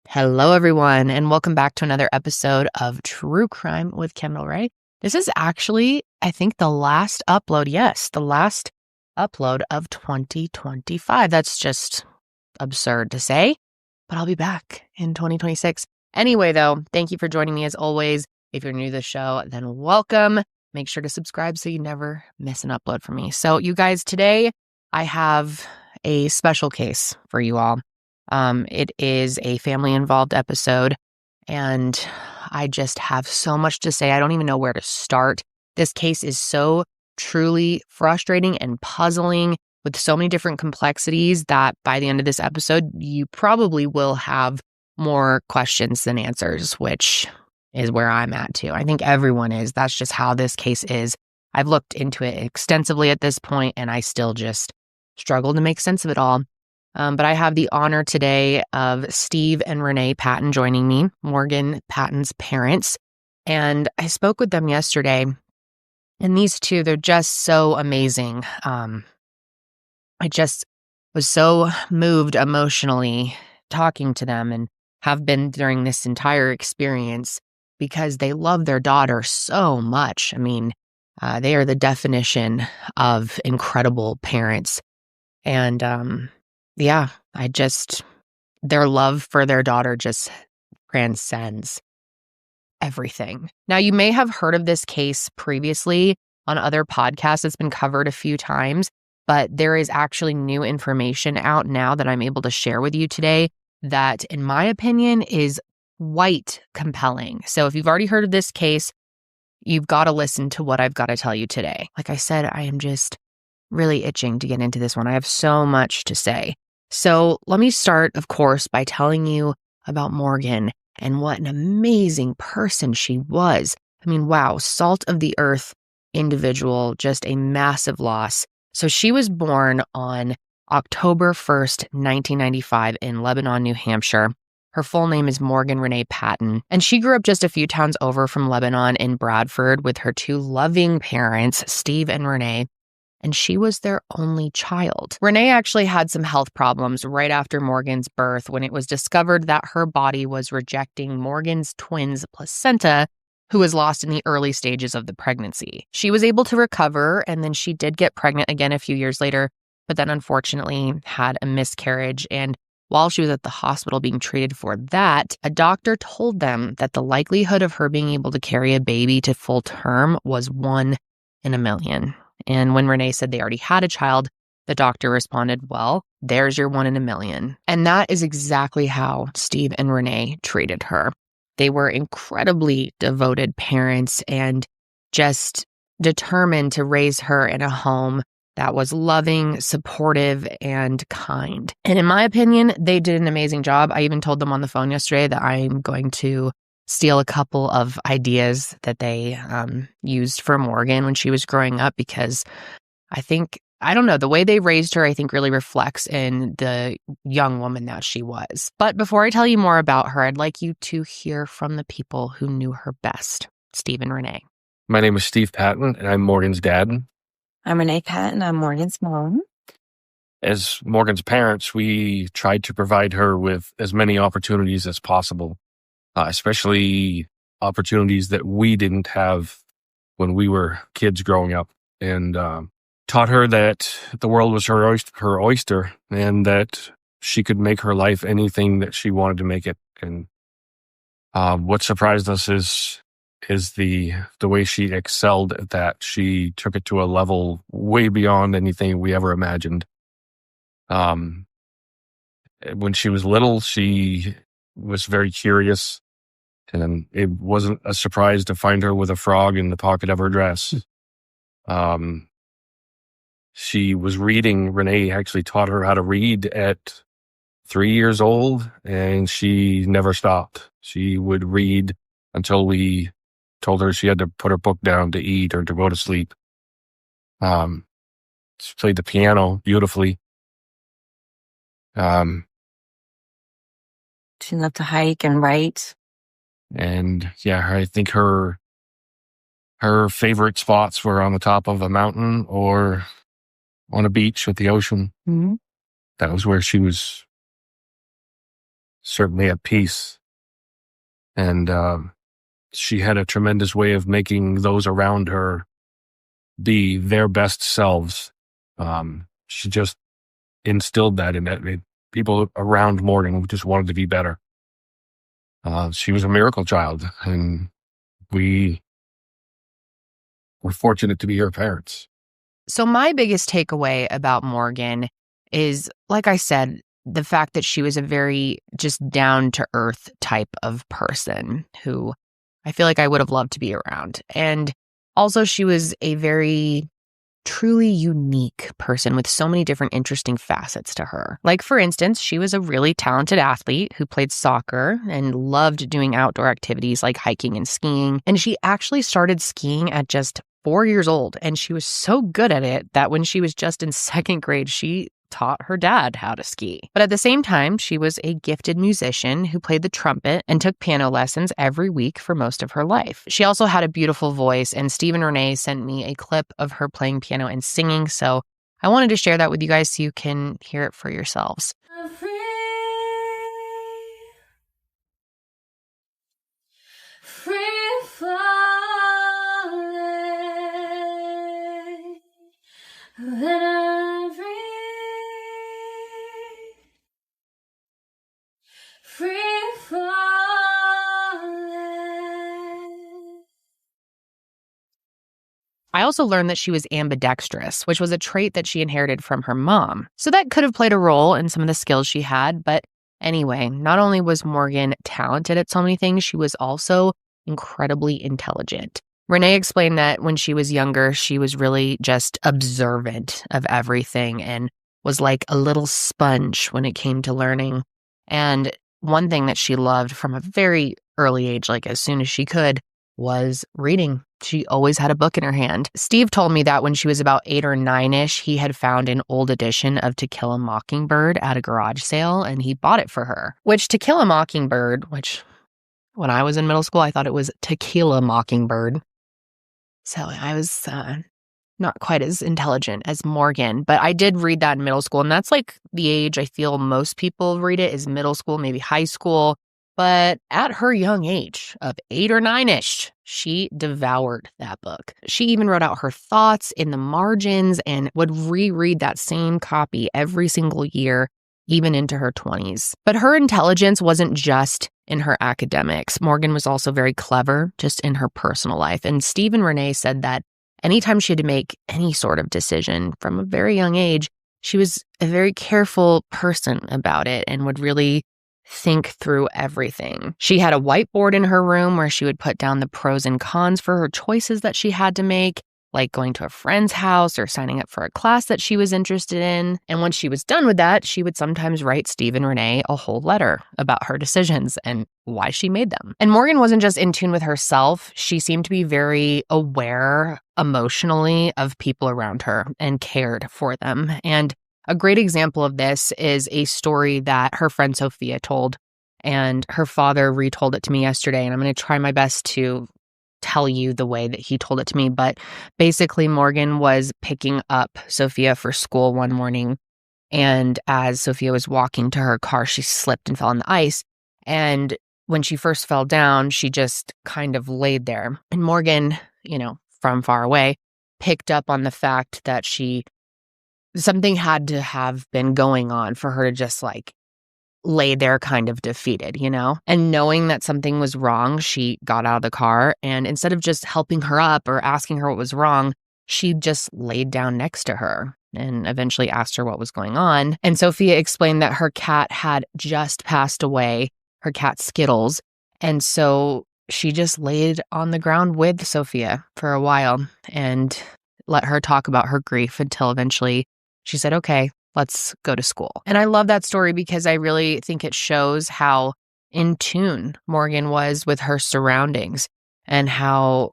Hello, everyone, and welcome back to another episode of True Crime with Kendall, right? This is actually, I think, the last upload. Yes, the last upload of 2025. That's just absurd to say, but I'll be back in 2026. Anyway, though, thank you for joining me as always. If you're new to the show, then welcome. Make sure to subscribe so you never miss an upload from me. So you guys, today I have a special case for you all. It is a family involved episode, and I just have so much to say. I don't even know where to start. This case is so truly frustrating and puzzling with so many different complexities that by the end of this episode, you probably will have more questions than answers, which is where I'm at too. I think everyone is. That's just how this case is. I've looked into it extensively at this point, and I still just struggle to make sense of it all. But I have the honor today of Steve and Renee Patton joining me, Morgan Patton's parents. And I spoke with them yesterday, and these two, they're just so amazing. I just was so moved emotionally talking to them, and have been during this entire experience, because they love their daughter so much. I mean, they are the definition of incredible parents. And yeah, their love for their daughter just transcends everything. Now, you may have heard of this case previously on other podcasts. It's been covered a few times, but there is actually new information out now that I'm able to share with you today that, in my opinion, is quite compelling. So if you've already heard of this case, you've got to listen to what I've got to tell you today. Like I said, I am just really itching to get into this one. I have so much to say. So let me start, of course, by telling you about Morgan and what an amazing person she was. I mean, wow, salt of the earth individual, just a massive loss. So she was born on October 1st, 1995 in Lebanon, New Hampshire. Her full name is Morgan Renee Patton, and she grew up just a few towns over from Lebanon in Bradford with her two loving parents, Steve and Renee, and she was their only child. Renee actually had some health problems right after Morgan's birth when it was discovered that her body was rejecting Morgan's twins' placenta, who was lost in the early stages of the pregnancy. She was able to recover, and then she did get pregnant again a few years later, but then unfortunately had a miscarriage. And while she was at the hospital being treated for that, a doctor told them that the likelihood of her being able to carry a baby to full term was 1 in a million. And when Renee said they already had a child, the doctor responded, well, there's your 1 in a million. And that is exactly how Steve and Renee treated her. They were incredibly devoted parents and just determined to raise her in a home that was loving, supportive, and kind. And in my opinion, they did an amazing job. I even told them on the phone yesterday that I'm going to steal a couple of ideas that they used for Morgan when she was growing up, because I don't know, the way they raised her, I think really reflects in the young woman that she was. But before I tell you more about her, I'd like you to hear from the people who knew her best, Steve and Renee. My name is Steve Patton, and I'm Morgan's dad. I'm Renee Patton. I'm Morgan's mom. As Morgan's parents, we tried to provide her with as many opportunities as possible, especially opportunities that we didn't have when we were kids growing up, and taught her that the world was her oyster, and that she could make her life anything that she wanted to make it. And what surprised us is the way she excelled at that. She took it to a level way beyond anything we ever imagined. When she was little, she was very curious, and it wasn't a surprise to find her with a frog in the pocket of her dress. She was reading. Renee actually taught her how to read at 3 years old, and she never stopped. She would read until we told her she had to put her book down to eat or to go to sleep. She played the piano beautifully. She loved to hike and write. And yeah, I think her favorite spots were on the top of a mountain or on a beach with the ocean. Mm-hmm. That was where she was certainly at peace. And she had a tremendous way of making those around her be their best selves. She just instilled that in that people around Morgan just wanted to be better. She was a miracle child, and we were fortunate to be her parents. So my biggest takeaway about Morgan is, like I said, the fact that she was a very just down-to-earth type of person who I feel like I would have loved to be around. And also she was a very truly unique person with so many different interesting facets to her. Like, for instance, she was a really talented athlete who played soccer and loved doing outdoor activities like hiking and skiing. And she actually started skiing at just 4 years old. And she was so good at it that when she was just in second grade, she taught her dad how to ski. But at the same time, she was a gifted musician who played the trumpet and took piano lessons every week for most of her life. She also had a beautiful voice, and Steve and Renee sent me a clip of her playing piano and singing, so I wanted to share that with you guys so you can hear it for yourselves. Free falling, then I'm free. Free falling. I also learned that she was ambidextrous, which was a trait that she inherited from her mom. So that could have played a role in some of the skills she had. But anyway, not only was Morgan talented at so many things, she was also incredibly intelligent. Renee explained that when she was younger, she was really just observant of everything and was like a little sponge when it came to learning. And one thing that she loved from a very early age, like as soon as she could, was reading. She always had a book in her hand. Steve told me that when she was about 8 or 9-ish, he had found an old edition of To Kill a Mockingbird at a garage sale, and he bought it for her. Which, To Kill a Mockingbird, which when I was in middle school, I thought it was Tequila Mockingbird. So I was not quite as intelligent as Morgan, but I did read that in middle school, and that's like the age I feel most people read it is middle school, maybe high school. But at her young age of 8 or 9-ish, she devoured that book. She even wrote out her thoughts in the margins and would reread that same copy every single year, even into her 20s. But her intelligence wasn't just in her academics. Morgan was also very clever just in her personal life. And Steve and Renee said that anytime she had to make any sort of decision from a very young age, she was a very careful person about it and would really think through everything. She had a whiteboard in her room where she would put down the pros and cons for her choices that she had to make, like going to a friend's house or signing up for a class that she was interested in. And once she was done with that, she would sometimes write Steve and Renee a whole letter about her decisions and why she made them. And Morgan wasn't just in tune with herself. She seemed to be very aware emotionally of people around her and cared for them. And a great example of this is a story that her friend Sophia told, and her father retold it to me yesterday, and I'm going to try my best to tell you the way that he told it to me. But basically, Morgan was picking up Sophia for school one morning, and as Sophia was walking to her car, she slipped and fell on the ice. And when she first fell down, she just kind of laid there. And Morgan, from far away, picked up on the fact that something had to have been going on for her to just lay there kind of defeated, And knowing that something was wrong, she got out of the car, and instead of just helping her up or asking her what was wrong, she just laid down next to her and eventually asked her what was going on. And Sophia explained that her cat had just passed away, her cat Skittles, and so she just laid on the ground with Sophia for a while and let her talk about her grief until eventually she said, okay, let's go to school. And I love that story because I really think it shows how in tune Morgan was with her surroundings and how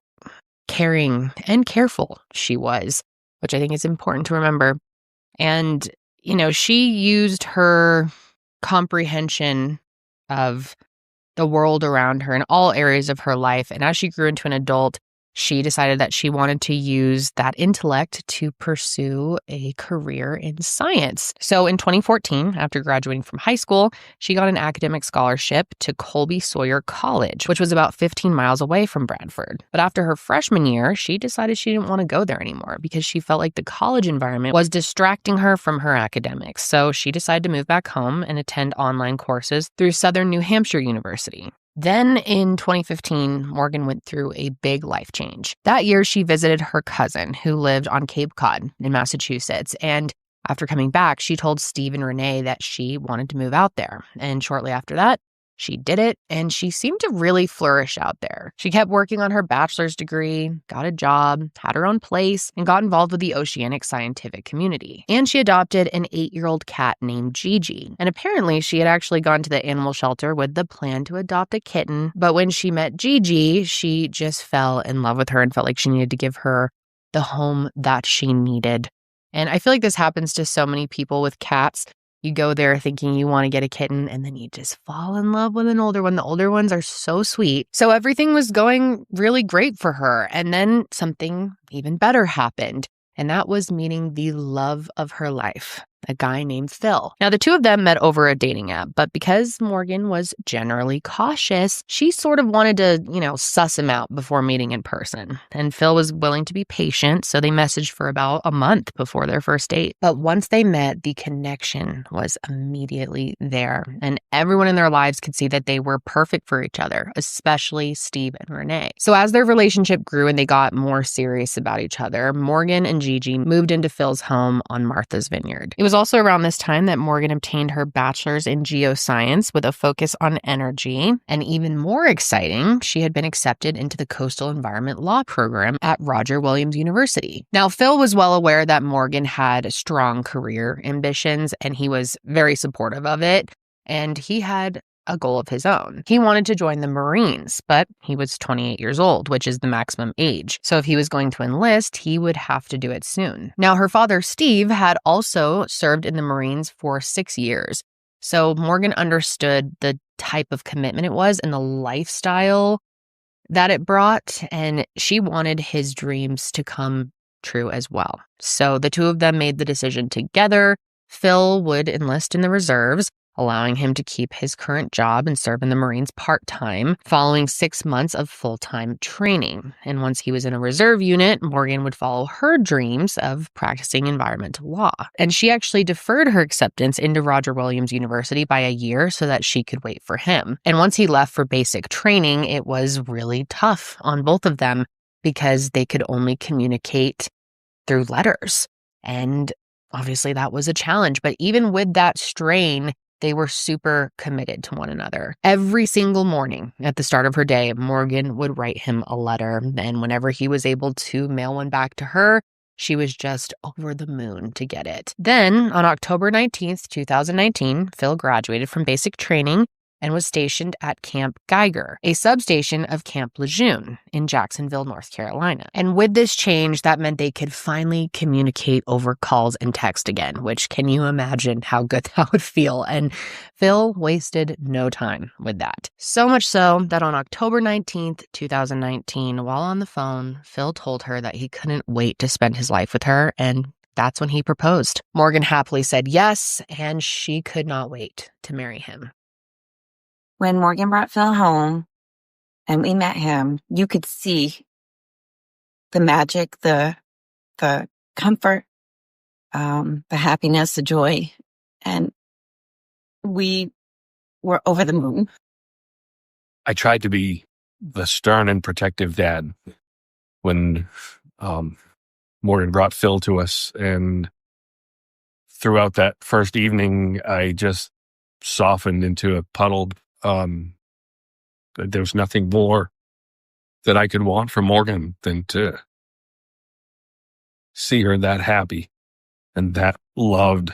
caring and careful she was, which I think is important to remember. And, she used her comprehension of the world around her in all areas of her life. And as she grew into an adult, She decided that she wanted to use that intellect to pursue a career in science. So in 2014, after graduating from high school, she got an academic scholarship to Colby Sawyer College, which was about 15 miles away from Bradford. But after her freshman year, she decided she didn't want to go there anymore because she felt like the college environment was distracting her from her academics. So she decided to move back home and attend online courses through Southern New Hampshire University. Then in 2015, Morgan went through a big life change. That year, she visited her cousin who lived on Cape Cod in Massachusetts. And after coming back, she told Steve and Renee that she wanted to move out there. And shortly after that, she did it, and she seemed to really flourish out there. She kept working on her bachelor's degree, got a job, had her own place, and got involved with the oceanic scientific community. And she adopted an 8-year-old cat named Gigi. And apparently, she had actually gone to the animal shelter with the plan to adopt a kitten. But when she met Gigi, she just fell in love with her and felt like she needed to give her the home that she needed. And I feel like this happens to so many people with cats. You go there thinking you want to get a kitten, and then you just fall in love with an older one. The older ones are so sweet. So everything was going really great for her. And then something even better happened. And that was meeting the love of her life, a guy named Phil. Now, the two of them met over a dating app, but because Morgan was generally cautious, she sort of wanted to, suss him out before meeting in person. And Phil was willing to be patient, so they messaged for about a month before their first date. But once they met, the connection was immediately there, and everyone in their lives could see that they were perfect for each other, especially Steve and Renee. So as their relationship grew and they got more serious about each other, Morgan and Gigi moved into Phil's home on Martha's Vineyard. It was also around this time that Morgan obtained her bachelor's in geoscience with a focus on energy. And even more exciting, she had been accepted into the Coastal Environment Law program at Roger Williams University. Now, Phil was well aware that Morgan had strong career ambitions, and he was very supportive of it. And he had a goal of his own. He wanted to join the Marines, but he was 28 years old, which is the maximum age. So if he was going to enlist, he would have to do it soon. Now, her father, Steve, had also served in the Marines for 6 years. So Morgan understood the type of commitment it was and the lifestyle that it brought, and she wanted his dreams to come true as well. So the two of them made the decision together. Phil would enlist in the reserves, allowing him to keep his current job and serve in the Marines part-time, following 6 months of full-time training. And once he was in a reserve unit, Morgan would follow her dreams of practicing environmental law. And she actually deferred her acceptance into Roger Williams University by a year so that she could wait for him. And once he left for basic training, it was really tough on both of them because they could only communicate through letters. And obviously that was a challenge. But even with that strain, they were super committed to one another. Every single morning at the start of her day, Morgan would write him a letter. And whenever he was able to mail one back to her, she was just over the moon to get it. Then on October 19th, 2019, Phil graduated from basic training and was stationed at Camp Geiger, a substation of Camp Lejeune in Jacksonville, North Carolina. And with this change, that meant they could finally communicate over calls and text again, which can you imagine how good that would feel? And Phil wasted no time with that. So much so that on October 19th, 2019, while on the phone, Phil told her that he couldn't wait to spend his life with her, and that's when he proposed. Morgan happily said yes, and she could not wait to marry him. When Morgan brought Phil home and we met him, you could see the magic, the comfort, the happiness, the joy, and we were over the moon. I tried to be the stern and protective dad when Morgan brought Phil to us, and throughout that first evening, I just softened into a puddle. There was nothing more that I could want from Morgan than to see her that happy and that loved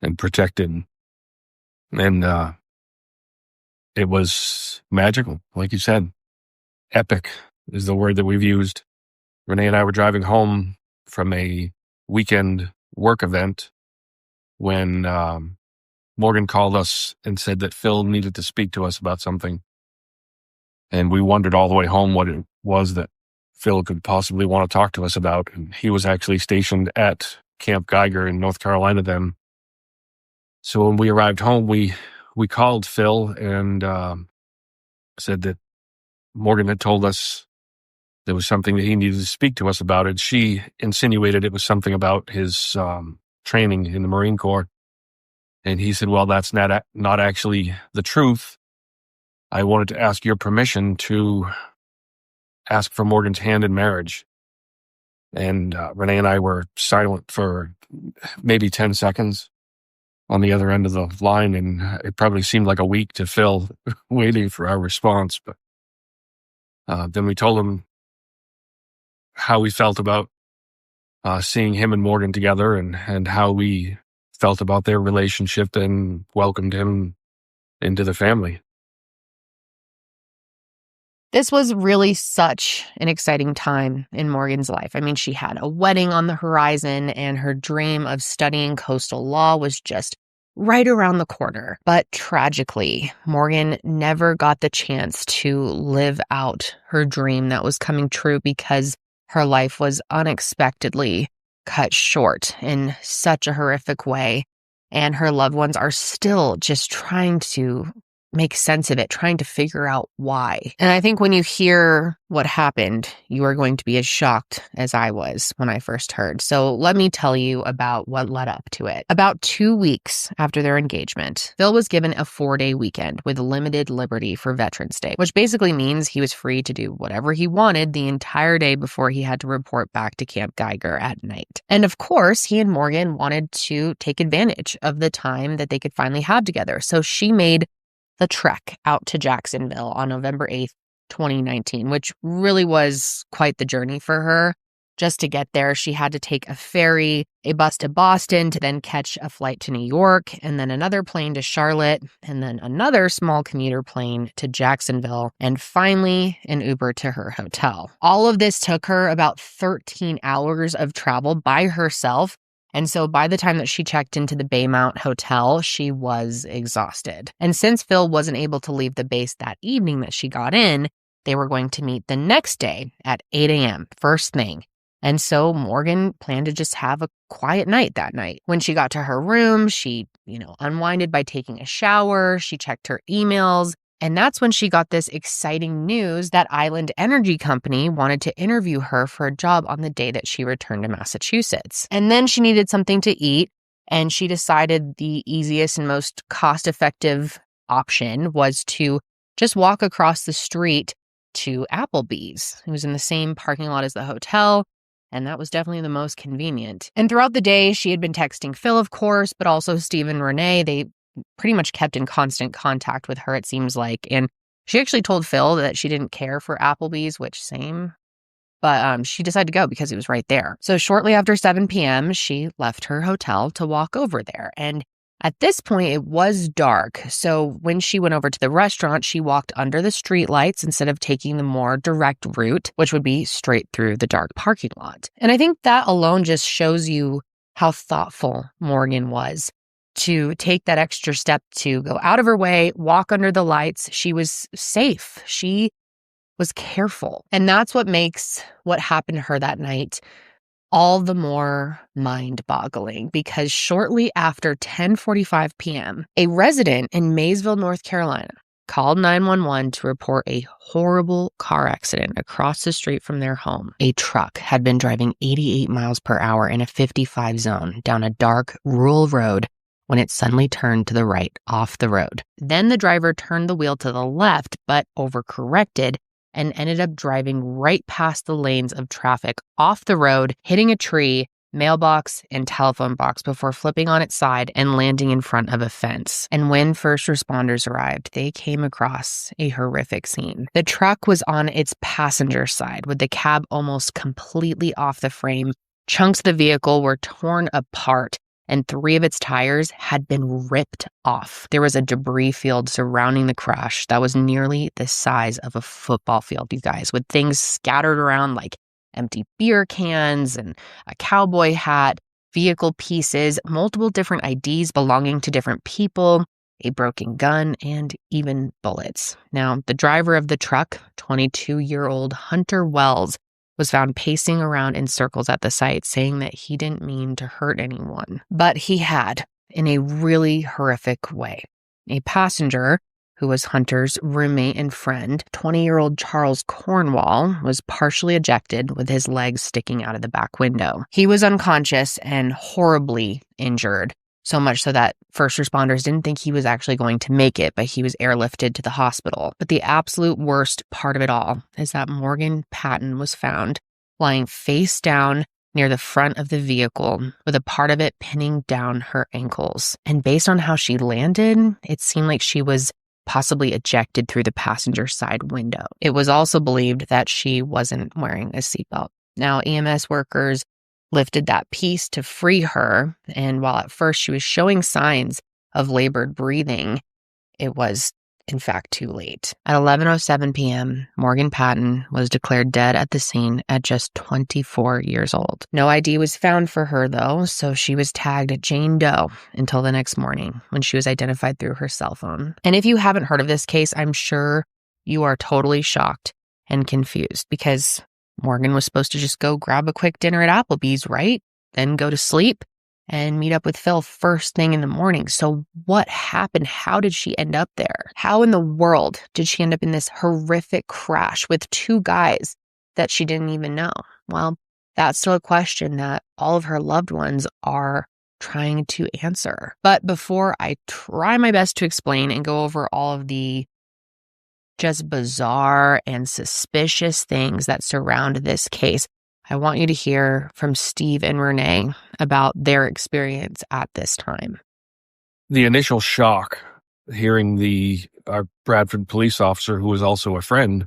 and protected. And it was magical, like you said. Epic is the word that we've used. Renee and I were driving home from a weekend work event when Morgan called us and said that Phil needed to speak to us about something. And we wondered all the way home what it was that Phil could possibly want to talk to us about. And he was actually stationed at Camp Geiger in North Carolina then. So when we arrived home, we called Phil and said that Morgan had told us there was something that he needed to speak to us about. And she insinuated it was something about his training in the Marine Corps. And he said, well, that's not actually the truth. I wanted to ask your permission to ask for Morgan's hand in marriage. And Renee and I were silent for maybe 10 seconds on the other end of the line. And it probably seemed like a week to Phil waiting for our response. But then we told him how we felt about seeing him and Morgan together and how we felt about their relationship and welcomed him into the family. This was really such an exciting time in Morgan's life. I mean, she had a wedding on the horizon, and her dream of studying coastal law was just right around the corner. But tragically, Morgan never got the chance to live out her dream that was coming true because her life was unexpectedly cut short in such a horrific way. And her loved ones are still just trying to make sense of it, trying to figure out why. And I think when you hear what happened, you are going to be as shocked as I was when I first heard. So let me tell you about what led up to it. About 2 weeks after their engagement, Phil was given a 4-day weekend with limited liberty for Veterans Day, which basically means he was free to do whatever he wanted the entire day before he had to report back to Camp Geiger at night. And of course, he and Morgan wanted to take advantage of the time that they could finally have together. So she made the trek out to Jacksonville on November 8th, 2019, which really was quite the journey for her. Just to get there, she had to take a ferry, a bus to Boston to then catch a flight to New York, and then another plane to Charlotte, and then another small commuter plane to Jacksonville, and finally an Uber to her hotel. All of this took her about 13 hours of travel by herself. And so by the time that she checked into the Baymount Hotel, she was exhausted. And since Phil wasn't able to leave the base that evening that she got in, they were going to meet the next day at 8 a.m., first thing. And so Morgan planned to just have a quiet night that night. When she got to her room, she, unwinded by taking a shower. She checked her emails. And that's when she got this exciting news that Island Energy Company wanted to interview her for a job on the day that she returned to Massachusetts. And then she needed something to eat, and she decided the easiest and most cost-effective option was to just walk across the street to Applebee's. It was in the same parking lot as the hotel, and that was definitely the most convenient. And throughout the day, she had been texting Phil, of course, but also Steve and Renee. They pretty much kept in constant contact with her, it seems like. And she actually told Phil that she didn't care for Applebee's, which same. But she decided to go because it was right there. So shortly after 7 p.m., she left her hotel to walk over there. And at this point, it was dark. So when she went over to the restaurant, she walked under the streetlights instead of taking the more direct route, which would be straight through the dark parking lot. And I think that alone just shows you how thoughtful Morgan was to take that extra step to go out of her way, walk under the lights. She was safe. She was careful. And that's what makes what happened to her that night all the more mind-boggling, because shortly after 10:45 p.m., a resident in Maysville, North Carolina, called 911 to report a horrible car accident across the street from their home. A truck had been driving 88 miles per hour in a 55 zone down a dark, rural road when it suddenly turned to the right off the road. Then the driver turned the wheel to the left, but overcorrected and ended up driving right past the lanes of traffic off the road, hitting a tree, mailbox, and telephone box before flipping on its side and landing in front of a fence. And when first responders arrived, they came across a horrific scene. The truck was on its passenger side with the cab almost completely off the frame. Chunks of the vehicle were torn apart, and 3 of its tires had been ripped off. There was a debris field surrounding the crash that was nearly the size of a football field, you guys, with things scattered around like empty beer cans and a cowboy hat, vehicle pieces, multiple different IDs belonging to different people, a broken gun, and even bullets. Now, the driver of the truck, 22-year-old Hunter Wells, was found pacing around in circles at the site, saying that he didn't mean to hurt anyone. But he had, in a really horrific way. A passenger, who was Hunter's roommate and friend, 20-year-old Charles Cornwall, was partially ejected with his legs sticking out of the back window. He was unconscious and horribly injured, so much so that first responders didn't think he was actually going to make it, but he was airlifted to the hospital. But the absolute worst part of it all is that Morgan Patton was found lying face down near the front of the vehicle, with a part of it pinning down her ankles. And based on how she landed, it seemed like she was possibly ejected through the passenger side window. It was also believed that she wasn't wearing a seatbelt. Now, EMS workers lifted that piece to free her, and while at first she was showing signs of labored breathing, it was in fact too late. At 11:07 p.m., Morgan Patton was declared dead at the scene at just 24 years old. No ID was found for her, though, so she was tagged Jane Doe until the next morning, when she was identified through her cell phone. And if you haven't heard of this case, I'm sure you are totally shocked and confused, because Morgan was supposed to just go grab a quick dinner at Applebee's, right? Then go to sleep and meet up with Phil first thing in the morning. So what happened? How did she end up there? How in the world did she end up in this horrific crash with two guys that she didn't even know? Well, that's still a question that all of her loved ones are trying to answer. But before I try my best to explain and go over all of the just bizarre and suspicious things that surround this case, I want you to hear from Steve and Renee about their experience at this time. The initial shock, hearing our Bradford police officer, who was also a friend,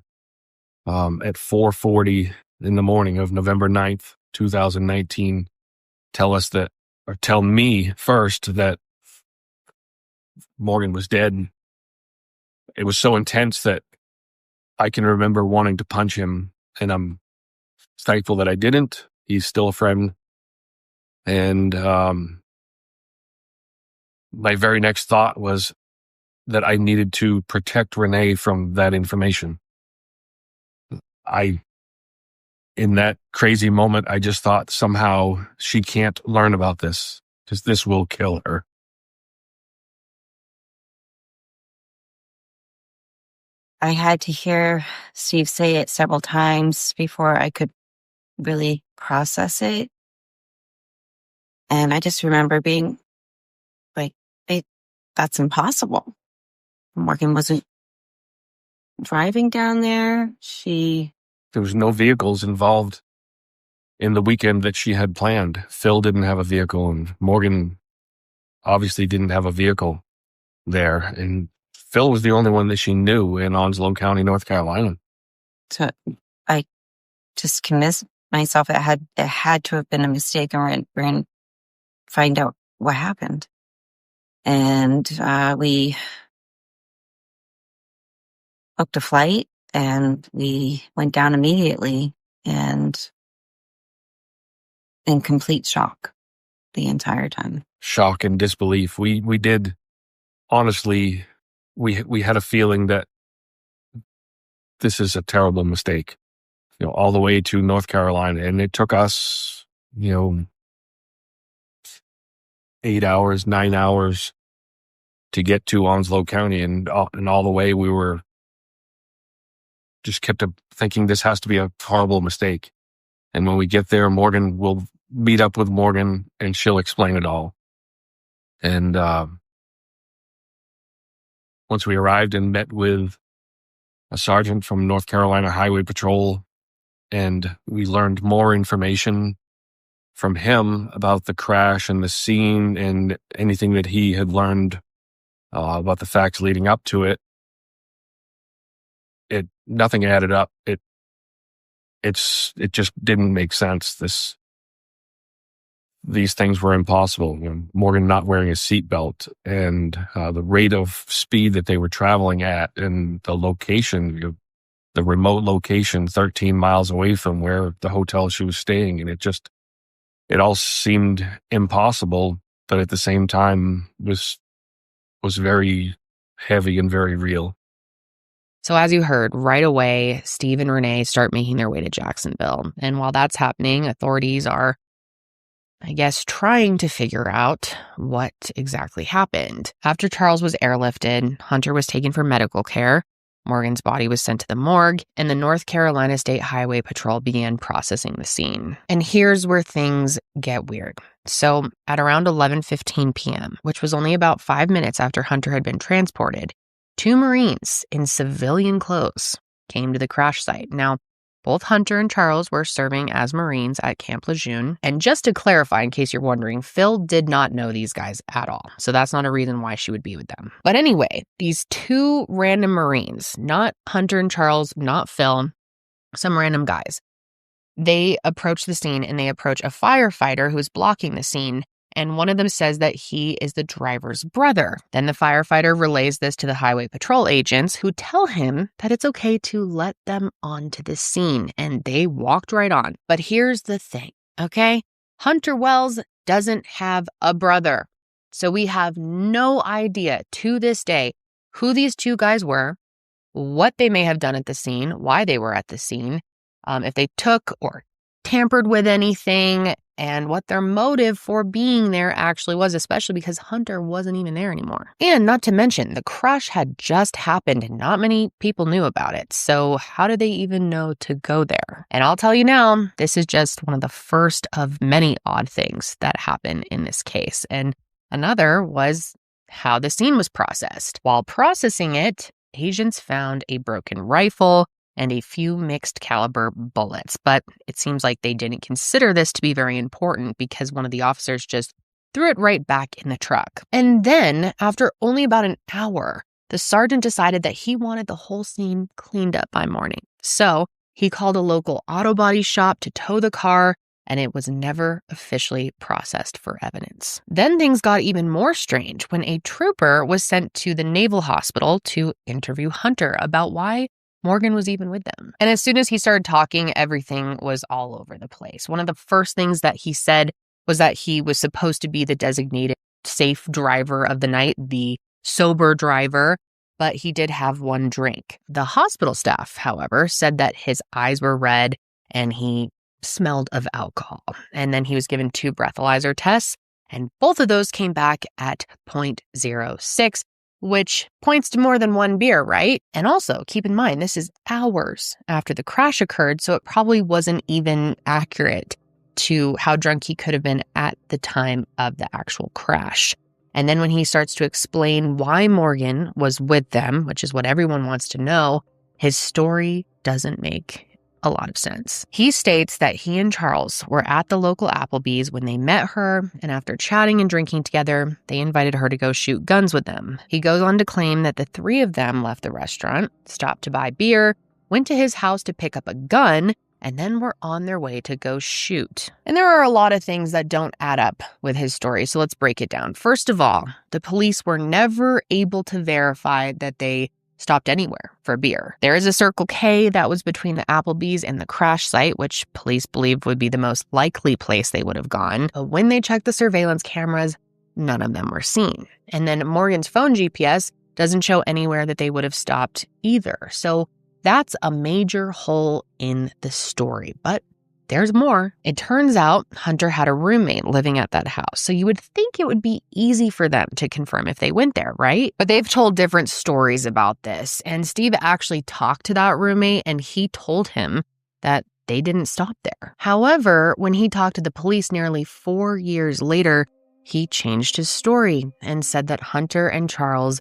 at 4:40 in the morning of November 9th, 2019, tell me first that Morgan was dead. It was so intense that I can remember wanting to punch him, and I'm thankful that I didn't. He's still a friend. And my very next thought was that I needed to protect Renee from that information. In that crazy moment, I just thought somehow she can't learn about this, because this will kill her. I had to hear Steve say it several times before I could really process it. And I just remember being like, that's impossible. Morgan wasn't driving down there. There was no vehicles involved in the weekend that she had planned. Phil didn't have a vehicle, and Morgan obviously didn't have a vehicle there. And Phil was the only one that she knew in Onslow County, North Carolina. So I just convinced myself it had to have been a mistake, and we're going to find out what happened. And we booked a flight, and we went down immediately, and in complete shock the entire time. Shock and disbelief. We did, honestly, we had a feeling that this is a terrible mistake, all the way to North Carolina. And it took us, 8 hours, 9 hours to get to Onslow County. And all the way we were just kept thinking this has to be a horrible mistake. And when we get there, we'll meet up with Morgan and she'll explain it all. And once we arrived and met with a sergeant from North Carolina Highway Patrol, and we learned more information from him about the crash and the scene and anything that he had learned about the facts leading up to it, nothing added up. It just didn't make sense. These things were impossible. Morgan not wearing a seatbelt, and the rate of speed that they were traveling at, and the location, the remote location 13 miles away from where the hotel she was staying. And it all seemed impossible, but at the same time was very heavy and very real. So as you heard, right away, Steve and Renee start making their way to Jacksonville. And while that's happening, authorities are, I guess, trying to figure out what exactly happened. After Charles was airlifted, Hunter was taken for medical care. Morgan's body was sent to the morgue, and the North Carolina State Highway Patrol began processing the scene. And here's where things get weird. So at around 11:15 p.m., which was only about 5 minutes after Hunter had been transported, 2 Marines in civilian clothes came to the crash site. Now, both Hunter and Charles were serving as Marines at Camp Lejeune. And just to clarify, in case you're wondering, Phil did not know these guys at all. So that's not a reason why she would be with them. But anyway, these 2 random Marines, not Hunter and Charles, not Phil, some random guys, they approach the scene and they approach a firefighter who's blocking the scene. And one of them says that he is the driver's brother. Then the firefighter relays this to the highway patrol agents, who tell him that it's okay to let them onto the scene. And they walked right on. But here's the thing, okay? Hunter Wells doesn't have a brother. So we have no idea to this day who these 2 guys were, what they may have done at the scene, why they were at the scene, if they took or tampered with anything, and what their motive for being there actually was, especially because Hunter wasn't even there anymore. And not to mention, the crash had just happened and not many people knew about it. So how did they even know to go there? And I'll tell you now, this is just one of the first of many odd things that happen in this case. And another was how the scene was processed. While processing it, agents found a broken rifle and a few mixed caliber bullets. But it seems like they didn't consider this to be very important because one of the officers just threw it right back in the truck. And then, after only about an hour, the sergeant decided that he wanted the whole scene cleaned up by morning. So he called a local auto body shop to tow the car, and it was never officially processed for evidence. Then things got even more strange when a trooper was sent to the Naval Hospital to interview Hunter about why Morgan was even with them. And as soon as he started talking, everything was all over the place. One of the first things that he said was that he was supposed to be the designated safe driver of the night, the sober driver, but he did have 1 drink. The hospital staff, however, said that his eyes were red and he smelled of alcohol. And then he was given 2 breathalyzer tests, and both of those came back at 0.06, which points to more than 1 beer, right? And also, keep in mind, this is hours after the crash occurred, so it probably wasn't even accurate to how drunk he could have been at the time of the actual crash. And then when he starts to explain why Morgan was with them, which is what everyone wants to know, his story doesn't make a lot of sense. He states that he and Charles were at the local Applebee's when they met her, and after chatting and drinking together, they invited her to go shoot guns with them. He goes on to claim that the 3 of them left the restaurant, stopped to buy beer, went to his house to pick up a gun, and then were on their way to go shoot. And there are a lot of things that don't add up with his story, so let's break it down. First of all, the police were never able to verify that they stopped anywhere for beer. There is a Circle K that was between the Applebee's and the crash site, which police believed would be the most likely place they would have gone. But when they checked the surveillance cameras, none of them were seen. And then Morgan's phone GPS doesn't show anywhere that they would have stopped either. So that's a major hole in the story. But there's more. It turns out Hunter had a roommate living at that house, so you would think it would be easy for them to confirm if they went there, right? But they've told different stories about this, and Steve actually talked to that roommate, and he told him that they didn't stop there. However, when he talked to the police nearly 4 years later, he changed his story and said that Hunter and Charles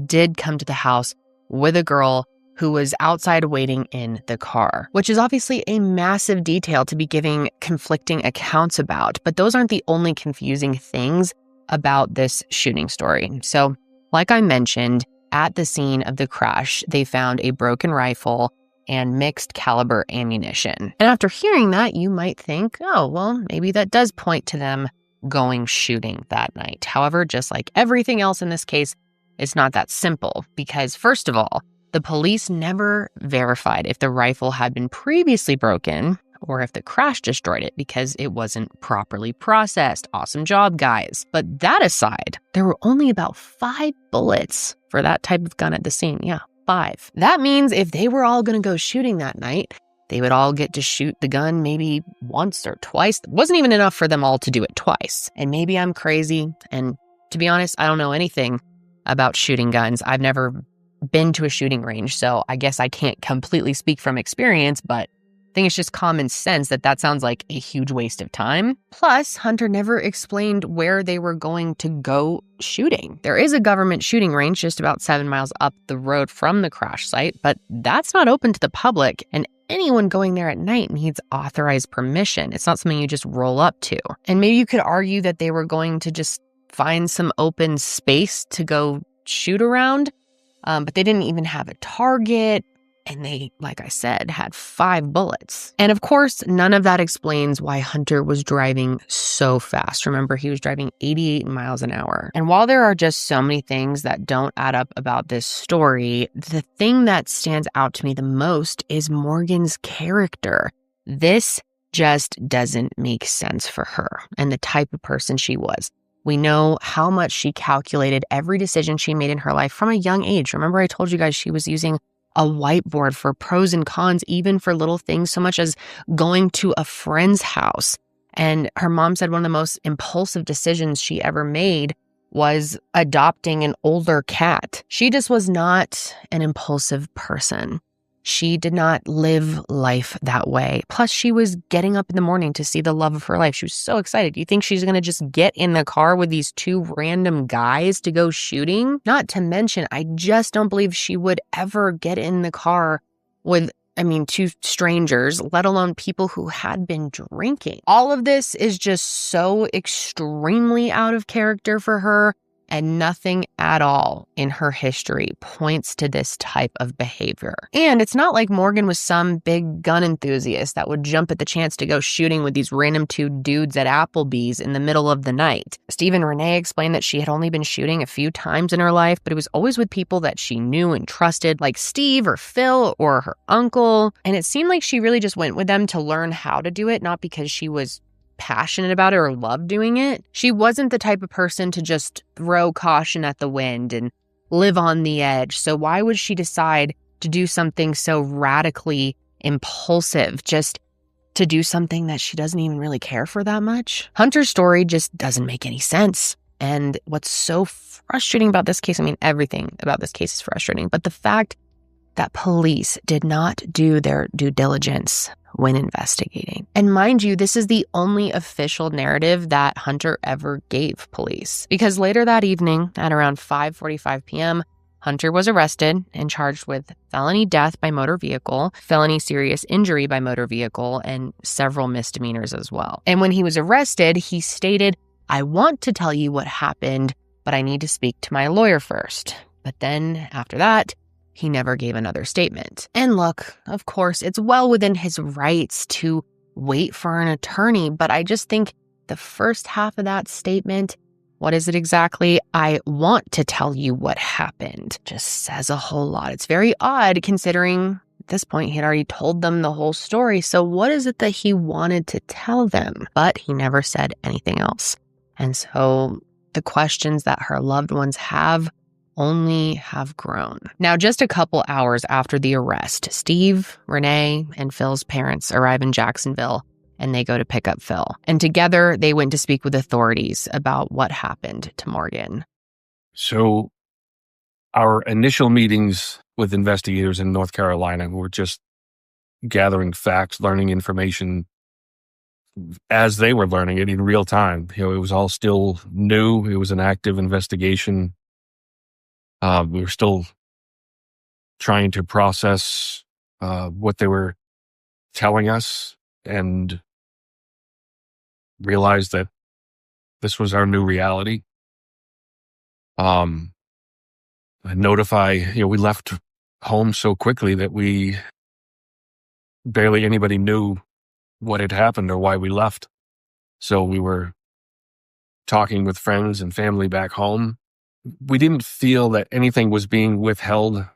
did come to the house with a girl who was outside waiting in the car, which is obviously a massive detail to be giving conflicting accounts about. But those aren't the only confusing things about this shooting story. So, like I mentioned, at the scene of the crash, they found a broken rifle and mixed caliber ammunition. And after hearing that, you might think, oh, well, maybe that does point to them going shooting that night. However, just like everything else in this case, it's not that simple because, first of all, the police never verified if the rifle had been previously broken or if the crash destroyed it because it wasn't properly processed. Awesome job, guys. But that aside, there were only about 5 bullets for that type of gun at the scene. Yeah, 5. That means if they were all going to go shooting that night, they would all get to shoot the gun maybe once or twice. It wasn't even enough for them all to do it twice. And maybe I'm crazy. And to be honest, I don't know anything about shooting guns. I've never been to a shooting range, so I guess I can't completely speak from experience, but I think it's just common sense that sounds like a huge waste of time. Plus, Hunter never explained where they were going to go shooting. There is a government shooting range just about 7 miles up the road from the crash site, but that's not open to the public, and anyone going there at night needs authorized permission. It's not something you just roll up to. And maybe you could argue that they were going to just find some open space to go shoot around, but they didn't even have a target. And they, like I said, had 5 bullets. And of course, none of that explains why Hunter was driving so fast. Remember, he was driving 88 miles an hour. And while there are just so many things that don't add up about this story, the thing that stands out to me the most is Morgan's character. This just doesn't make sense for her and the type of person she was. We know how much she calculated every decision she made in her life from a young age. Remember, I told you guys she was using a whiteboard for pros and cons, even for little things, so much as going to a friend's house. And her mom said one of the most impulsive decisions she ever made was adopting an older cat. She just was not an impulsive person. She did not live life that way. Plus, she was getting up in the morning to see the love of her life. She was so excited. You think she's going to just get in the car with these 2 random guys to go shooting? Not to mention, I just don't believe she would ever get in the car with 2 strangers, let alone people who had been drinking. All of this is just so extremely out of character for her. And nothing at all in her history points to this type of behavior. And it's not like Morgan was some big gun enthusiast that would jump at the chance to go shooting with these random 2 dudes at Applebee's in the middle of the night. Steve and Renee explained that she had only been shooting a few times in her life, but it was always with people that she knew and trusted, like Steve or Phil or her uncle. And it seemed like she really just went with them to learn how to do it, not because she was passionate about it or loved doing it. She wasn't the type of person to just throw caution at the wind and live on the edge. So why would she decide to do something so radically impulsive, just to do something that she doesn't even really care for that much? Hunter's story just doesn't make any sense. And what's so frustrating about this case, everything about this case is frustrating, but the fact that police did not do their due diligence when investigating. And mind you, this is the only official narrative that Hunter ever gave police. Because later that evening, at around 5:45 p.m., Hunter was arrested and charged with felony death by motor vehicle, felony serious injury by motor vehicle, and several misdemeanors as well. And when he was arrested, he stated, "I want to tell you what happened, but I need to speak to my lawyer first." But then after that, he never gave another statement. And look, of course, it's well within his rights to wait for an attorney, but I just think the first half of that statement, what is it exactly? "I want to tell you what happened," just says a whole lot. It's very odd considering at this point he had already told them the whole story. So what is it that he wanted to tell them? But he never said anything else. And so the questions that her loved ones have only have grown. Now, just a couple hours after the arrest, Steve, Renee, and Phil's parents arrive in Jacksonville, and they go to pick up Phil. And together, they went to speak with authorities about what happened to Morgan. So our initial meetings with investigators in North Carolina were just gathering facts, learning information as they were learning it in real time. It was all still new. It was an active investigation. We were still trying to process what they were telling us and realize that this was our new reality. We left home so quickly that barely anybody knew what had happened or why we left. So we were talking with friends and family back home. We didn't feel that anything was being withheld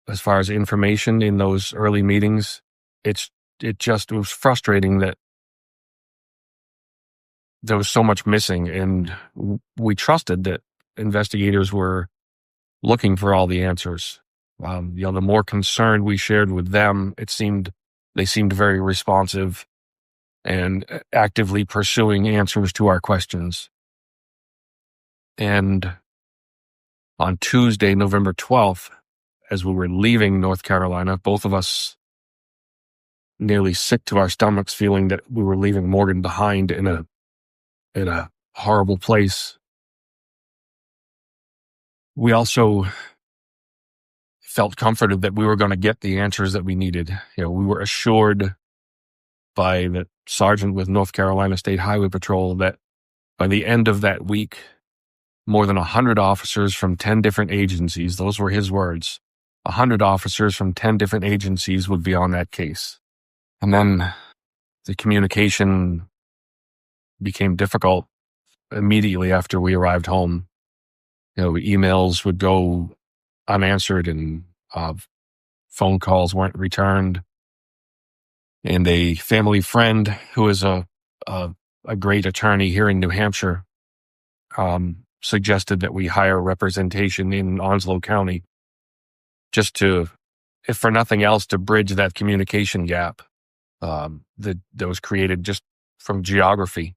as far as information in those early meetings. It was frustrating that there was so much missing, and we trusted that investigators were looking for all the answers. The more concern we shared with them, they seemed very responsive and actively pursuing answers to our questions. And on Tuesday, November 12th, as we were leaving North Carolina, both of us nearly sick to our stomachs, feeling that we were leaving Morgan behind in a horrible place. We also felt comforted that we were going to get the answers that we needed. We were assured by the sergeant with North Carolina State Highway Patrol that by the end of that week, more than 100 officers from 10 different agencies, those were his words, 100 officers from 10 different agencies would be on that case. And then the communication became difficult immediately after we arrived home. Emails would go unanswered and phone calls weren't returned. And a family friend who is a great attorney here in New Hampshire suggested that we hire representation in Onslow County just to, if for nothing else, to bridge that communication gap that was created just from geography.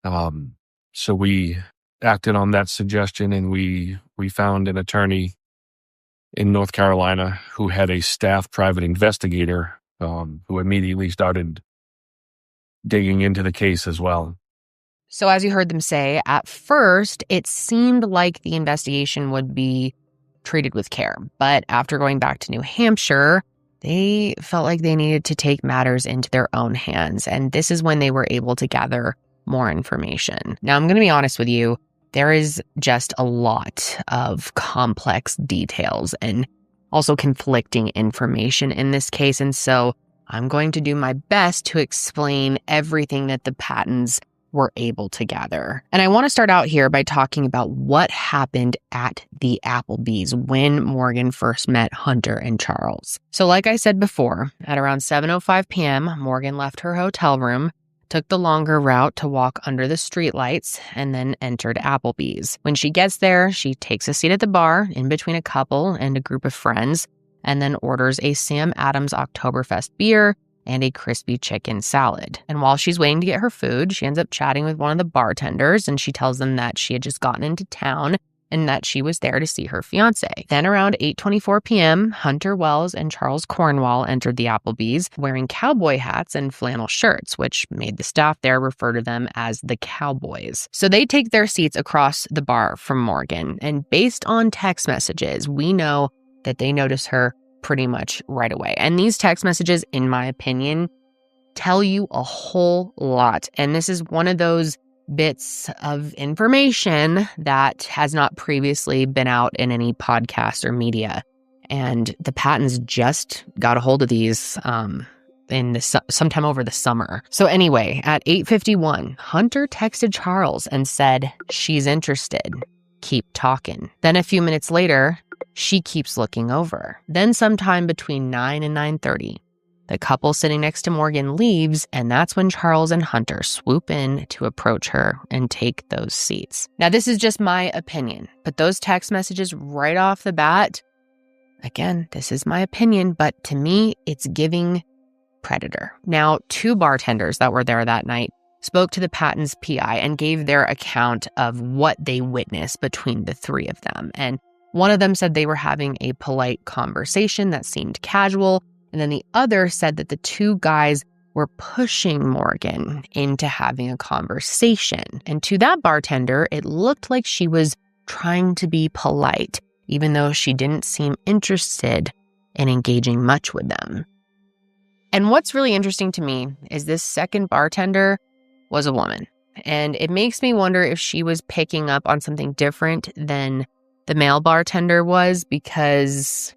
So we acted on that suggestion, and we found an attorney in North Carolina who had a staff private investigator who immediately started digging into the case as well. So as you heard them say, at first, it seemed like the investigation would be treated with care. But after going back to New Hampshire, they felt like they needed to take matters into their own hands. And this is when they were able to gather more information. Now, I'm going to be honest with you. There is just a lot of complex details and also conflicting information in this case. And so I'm going to do my best to explain everything that the Pattons were able to gather. And I want to start out here by talking about what happened at the Applebee's when Morgan first met Hunter and Charles. So like I said before, at around 7:05 p.m., Morgan left her hotel room, took the longer route to walk under the streetlights, and then entered Applebee's. When she gets there, she takes a seat at the bar in between a couple and a group of friends, and then orders a Sam Adams Oktoberfest beer and a crispy chicken salad. And while she's waiting to get her food, she ends up chatting with one of the bartenders, and she tells them that she had just gotten into town and that she was there to see her fiance. Then around 8:24 p.m., Hunter Wells and Charles Cornwall entered the Applebee's wearing cowboy hats and flannel shirts, which made the staff there refer to them as the Cowboys. So they take their seats across the bar from Morgan, and based on text messages, we know that they notice her pretty much right away. And these text messages, in my opinion, tell you a whole lot. And this is one of those bits of information that has not previously been out in any podcast or media. And the Pattons just got a hold of these sometime over the summer. So anyway, at 8:51, Hunter texted Charles and said, "She's interested. Keep talking." Then a few minutes later, she keeps looking over. Then sometime between 9 and 9:30, the couple sitting next to Morgan leaves, and that's when Charles and Hunter swoop in to approach her and take those seats. Now, this is just my opinion, but those text messages right off the bat, again, this is my opinion, but to me, it's giving predator. Now, two bartenders that were there that night spoke to the Pattons' PI and gave their account of what they witnessed between the three of them. And one of them said they were having a polite conversation that seemed casual, and then the other said that the two guys were pushing Morgan into having a conversation. And to that bartender, it looked like she was trying to be polite, even though she didn't seem interested in engaging much with them. And what's really interesting to me is this second bartender was a woman. And it makes me wonder if she was picking up on something different than the male bartender was, because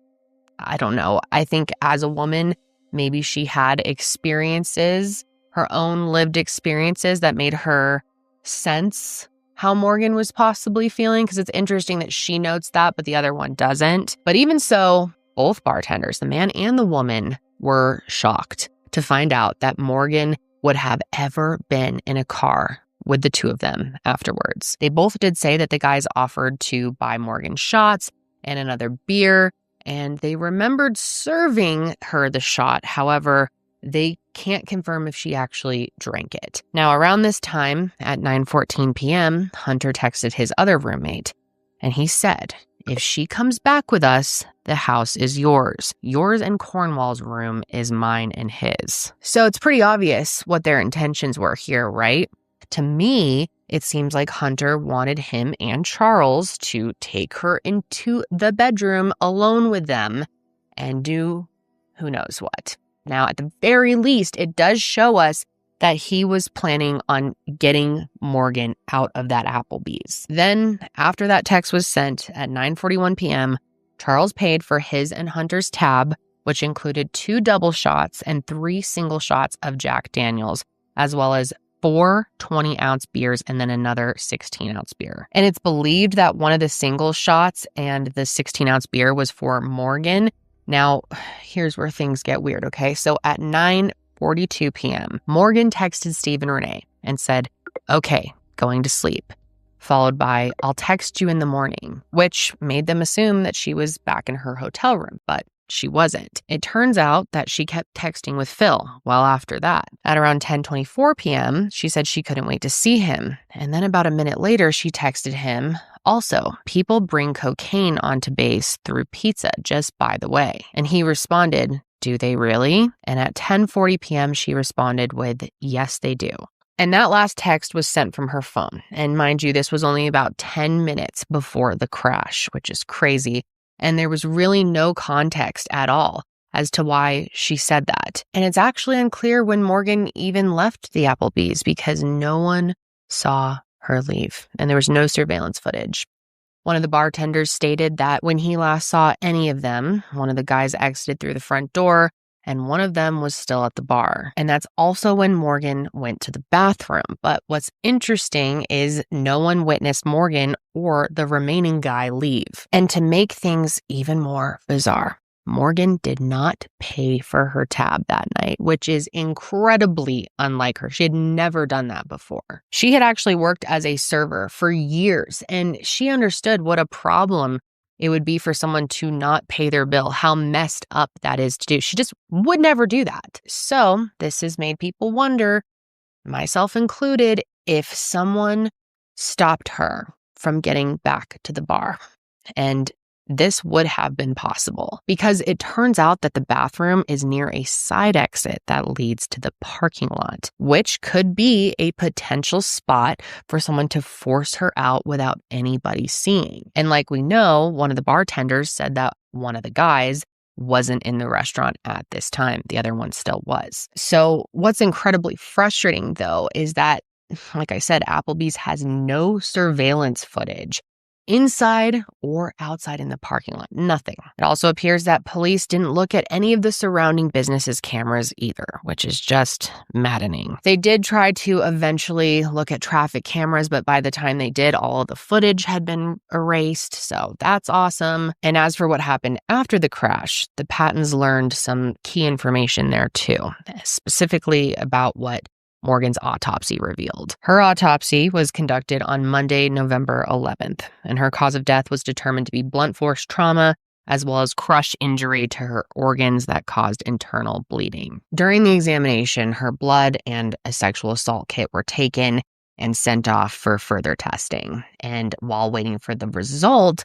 I don't know. I think as a woman, maybe she had experiences, her own lived experiences that made her sense how Morgan was possibly feeling, because it's interesting that she notes that, but the other one doesn't. But even so, both bartenders, the man and the woman, were shocked to find out that Morgan would have ever been in a car with the two of them afterwards. They both did say that the guys offered to buy Morgan shots and another beer, and they remembered serving her the shot. However, they can't confirm if she actually drank it. Now, around this time, at 9:14 p.m., Hunter texted his other roommate, and he said, "If she comes back with us, the house is yours. Yours and Cornwall's room is mine and his." So it's pretty obvious what their intentions were here, right? To me, it seems like Hunter wanted him and Charles to take her into the bedroom alone with them and do who knows what. Now, at the very least, it does show us that he was planning on getting Morgan out of that Applebee's. Then, after that text was sent at 9:41 p.m., Charles paid for his and Hunter's tab, which included 2 double shots and 3 single shots of Jack Daniels, as well as 4 20-ounce beers and then another 16-ounce beer. And it's believed that one of the single shots and the 16-ounce beer was for Morgan. Now, here's where things get weird, okay? So at 9:42 p.m., Morgan texted Steve and Renee and said, "Okay, going to sleep," followed by, "I'll text you in the morning," which made them assume that she was back in her hotel room, but she wasn't. It turns out that she kept texting with Phil well after that. At around 10:24 p.m., she said she couldn't wait to see him. And then about a minute later, she texted him, "Also, people bring cocaine onto base through pizza, just by the way." And he responded, "Do they really?" And at 10:40 p.m., she responded with, "Yes, they do." And that last text was sent from her phone. And mind you, this was only about 10 minutes before the crash, which is crazy. And there was really no context at all as to why she said that. And it's actually unclear when Morgan even left the Applebee's because no one saw her leave, and there was no surveillance footage. One of the bartenders stated that when he last saw any of them, one of the guys exited through the front door and one of them was still at the bar. And that's also when Morgan went to the bathroom. But what's interesting is no one witnessed Morgan or the remaining guy leave. And to make things even more bizarre, Morgan did not pay for her tab that night, which is incredibly unlike her. She had never done that before. She had actually worked as a server for years, and she understood what a problem it would be for someone to not pay their bill, how messed up that is to do. She just would never do that. So this has made people wonder, myself included, if someone stopped her from getting back to the bar. And this would have been possible because it turns out that the bathroom is near a side exit that leads to the parking lot, which could be a potential spot for someone to force her out without anybody seeing. And like we know, one of the bartenders said that one of the guys wasn't in the restaurant at this time. The other one still was. So what's incredibly frustrating, though, is that, like I said, Applebee's has no surveillance footage inside or outside in the parking lot. Nothing. It also appears that police didn't look at any of the surrounding businesses' cameras either, which is just maddening. They did try to eventually look at traffic cameras, but by the time they did, all of the footage had been erased, so that's awesome. And as for what happened after the crash, the Pattons learned some key information there too, specifically about what Morgan's autopsy revealed. Her autopsy was conducted on Monday, November 11th, and her cause of death was determined to be blunt force trauma, as well as crush injury to her organs that caused internal bleeding. During the examination, her blood and a sexual assault kit were taken and sent off for further testing. And while waiting for the result,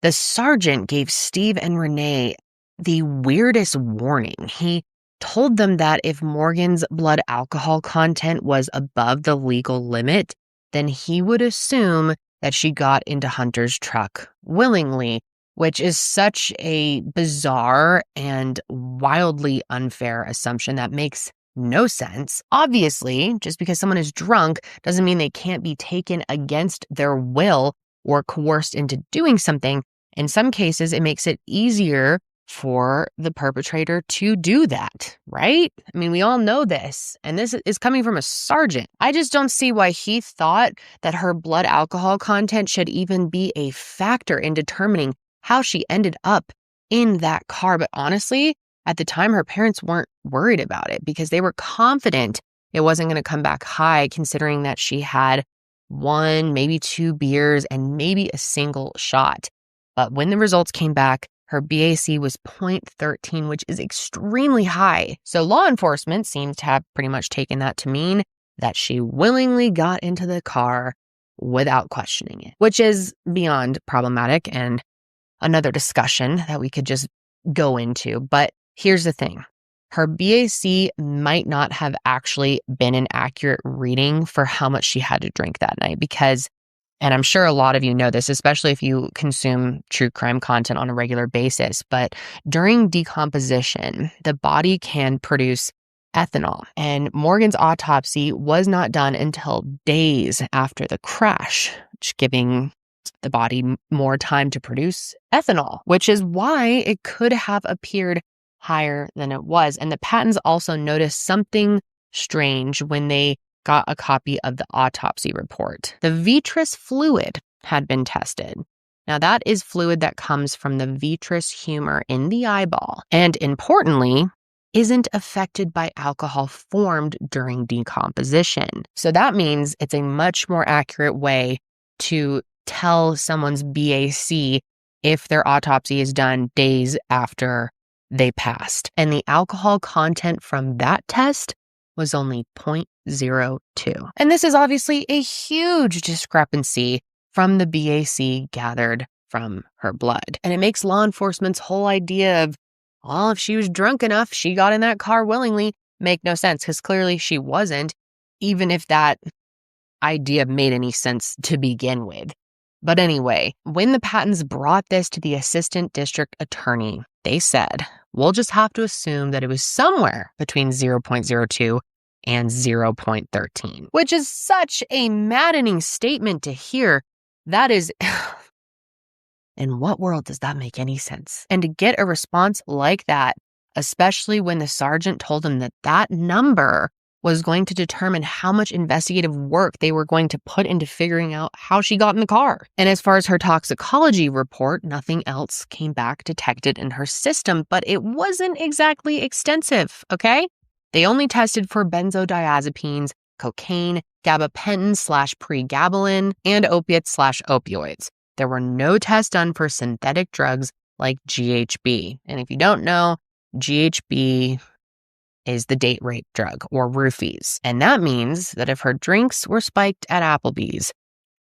the sergeant gave Steve and Renee the weirdest warning. He told them that if Morgan's blood alcohol content was above the legal limit, then he would assume that she got into Hunter's truck willingly, which is such a bizarre and wildly unfair assumption that makes no sense. Obviously, just because someone is drunk doesn't mean they can't be taken against their will or coerced into doing something. In some cases, it makes it easier for the perpetrator to do that, right? I mean, we all know this, and this is coming from a sergeant. I just don't see why he thought that her blood alcohol content should even be a factor in determining how she ended up in that car. But honestly, at the time, her parents weren't worried about it because they were confident it wasn't going to come back high, considering that she had 1, maybe 2 beers and maybe a single shot. But when the results came back, her BAC was 0.13, which is extremely high. So law enforcement seems to have pretty much taken that to mean that she willingly got into the car without questioning it, which is beyond problematic and another discussion that we could just go into. But here's the thing. Her BAC might not have actually been an accurate reading for how much she had to drink that night because, and I'm sure a lot of you know this, especially if you consume true crime content on a regular basis, but during decomposition, the body can produce ethanol. And Morgan's autopsy was not done until days after the crash, giving the body more time to produce ethanol, which is why it could have appeared higher than it was. And the Pattons also noticed something strange when they got a copy of the autopsy report. The vitreous fluid had been tested. Now, that is fluid that comes from the vitreous humor in the eyeball, and importantly, isn't affected by alcohol formed during decomposition. So that means it's a much more accurate way to tell someone's BAC if their autopsy is done days after they passed. And the alcohol content from that test was only 0.02. And this is obviously a huge discrepancy from the BAC gathered from her blood. And it makes law enforcement's whole idea of, well, if she was drunk enough, she got in that car willingly, make no sense, because clearly she wasn't, even if that idea made any sense to begin with. But anyway, when the Pattons brought this to the assistant district attorney, they said, we'll just have to assume that it was somewhere between 0.02 and 0.13, which is such a maddening statement to hear. That is, in what world does that make any sense? And to get a response like that, especially when the sergeant told him that that number was going to determine how much investigative work they were going to put into figuring out how she got in the car. And as far as her toxicology report, nothing else came back detected in her system, but it wasn't exactly extensive, okay? They only tested for benzodiazepines, cocaine, gabapentin/pregabalin, and opiates/opioids. There were no tests done for synthetic drugs like GHB. And if you don't know, GHB is the date rape drug, or roofies. And that means that if her drinks were spiked at Applebee's,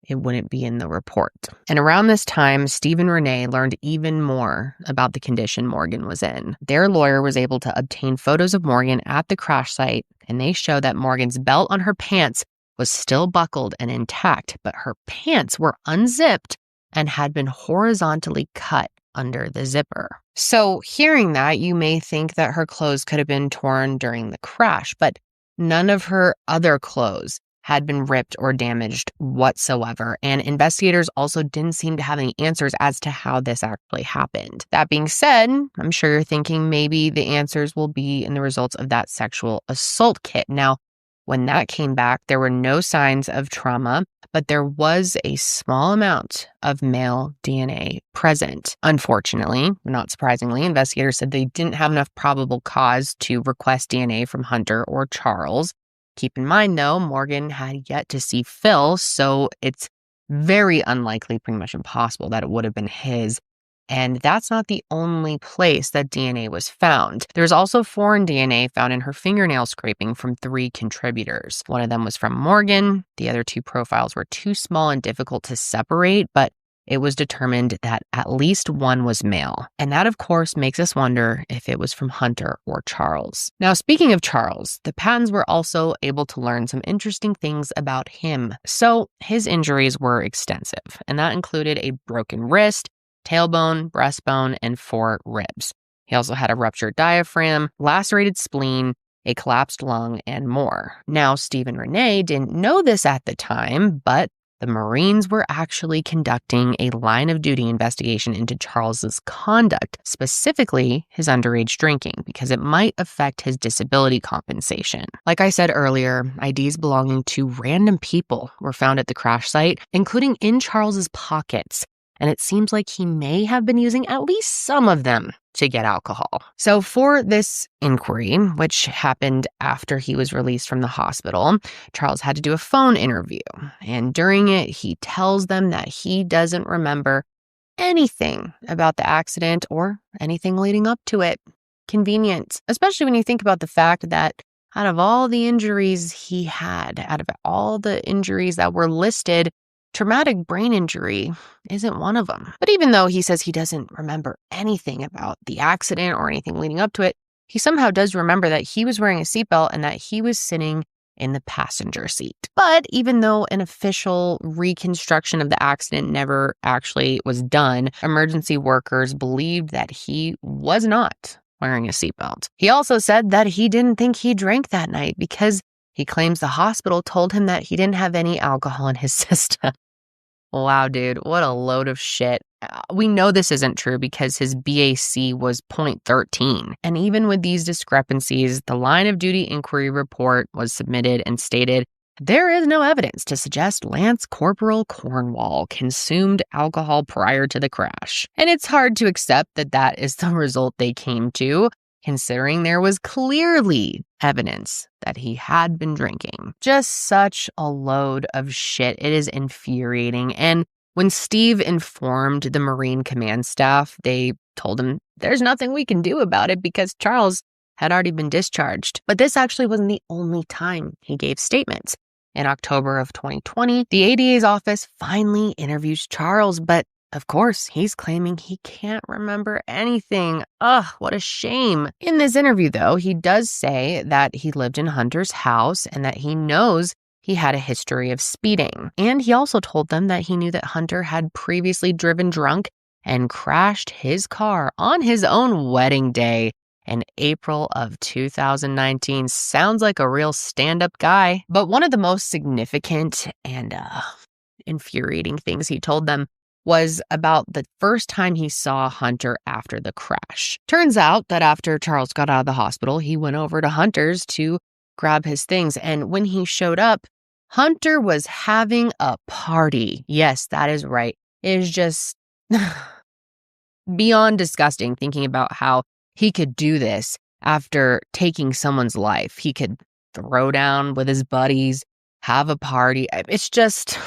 it wouldn't be in the report. And around this time, Steve and Renee learned even more about the condition Morgan was in. Their lawyer was able to obtain photos of Morgan at the crash site, and they show that Morgan's belt on her pants was still buckled and intact, but her pants were unzipped and had been horizontally cut under the zipper. So hearing that, you may think that her clothes could have been torn during the crash, but none of her other clothes had been ripped or damaged whatsoever. And investigators also didn't seem to have any answers as to how this actually happened. That being said, I'm sure you're thinking maybe the answers will be in the results of that sexual assault kit. Now, when that came back, there were no signs of trauma, but there was a small amount of male DNA present. Unfortunately, not surprisingly, investigators said they didn't have enough probable cause to request DNA from Hunter or Charles. Keep in mind, though, Morgan had yet to see Phil, so it's very unlikely, pretty much impossible, that it would have been his. And that's not the only place that DNA was found. There's also foreign DNA found in her fingernail scraping from 3 contributors. One of them was from Morgan. The other 2 profiles were too small and difficult to separate, but it was determined that at least one was male. And that, of course, makes us wonder if it was from Hunter or Charles. Now, speaking of Charles, the Pattons were also able to learn some interesting things about him. So his injuries were extensive, and that included a broken wrist, tailbone, breastbone, and 4 ribs. He also had a ruptured diaphragm, lacerated spleen, a collapsed lung, and more. Now, Steve and Renee didn't know this at the time, but the Marines were actually conducting a line of duty investigation into Charles's conduct, specifically his underage drinking, because it might affect his disability compensation. Like I said earlier, IDs belonging to random people were found at the crash site, including in Charles's pockets. And it seems like he may have been using at least some of them to get alcohol. So for this inquiry, which happened after he was released from the hospital, Charles had to do a phone interview. And during it, he tells them that he doesn't remember anything about the accident or anything leading up to it. Convenient, especially when you think about the fact that out of all the injuries he had, out of all the injuries that were listed, traumatic brain injury isn't one of them. But even though he says he doesn't remember anything about the accident or anything leading up to it, he somehow does remember that he was wearing a seatbelt and that he was sitting in the passenger seat. But even though an official reconstruction of the accident never actually was done, emergency workers believed that he was not wearing a seatbelt. He also said that he didn't think he drank that night because he claims the hospital told him that he didn't have any alcohol in his system. Wow, dude, what a load of shit. We know this isn't true because his BAC was 0.13. And even with these discrepancies, the line of duty inquiry report was submitted and stated, there is no evidence to suggest Lance Corporal Cornwall consumed alcohol prior to the crash. And it's hard to accept that that is the result they came to, considering there was clearly evidence that he had been drinking. Just such a load of shit. It is infuriating. And when Steve informed the Marine Command staff, they told him there's nothing we can do about it because Charles had already been discharged. But this actually wasn't the only time he gave statements. In October of 2020, the ADA's office finally interviews Charles, but of course, he's claiming he can't remember anything. Ugh, what a shame. In this interview, though, he does say that he lived in Hunter's house and that he knows he had a history of speeding. And he also told them that he knew that Hunter had previously driven drunk and crashed his car on his own wedding day in April of 2019. Sounds like a real stand-up guy. But one of the most significant and infuriating things he told them was about the first time he saw Hunter after the crash. Turns out that after Charles got out of the hospital, he went over to Hunter's to grab his things. And when he showed up, Hunter was having a party. Yes, that is right. It is just beyond disgusting thinking about how he could do this after taking someone's life. He could throw down with his buddies, have a party. It's just...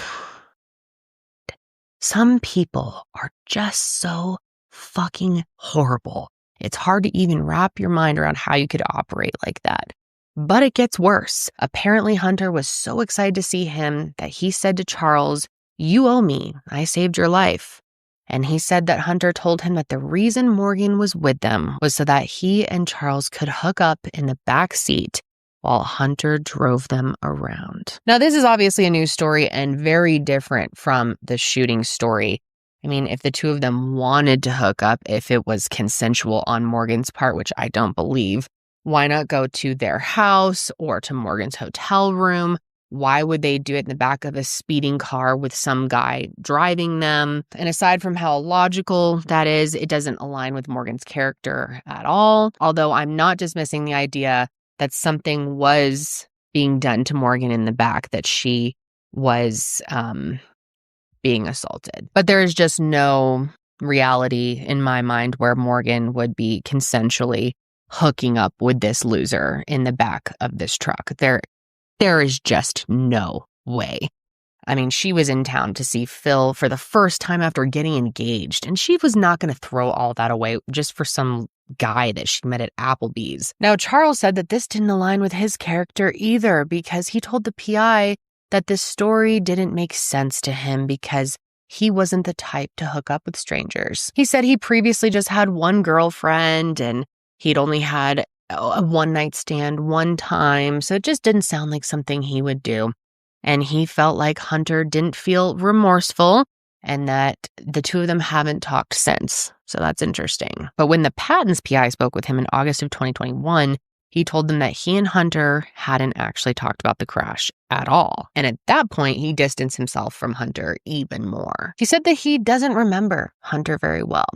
Some people are just so fucking horrible. It's hard to even wrap your mind around how you could operate like that. But it gets worse. Apparently, Hunter was so excited to see him that he said to Charles, "You owe me. I saved your life." And he said that Hunter told him that the reason Morgan was with them was so that he and Charles could hook up in the back seat while Hunter drove them around. Now, this is obviously a news story and very different from the shooting story. I mean, if the two of them wanted to hook up, if it was consensual on Morgan's part, which I don't believe, why not go to their house or to Morgan's hotel room? Why would they do it in the back of a speeding car with some guy driving them? And aside from how illogical that is, it doesn't align with Morgan's character at all. Although I'm not dismissing the idea that something was being done to Morgan in the back, that she was being assaulted. But there is just no reality in my mind where Morgan would be consensually hooking up with this loser in the back of this truck. There is just no way. I mean, she was in town to see Phil for the first time after getting engaged, and she was not going to throw all that away just for some guy that she met at Applebee's. Now, Charles said that this didn't align with his character either because he told the PI that this story didn't make sense to him because he wasn't the type to hook up with strangers. He said he previously just had one girlfriend and he'd only had a one-night stand one time, so it just didn't sound like something he would do. And he felt like Hunter didn't feel remorseful and that the two of them haven't talked since. So that's interesting. But when the Patton's PI spoke with him in August of 2021, he told them that he and Hunter hadn't actually talked about the crash at all. And at that point, he distanced himself from Hunter even more. He said that he doesn't remember Hunter very well,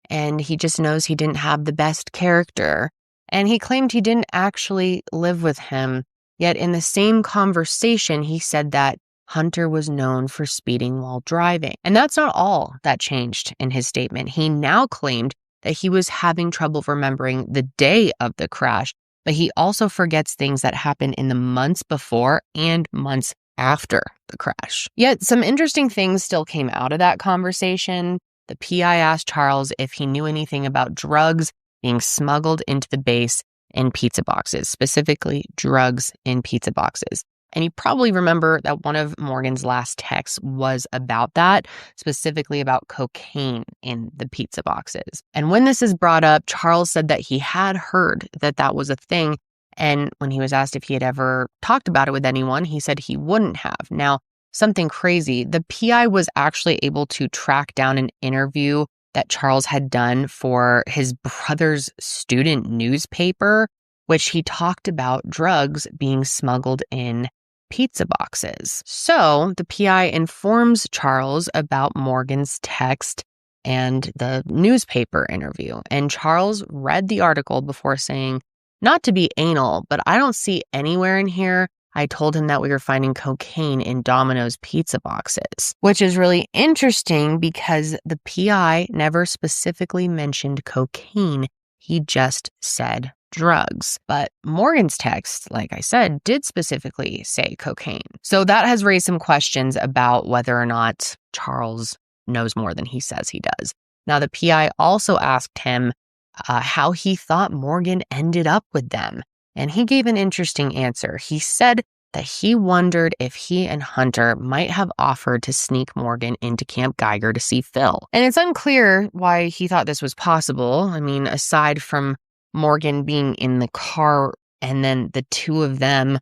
and he just knows he didn't have the best character. And he claimed he didn't actually live with him. Yet in the same conversation, he said that Hunter was known for speeding while driving. And that's not all that changed in his statement. He now claimed that he was having trouble remembering the day of the crash, but he also forgets things that happened in the months before and months after the crash. Yet some interesting things still came out of that conversation. the PI asked Charles if he knew anything about drugs being smuggled into the base in pizza boxes, specifically drugs in pizza boxes. And you probably remember that one of Morgan's last texts was about that, specifically about cocaine in the pizza boxes. And when this is brought up, Charles said that he had heard that that was a thing. And when he was asked if he had ever talked about it with anyone, he said he wouldn't have. Now, something crazy, the PI was actually able to track down an interview that Charles had done for his brother's student newspaper, which he talked about drugs being smuggled in pizza boxes. So the PI informs Charles about Morgan's text and the newspaper interview. And Charles read the article before saying, not to be anal, but I don't see anywhere in here I told him that we were finding cocaine in Domino's pizza boxes, which is really interesting because the PI never specifically mentioned cocaine. He just said drugs. But Morgan's text, like I said, did specifically say cocaine. So that has raised some questions about whether or not Charles knows more than he says he does. Now, the PI also asked him how he thought Morgan ended up with them. And he gave an interesting answer. He said that he wondered if he and Hunter might have offered to sneak Morgan into Camp Geiger to see Phil. And it's unclear why he thought this was possible. I mean, aside from Morgan being in the car and then the two of them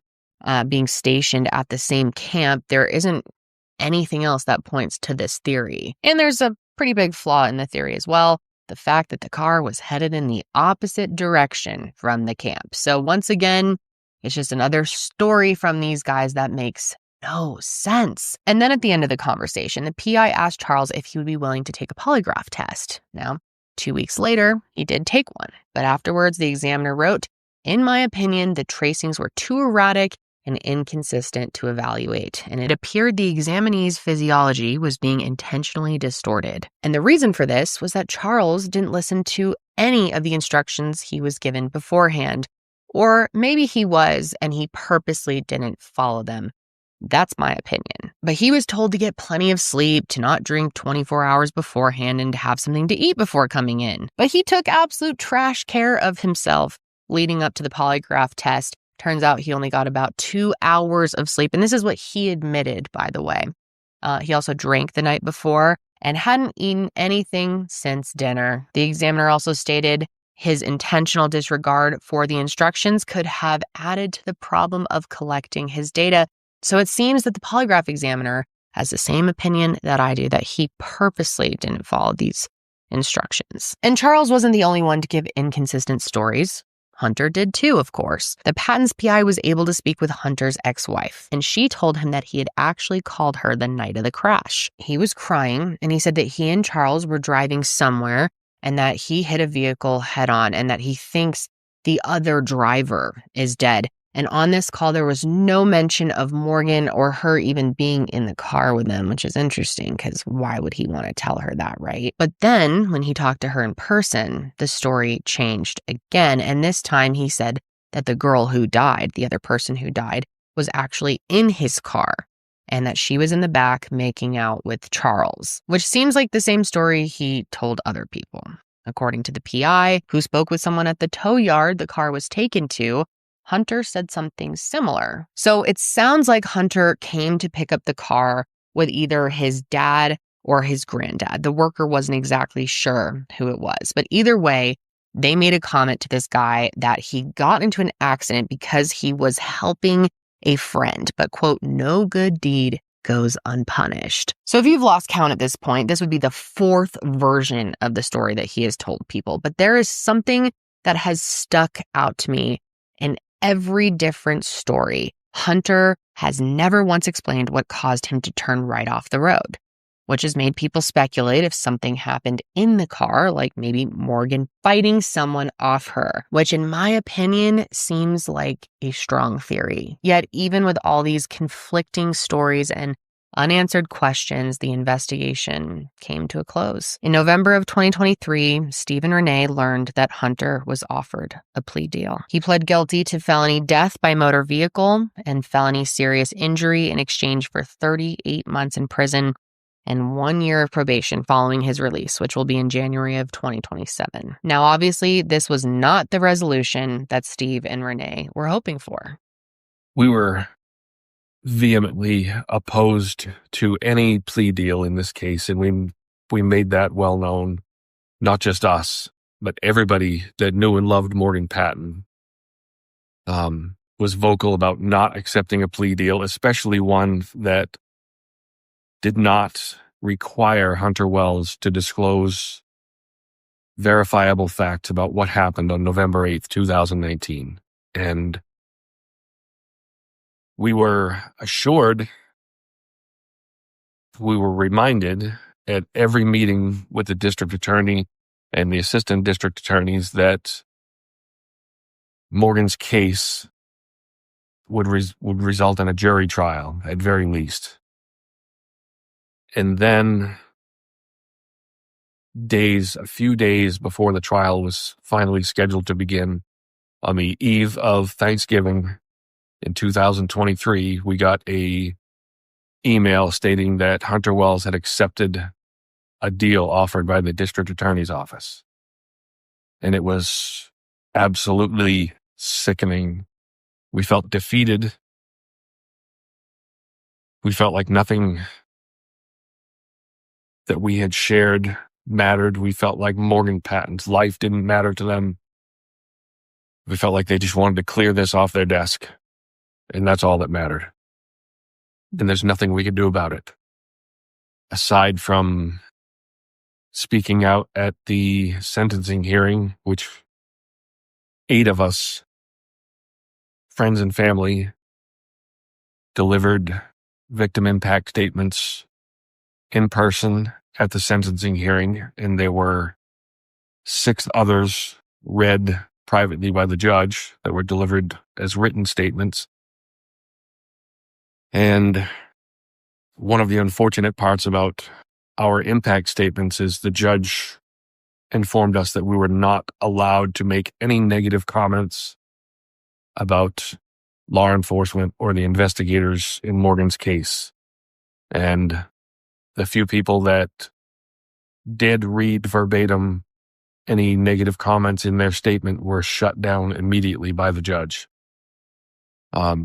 being stationed at the same camp, there isn't anything else that points to this theory. And there's a pretty big flaw in the theory as well. The fact that the car was headed in the opposite direction from the camp. So once again, it's just another story from these guys that makes no sense. And then at the end of the conversation, the PI asked Charles if he would be willing to take a polygraph test. Now, 2 weeks later, he did take one. But afterwards, the examiner wrote, "In my opinion, the tracings were too erratic and inconsistent to evaluate, and it appeared the examinee's physiology was being intentionally distorted." And the reason for this was that Charles didn't listen to any of the instructions he was given beforehand, or maybe he was and he purposely didn't follow them. That's my opinion. But he was told to get plenty of sleep, to not drink 24 hours beforehand, and to have something to eat before coming in. But he took absolute trash care of himself leading up to the polygraph test. Turns out he only got about 2 hours of sleep. And this is what he admitted, by the way. He also drank the night before and hadn't eaten anything since dinner. The examiner also stated his intentional disregard for the instructions could have added to the problem of collecting his data. So it seems that the polygraph examiner has the same opinion that I do, that he purposely didn't follow these instructions. And Charles wasn't the only one to give inconsistent stories. Hunter did too, of course. The patent's PI was able to speak with Hunter's ex-wife, and she told him that he had actually called her the night of the crash. He was crying, and he said that he and Charles were driving somewhere and that he hit a vehicle head-on and that he thinks the other driver is dead. And on this call, there was no mention of Morgan or her even being in the car with them, which is interesting because why would he want to tell her that, right? But then when he talked to her in person, the story changed again. And this time he said that the girl who died, the other person who died, was actually in his car and that she was in the back making out with Charles, which seems like the same story he told other people. According to the PI, who spoke with someone at the tow yard the car was taken to, Hunter said something similar. So it sounds like Hunter came to pick up the car with either his dad or his granddad. The worker wasn't exactly sure who it was. But either way, they made a comment to this guy that he got into an accident because he was helping a friend. But, quote, no good deed goes unpunished. So if you've lost count at this point, this would be the fourth version of the story that he has told people. But there is something that has stuck out to me in every different story. Hunter has never once explained what caused him to turn right off the road, which has made people speculate if something happened in the car, like maybe Morgan fighting someone off her, which in my opinion seems like a strong theory. Yet even with all these conflicting stories and unanswered questions, the investigation came to a close. In November of 2023, Steve and Renee learned that Hunter was offered a plea deal. He pled guilty to felony death by motor vehicle and felony serious injury in exchange for 38 months in prison and 1 year of probation following his release, which will be in January of 2027. Now, obviously, this was not the resolution that Steve and Renee were hoping for. We were vehemently opposed to any plea deal in this case, and we made that well known. Not just us, but everybody that knew and loved Morgan Patton was vocal about not accepting a plea deal, especially one that did not require Hunter Wells to disclose verifiable facts about what happened on November 8th, 2019. And we were assured, we were reminded at every meeting with the district attorney and the assistant district attorneys that Morgan's case would result in a jury trial at very least. And then a few days before the trial was finally scheduled to begin, on the eve of Thanksgiving in 2023, we got a email stating that Hunter Wells had accepted a deal offered by the district attorney's office. And it was absolutely sickening. We felt defeated. We felt like nothing that we had shared mattered. We felt like Morgan Patton's life didn't matter to them. We felt like they just wanted to clear this off their desk. And that's all that mattered. And there's nothing we could do about it. Aside from speaking out at the sentencing hearing, which 8 of us, friends and family, delivered victim impact statements in person at the sentencing hearing, and there were 6 others read privately by the judge that were delivered as written statements. And one of the unfortunate parts about our impact statements is the judge informed us that we were not allowed to make any negative comments about law enforcement or the investigators in Morgan's case. And the few people that did read verbatim any negative comments in their statement were shut down immediately by the judge.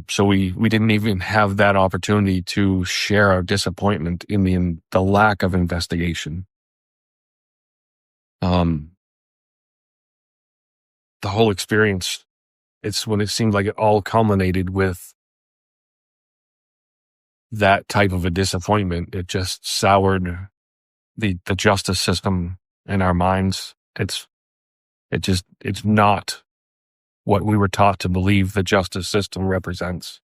So we didn't even have that opportunity to share our disappointment in the lack of investigation. The whole experience, it's when it seemed like it all culminated with that type of a disappointment. It just soured the justice system in our minds. It's not what we were taught to believe the justice system represents.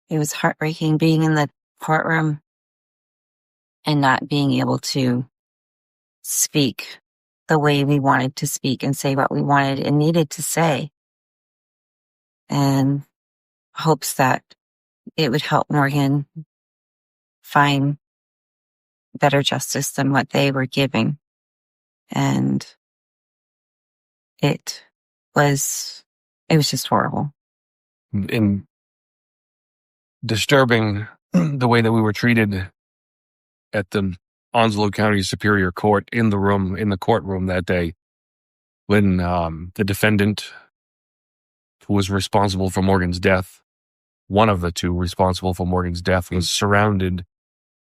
It was heartbreaking being in the courtroom and not being able to speak the way we wanted to speak and say what we wanted and needed to say. And hopes that it would help Morgan find better justice than what they were giving. And it was just horrible. And disturbing the way that we were treated at the Onslow County Superior Court in the courtroom that day when the defendant who was responsible for Morgan's death, one of the 2 responsible for Morgan's death, was surrounded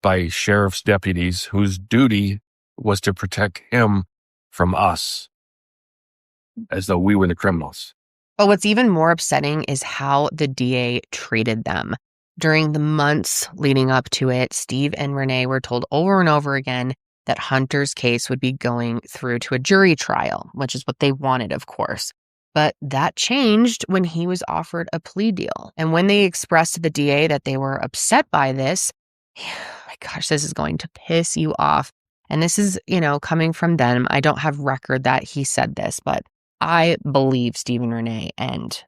by sheriff's deputies whose duty was to protect him from us, as though we were the criminals. But what's even more upsetting is how the DA treated them. During the months leading up to it, Steve and Renee were told over and over again that Hunter's case would be going through to a jury trial, which is what they wanted, of course. But that changed when he was offered a plea deal. And when they expressed to the DA that they were upset by this, my gosh, this is going to piss you off. And this is, coming from them. I don't have record that he said this, but I believe Steve and Renee, and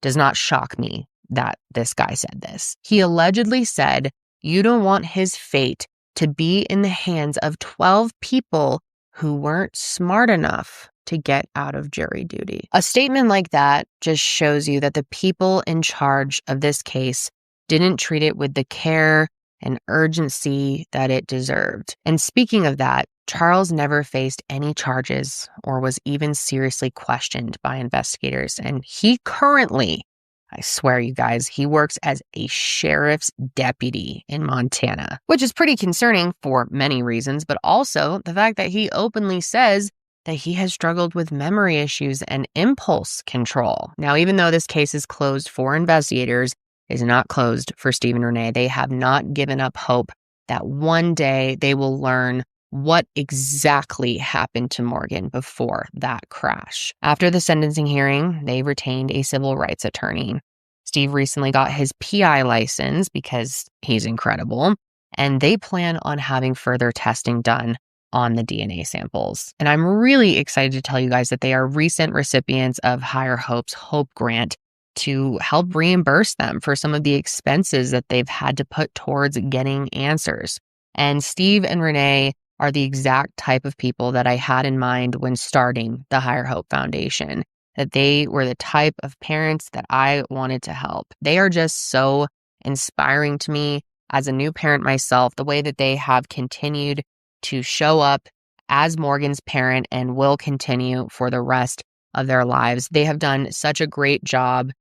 does not shock me that this guy said this. He allegedly said, "You don't want his fate to be in the hands of 12 people who weren't smart enough to get out of jury duty." A statement like that just shows you that the people in charge of this case didn't treat it with the care and urgency that it deserved. And speaking of that, Charles never faced any charges or was even seriously questioned by investigators. And he currently, I swear you guys, he works as a sheriff's deputy in Montana, which is pretty concerning for many reasons, but also the fact that he openly says that he has struggled with memory issues and impulse control. Now, even though this case is closed for investigators, it is not closed for Steve and Renee. They have not given up hope that one day they will learn what exactly happened to Morgan before that crash. After the sentencing hearing, they retained a civil rights attorney. Steve recently got his PI license because he's incredible, and they plan on having further testing done on the DNA samples. And I'm really excited to tell you guys that they are recent recipients of Higher Hope's Hope Grant to help reimburse them for some of the expenses that they've had to put towards getting answers. And Steve and Renee are the exact type of people that I had in mind when starting the Higher Hope Foundation, that they were the type of parents that I wanted to help. They are just so inspiring to me as a new parent myself, the way that they have continued to show up as Morgan's parent and will continue for the rest of their lives. They have done such a great job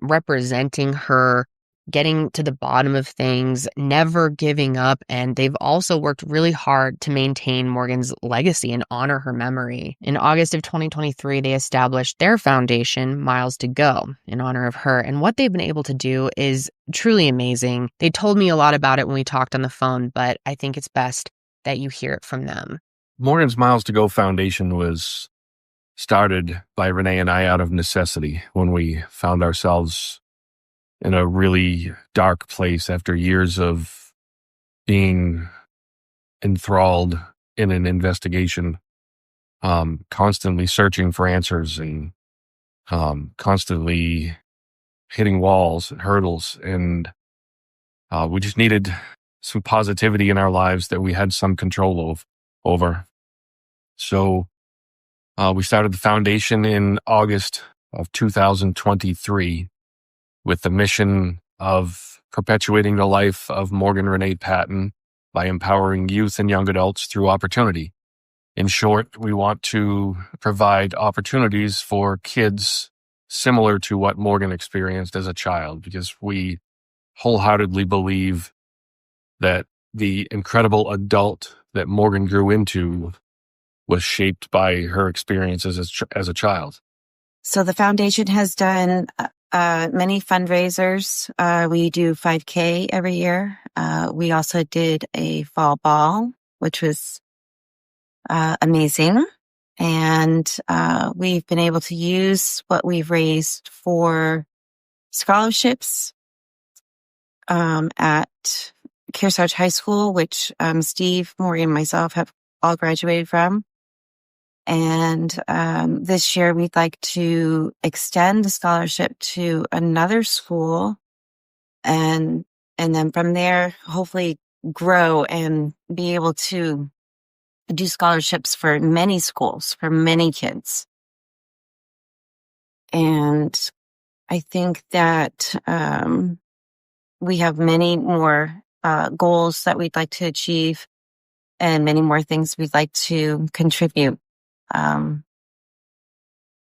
representing her, getting to the bottom of things, never giving up. And they've also worked really hard to maintain Morgan's legacy and honor her memory. In August of 2023, they established their foundation, Miles to Go, in honor of her. And what they've been able to do is truly amazing. They told me a lot about it when we talked on the phone, but I think it's best that you hear it from them. Morgan's Miles to Go Foundation was started by Renee and I out of necessity when we found ourselves in a really dark place after years of being enthralled in an investigation, constantly searching for answers and constantly hitting walls and hurdles. And we just needed some positivity in our lives that we had some control over. So we started the foundation in August of 2023 with the mission of perpetuating the life of Morgan Renee Patton by empowering youth and young adults through opportunity. In short, we want to provide opportunities for kids similar to what Morgan experienced as a child, because we wholeheartedly believe that the incredible adult that Morgan grew into was shaped by her experiences as a child. So the foundation has done many fundraisers. We do 5K every year. We also did a fall ball, which was amazing. And we've been able to use what we've raised for scholarships at Kearsarge High School, which Steve, Morgan, and myself have all graduated from. And this year we'd like to extend the scholarship to another school and then from there hopefully grow and be able to do scholarships for many schools, for many kids. And I think that we have many more goals that we'd like to achieve and many more things we'd like to contribute.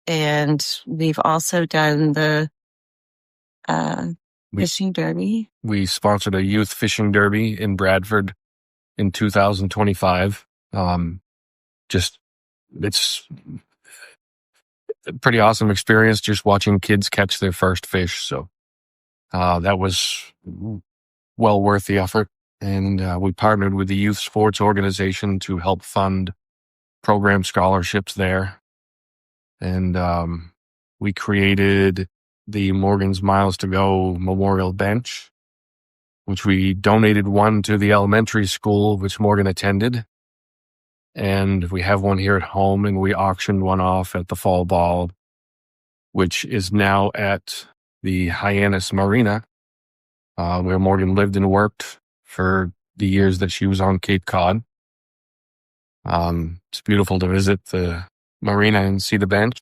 And we've also done the fishing derby. We sponsored a youth fishing derby in Bradford in 2025. It's a pretty awesome experience just watching kids catch their first fish. So that was well worth the effort. And we partnered with the youth sports organization to help fund program scholarships there. And we created the Morgan's Miles to Go Memorial Bench, which we donated one to the elementary school, which Morgan attended. And we have one here at home, and we auctioned one off at the Fall Ball, which is now at the Hyannis Marina, where Morgan lived and worked for the years that she was on Cape Cod. It's beautiful to visit the marina and see the bench.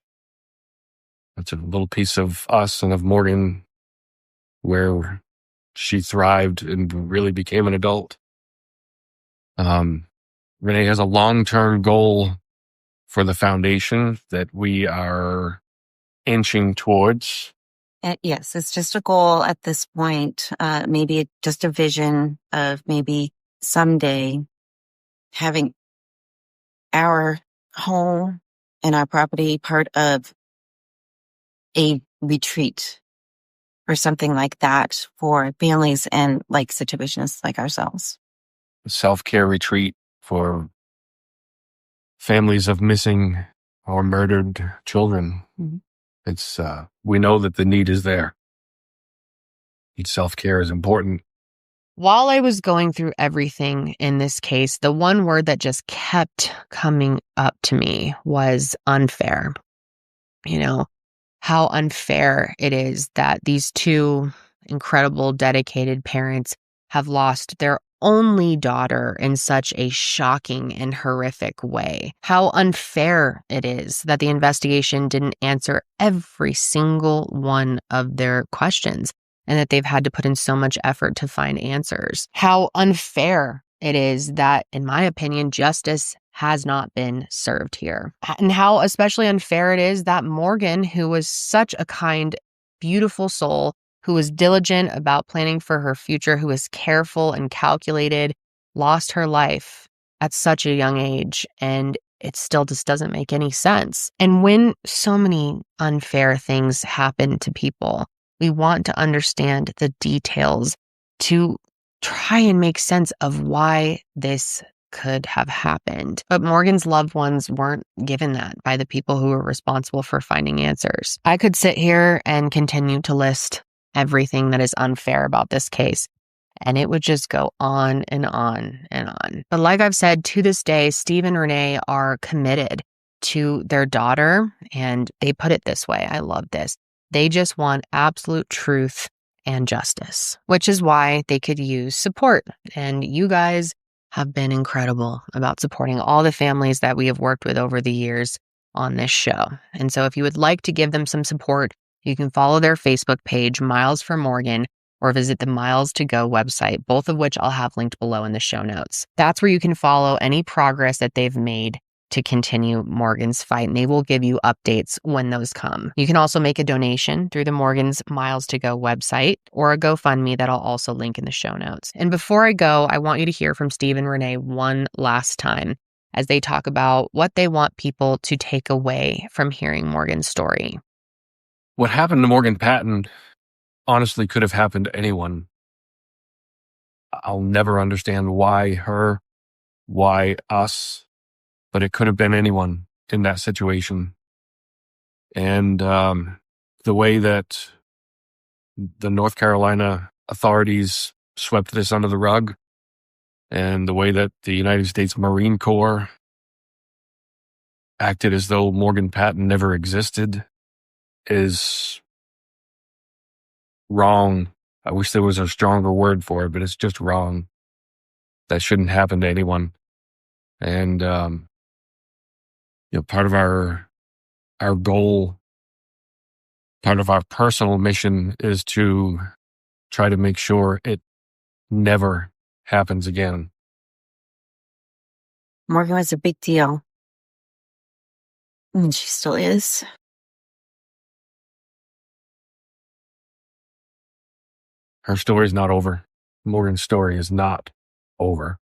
It's a little piece of us and of Morgan where she thrived and really became an adult. Renee has a long-term goal for the foundation that we are inching towards. Yes, it's just a goal at this point. Maybe just a vision of maybe someday having our home and our property part of a retreat or something like that for families and like situations like ourselves. Self-care retreat for families of missing or murdered children. Mhm. It's we know that the need is there. Self-care is important. While I was going through everything in this case, the one word that just kept coming up to me was unfair. You know, how unfair it is that these two incredible, dedicated parents have lost their only daughter in such a shocking and horrific way. How unfair it is that the investigation didn't answer every single one of their questions and that they've had to put in so much effort to find answers. How unfair it is that, in my opinion, justice has not been served here. And how especially unfair it is that Morgan, who was such a kind, beautiful soul, who was diligent about planning for her future, who was careful and calculated, lost her life at such a young age. And it still just doesn't make any sense. And when so many unfair things happen to people, we want to understand the details to try and make sense of why this could have happened. But Morgan's loved ones weren't given that by the people who were responsible for finding answers. I could sit here and continue to list everything that is unfair about this case, and it would just go on and on and on. But like I've said, to this day, Steve and Renee are committed to their daughter, and they put it this way. I love this. They just want absolute truth and justice, which is why they could use support. And you guys have been incredible about supporting all the families that we have worked with over the years on this show. And so if you would like to give them some support, you can follow their Facebook page, Miles for Morgan, or visit the Miles to Go website, both of which I'll have linked below in the show notes. That's where you can follow any progress that they've made to continue Morgan's fight, and they will give you updates when those come. You can also make a donation through the Morgan's Miles to Go website or a GoFundMe that I'll also link in the show notes. And before I go, I want you to hear from Steve and Renee one last time as they talk about what they want people to take away from hearing Morgan's story. What happened to Morgan Patton honestly could have happened to anyone. I'll never understand why her, why us, but it could have been anyone in that situation. And the way that the North Carolina authorities swept this under the rug, and the way that the United States Marine Corps acted as though Morgan Patton never existed is wrong. I wish there was a stronger word for it, but it's just wrong. That shouldn't happen to anyone. And part of our goal, part of our personal mission is to try to make sure it never happens again. Morgan was a big deal. And she still is. Her story is not over. Morgan's story is not over.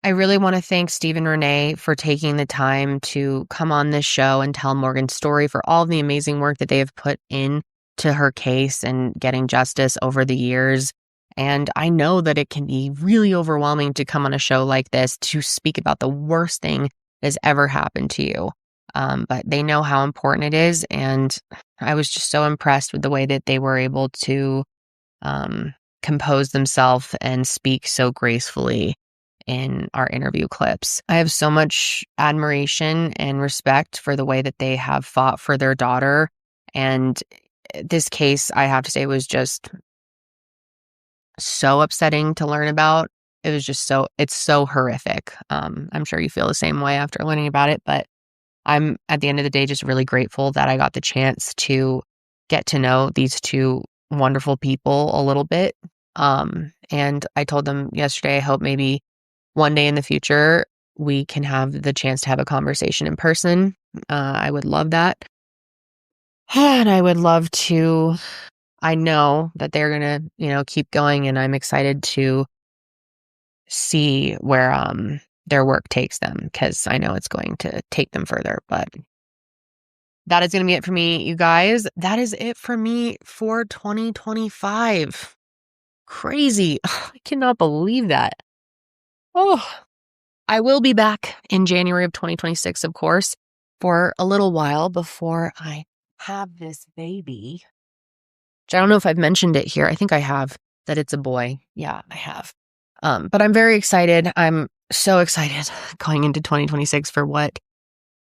I really want to thank Steve and Renee for taking the time to come on this show and tell Morgan's story, for all the amazing work that they have put in to her case and getting justice over the years. And I know that it can be really overwhelming to come on a show like this to speak about the worst thing that has ever happened to you. But they know how important it is. And I was just so impressed with the way that they were able to compose themselves and speak so gracefully in our interview clips. I have so much admiration and respect for the way that they have fought for their daughter. And this case, I have to say, was just so upsetting to learn about. It was just it's so horrific. I'm sure you feel the same way after learning about it, but I'm, at the end of the day, just really grateful that I got the chance to get to know these two wonderful people a little bit And I told them yesterday, I hope maybe one day in the future we can have the chance to have a conversation in person. I would love that. And I would love to, I know that they're going to, keep going, and I'm excited to see where their work takes them, because I know it's going to take them further. But that is going to be it for me, you guys. That is it for me for 2025. Crazy. I cannot believe that. Oh, I will be back in January of 2026, of course, for a little while before I have this baby. Which I don't know if I've mentioned it here. I think I have, that it's a boy. Yeah, I have. But I'm very excited. I'm so excited going into 2026 for what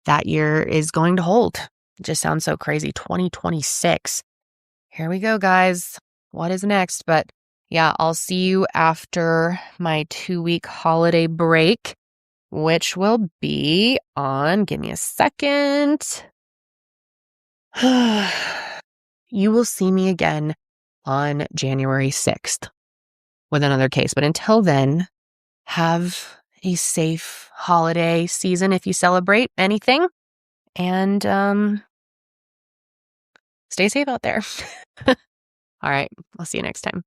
that year is going to hold. It just sounds so crazy. 2026. Here we go, guys. What is next? But yeah, I'll see you after my 2-week holiday break, which will be on, give me a second. You will see me again on January 6th with another case. But until then, have a safe holiday season if you celebrate anything. And stay safe out there. All right. I'll see you next time.